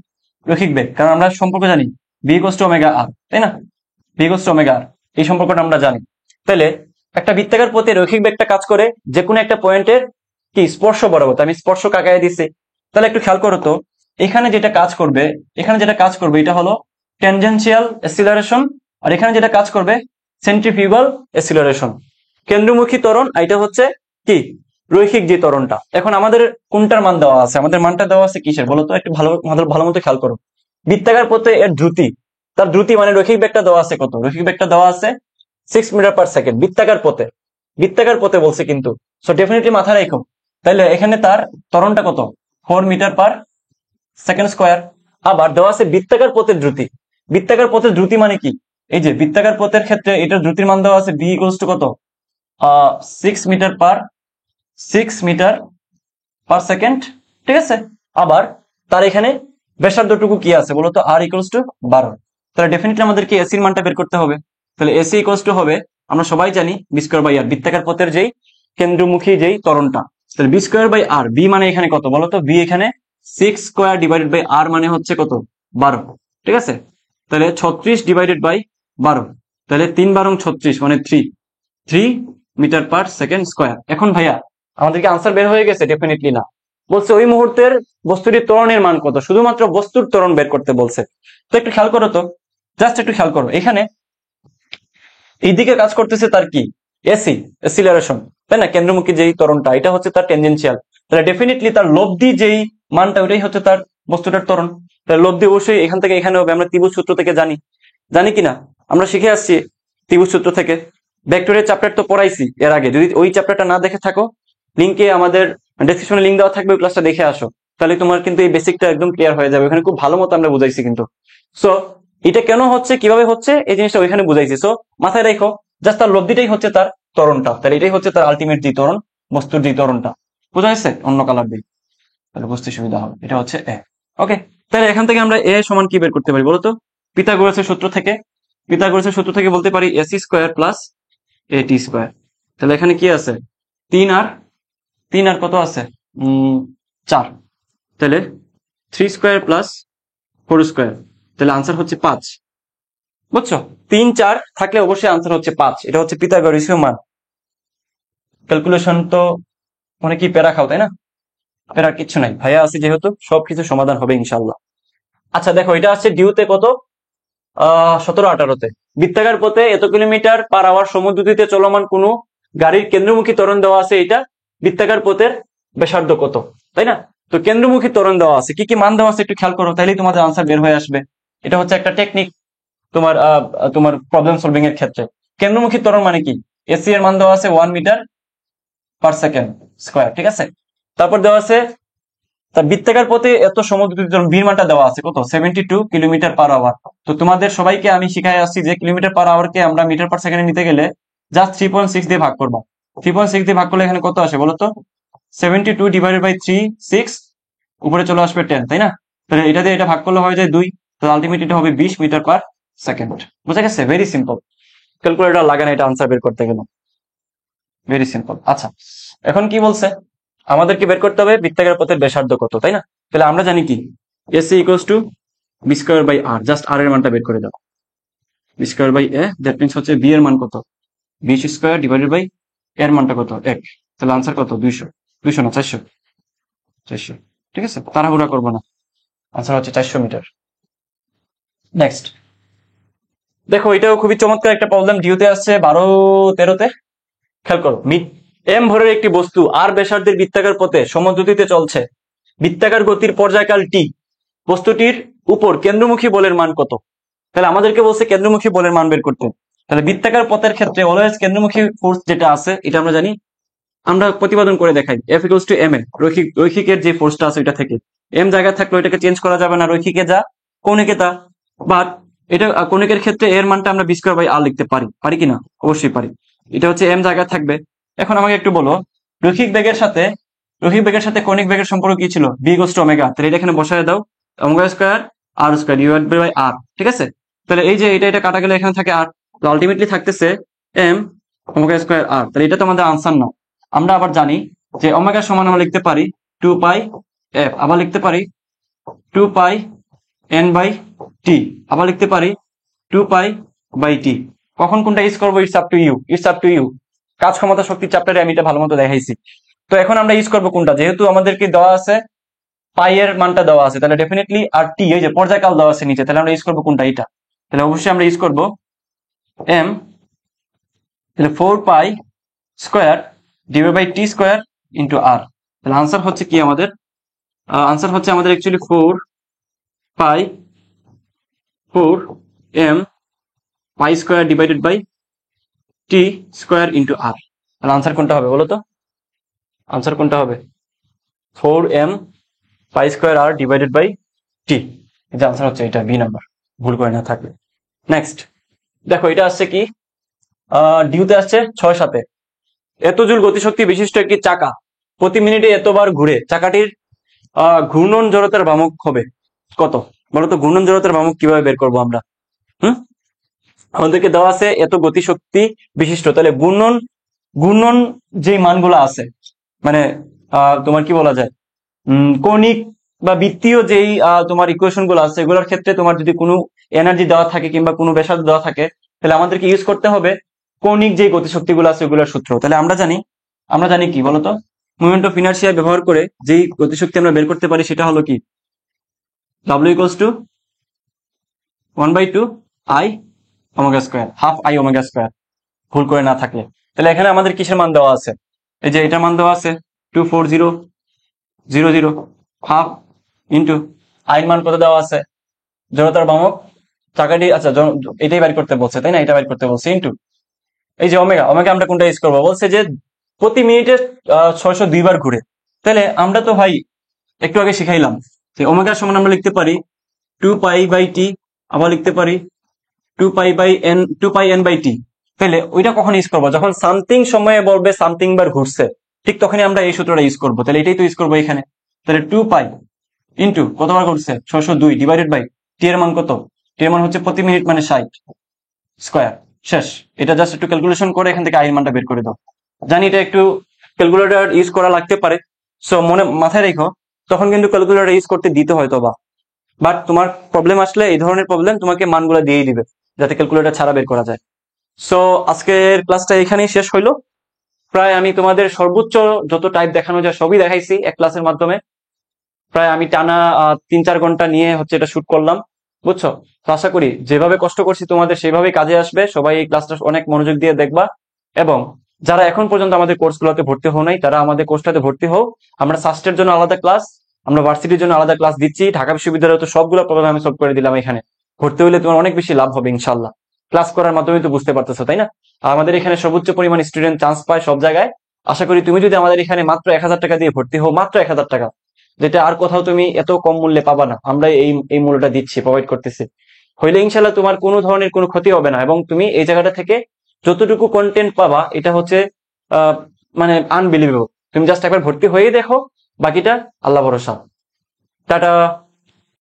রৈখিক বেগ, কারণ আমরা সম্পর্ক জানি বি ইকুয়ালস টু ওমেগা আর, তাই না? বি ইকুয়ালস টু ওমেগা আর, এই সম্পর্কটা আমরা জানি। তাহলে একটা বৃত্তাকার পথে রৈখিক বেগটা কাজ করে যে কোনো একটা পয়েন্টের কি স্পর্শ বরাবর। আমি স্পর্শ কাকায় দিছি। তাহলে একটু খেয়াল করো তো, এখানে যেটা কাজ করবে, এটা হলো ট্যানজেনশিয়াল অ্যাসিলারেশন, আর এখানে যেটা কাজ করবে সেন্ট্রিফিউগাল অ্যাসিলারেশন। কেন্দ্রমুখী ত্বরণ, এটা হচ্ছে কি রৈখিক যে ত্বরণটা। এখন আমাদের কোনটার মান দেওয়া আছে? আমাদের মানটা দেওয়া আছে কিসের বলো তো? একটু ভালো মতো খেয়াল করো। বৃত্তাকার পথে এর দ্রুতি, তার দ্রুতি মানে রৈখিক বেগটা দেওয়া আছে কত? রৈখিক বেগটা দেওয়া আছে 6 মিটার/সেকেন্ড বৃত্তাকার পথে বলছে কিন্তু। সো ডেফিনেটলি মাথায় রাখো। তাহলে এখানে তার ত্বরণটা কত? 4 মিটার/সেকেন্ড স্কোয়ার। আবার দেওয়া আছে বৃত্তাকার পথের দ্রুতি মানে কি? এই যে বৃত্তাকার পথের ক্ষেত্রে এটার দ্রুতির মান দেওয়া আছে b = কত? 6 মিটার/সেকেন্ড, ঠিক আছে। আবার তার এখানে ব্যাসার্ধটুকু কি আছে বলতো? r = 12। তাহলে ডেফিনেটলি আমাদেরকে এসির মানটা বের করতে হবে। তাহলে এসি হবে, আমরা সবাই জানি b²/r, বৃত্তাকার পথের যেই কেন্দ্রমুখী যেই ত্বরণটা। তাহলে b²/r, b মানে এখানে কত বলতো? b এখানে 6² / r মানে হচ্ছে কত? 12, ঠিক আছে। তাহলে 36/12, তাহলে 3×12 = মানে 3 মিটার/সেকেন্ড স্কোয়ার। এখন ভাইয়া আমাদেরকে আনসার বের হয়ে গেছে? ডেফিনেটলি না। বলছে ওই মুহূর্তের বস্তুটির ত্বরণের মান কত, শুধুমাত্র বস্তুর ত্বরণ বের করতে বলছে। তো একটু খেয়াল করো তো, জাস্ট একটু খেয়াল করো। এখানে এইদিকে কাজ করতেছে তার কি? এসিলারেশন, তাই না? কেন্দ্রমুখী যেই ত্বরণটা, এটা হচ্ছে তার টেনজেনশিয়াল। তাহলে ডেফিনেটলি তার লব্ধি যেই মানটা, ওইটাই হচ্ছে তার বস্তুটার ত্বরণ। তাহলে লব্ধি অবশ্যই এখান থেকে এখানে হবে। আমরা ত্রিভুজ সূত্র থেকে জানি কিনা? আমরা শিখে আসছি ত্রিভুজ সূত্র থেকে। ভেক্টরের চ্যাপ্টার তো পড়াইছি এর আগে। যদি ওই চ্যাপ্টারটা না দেখে থাকো, লিঙ্কে আমাদের ডেসক্রিপশনে লিঙ্ক দেওয়া থাকবে, ওই ক্লাসটা দেখে আসো। তাহলে তোমার কিন্তু এই বেসিকটা একদম ক্লিয়ার হয়ে যাবে। ওখানে খুব ভালো মতো আমরা বুঝাইছি কিন্তু। সো এটা কেন হচ্ছে, কিভাবে হচ্ছে, এই জিনিসটা ওইখানে বুঝাইছি। সো মাথায় রাখো, জাস্ট তার লব্ধিটাই হচ্ছে তার ত্বরণটা। তাহলে এটাই হচ্ছে তার আলটিমেট যে ত্বরণ, বস্তুর যে ত্বরণটা। বোঝা যাচ্ছে? অন্য কালার দিই, তাহলে বুঝতে সুবিধা হবে। এটা হচ্ছে এ। ওকে, তাহলে এখান থেকে আমরা এ সমান কি বের করতে পারি বলতো? পিথাগোরাসের সূত্র থেকে বলতে পারি ac² + at²। তাহলে এখানে কি আছে? 3 আর কত আছে? 4। তাহলে 3² + 4²। তাহলে আনসার হচ্ছে 5। বুঝছো? 3 4 থাকলে অবশ্যই আনসার হচ্ছে 5। এটা হচ্ছে পিথাগোরাসীয় মান। ক্যালকুলেশন তো মানে কি প্যারা খাও, তাই না? প্যারা কিচ্ছু নাই, ভাইয়া আছে যেহেতু সবকিছু সমাধান হবে ইনশাল্লাহ। আচ্ছা দেখো, এটা আছে ডিউতে কত? 17-18-তে। বৃত্তাকার পথে এত কিলোমিটার/আওয়ার সমদ্রুতিতে চলমান কোনো গাড়ির কেন্দ্রমুখী ত্বরণ দেওয়া আছে। এটা বৃত্তাকার পথের ব্যাসার্ধ কত, তাই না? তো কেন্দ্রমুখী ত্বরণ দেওয়া আছে, কি কি মান দেওয়া আছে একটু খেয়াল করো, তাহলেই তোমাদের আনসার বের হয়ে আসবে। এটা হচ্ছে একটা টেকনিক তোমার প্রবলেম সলভিং এর ক্ষেত্রে। কেন্দ্রমুখী ত্বরণ মানে কি? এসি এর মান দেওয়া আছে 1 মিটার/সেকেন্ড স্কোয়ার, ঠিক আছে। তারপর দেওয়া আছে তার বৃত্তাকার পথে এত সমদ্রুতি ত্বরণ, বীর মানটা দেওয়া আছে কত? 72 কিলোমিটার/আওয়ার। তো তোমাদের সবাইকে আমি শিখাই আসছি যে কিলোমিটার/আওয়ারকে আমরা মিটার/সেকেন্ডে নিতে গেলে জাস্ট 3.6 দিয়ে ভাগ করবো। 3.6 দিয়ে ভাগ করলে এখানে কত আসে বলতো? 72 / 3 6, উপরে চলে আসবে 10, তাই না? তাহলে এটা দিয়ে এটা ভাগ করলে হয়ে যায় 2। তো আলটিমেট এটা হবে 20 মিটার/সেকেন্ড। বুঝা গেছে? Very simple. ক্যালকুলেটর লাগে না এটা আনসার বের করতে গেলে, ভেরি সিম্পল। আচ্ছা, এখন কি বলছে? আমাদেরকে বের করতে হবে বৃত্তাকার পথের ব্যাসার্ধ কত, তাই না? তাহলে আমরা জানি কি? AC = b²/r। জাস্ট r এর মানটা বের করে দাও। b²/a, দ্যাট মিন্স হচ্ছে b এর মান কত? b² / এর মানটা কত? 1। তাহলে আনসার কত? 200 না 400। ঠিক আছে, তাড়াহুড়া করবো না। আনসার হচ্ছে 400 মিটার। নেক্সট দেখো, এটাও খুবই চমৎকার একটা প্রবলেম। ডিউতে আসছে 12-13-তে। খেয়াল করো, এম ভরের একটি বস্তু আর ব্যাসার্ধের বৃত্তাকার পথে সমদ্রুতিতে চলছে। বৃত্তাকার গতির পর্যায়কাল টি। বস্তুটির উপর কেন্দ্রমুখী বলের মান কত? তাহলে আমাদেরকে বলছে কেন্দ্রমুখী বলের মান বের করতে। তাহলে বৃত্তাকার পথের ক্ষেত্রে অলওয়েজ কেন্দ্রমুখী ফোর্স যেটা আছে, এটা আমরা জানি, আমরা প্রতিপাদন করে দেখাই। F = ma, রৈখিকের যে ফোর্সটা আছে ওইটা থেকে। এম জায়গায় থাকলে ওইটাকে চেঞ্জ করা যাবে না, রৈখিকে যা কৌণিকে তা। বাট এটা কৌণিকের ক্ষেত্রে এর মানটা আমরা b²/r লিখতে পারি কিনা? অবশ্যই পারি। এটা হচ্ছে এম জায়গায় থাকবে। এখন আমাকে একটু বলো, রৈখিক বেগের সাথে কৌণিক বেগের সম্পর্ক কি ছিল? b = ω। তাহলে এটা এখানে বসায় দাও, ω²r²/r, ঠিক আছে। তাহলে এই যে এটা কাটা গেলে এখানে থাকে r, তো আলটিমেটলি থাকতেছে m ω²r। তাহলে এটা তো আমাদের আনসার না। আমরা আবার জানি যে ω সমান আমরা লিখতে পারি 2πf, আবার লিখতে পারি 2πn/t, আবার লিখতে পারি 2π/t। কখন কোনটা ইউজ করবো? It's up to you. কাজ ক্ষমতা শক্তি চ্যাপ্টারে আমি এটা ভালো মতো দেখাইছি। তো এখন আমরা ইউজ করবো কোনটা? যেহেতু আমাদেরকে দেওয়া আছে পাই এর মানটা দেওয়া আছে, তাহলে ডেফিনেটলি আর টি, এই যে পর্যায়কাল দেওয়া আছে নিচে, তাহলে আমরা ইউজ করবো কোনটা? এটা। তাহলে অবশ্যই আমরা ইউজ করবো m। তাহলে 4π² / t² ইন্টু আর। তাহলে আনসার হচ্ছে কি আমাদের? আনসার হচ্ছে আমাদের actually 4 pi square divided by T square into R. তাহলে আনসার কোনটা হবে বলো তো? আনসার কোনটা হবে? 4m pi square R divided by T. এটা আনসার হচ্ছে এটা, বি নাম্বার, ভুল করে না থাকলে। নেক্সট দেখো, এটা আসছে কি, ডিউতে আসছে 6-7। এত জুল গতিশক্তি বিশিষ্ট একটি চাকা প্রতি মিনিটে এতবার ঘুরে, চাকাটির ঘূর্ণন জড়তার ভ্রামক হবে কত? বলতো ঘূর্ণন জড়তার ভ্রামক কিভাবে বের করবো আমরা? হুম, আমাদেরকে দেওয়া আছে এত গতিশক্তি বিশিষ্ট, তাহলে ঘূর্ণন ঘূর্ণন যে মানগুলো আছে, মানে তোমার কি বলা যায়, কৌণিক বা বৃত্তীয় যেই তোমার ইকুয়েশন গুলো আছে, এগুলোর ক্ষেত্রে তোমার যদি কোনো এনার্জি দেওয়া থাকে কিংবা কোনো ব্যাসার্ধ দেওয়া থাকে, তাহলে আমাদেরকে ইউজ করতে হবে কৌণিক যে গতিশক্তি গুলো আছে ওগুলোর সূত্র। তাহলে আমরা জানি কি বলতো, মোমেন্ট অফ ইনার্শিয়া ব্যবহার করে যেই গতিশক্তি আমরা বের করতে পারি সেটা হলো কি, W equals two 1/2 I omega square, half I omega square, ভুল করে না থাকলে। তাহলে এখানে আমাদের কিসের মান দেওয়া আছে? এই যে এটার মান দেওয়া আছে 24000 হাফ ইন্টু আইন মান কত দেওয়া আছে, জড়তার ভ্রামক চাকাটি, আচ্ছা এটাই বাইর করতে বলছে তাই না, এটা বাইর করতে বলছে ইন্টু এই যে ওমেগা। ওমেগা আমরা কোনটা ইউজ করবো? বলছে যে প্রতি মিনিটে 602 বার ঘুরে। তাহলে আমরা তো ভাই একটু আগে শিখাইলাম যে ওমেগার সমান আমরা লিখতে পারি 2π/t, আবার লিখতে পারি 2πn/t। তাহলে ওইটা কখন ইউজ করবো? যখন সামথিং সময়ে বলবে সামথিং বার ঘুরছে, ঠিক তখনই আমরা এই সূত্রটা ইউজ করবো। তাহলে এটাই তো ইউজ করবো এখানে। তাহলে 2π ইন্টু কতবার ঘুরছে 602 ডিভাইডেড বাই টি এর মান কত? টি এর মান হচ্ছে প্রতি মিনিট মানে 60 স্কোয়ার। শেষ। এটা জাস্ট একটু ক্যালকুলেশন করে এখান থেকে আইন মানটা বের করে দাও। জানি এটা একটু ক্যালকুলেটর ইউজ করা লাগতে পারে, সো মাথায় রেখো, তখন কিন্তু ক্যালকুলেটর ইউজ করতে দিতে হয়তো বা, বাট তোমার প্রবলেম আসলে, এই ধরনের প্রবলেম তোমাকে মানগুলো দিয়েই দিবে যাতে ক্যালকুলেটর ছাড়া বের করা যায়। সো আজকের ক্লাসটা এখানেই শেষ হইলো। প্রায় আমি তোমাদের সর্বোচ্চ যত টাইপ দেখানো যায় সবই দেখাইছি এক ক্লাসের মাধ্যমে। প্রায় আমি টানা 3-4 ঘন্টা নিয়ে হচ্ছে এটা শুট করলাম, বুঝছো? তো আশা করি যেভাবে কষ্ট করছি তোমাদের সেভাবেই কাজে আসবে। সবাই এই ক্লাসটা অনেক মনোযোগ দিয়ে দেখবা, এবং যারা এখন পর্যন্ত আমাদের কোর্সগুলোতে ভর্তি হও নাই তারা আমাদের কোর্সটাতে ভর্তি হও। আমরা সাস্টের জন্য আলাদা ক্লাস, আমরা ভার্সিটির জন্য আলাদা ক্লাস দিচ্ছি। ঢাকা বিশ্ববিদ্যালয়ে তো সবগুলো প্রবলেম আমি সলভ করে দিলাম এখানে। ভর্তি হলে তোমার অনেক বেশি লাভ হবে ইনশাল্লাহ। ক্লাস করার মাধ্যমে তো বুঝতে পারতেছো তাই না? আর আমাদের এখানে সর্বোচ্চ পরিমাণ স্টুডেন্ট চান্স পায় সব জায়গায়। আশা করি তুমি যদি আমাদের এখানে মাত্র 1000 টাকা দিয়ে ভর্তি হও, মাত্র 1000 টাকা, যেটা আর কোথাও তুমি এত কম মূল্যে পাবা না, আমরা এই মূল্যটা দিচ্ছি, প্রোভাইড করতেছি, হইলে ইনশাল্লাহ তোমার কোনো ধরনের কোনো ক্ষতি হবে না। এবং তুমি এই জায়গাটা থেকে যতটুকু কন্টেন্ট পাবা এটা হচ্ছে মানে আনবিলিভেবল। তুমি জাস্ট একবার ভর্তি হয়েই দেখো, বাকিটা আল্লাহ ভরসা। টাটা।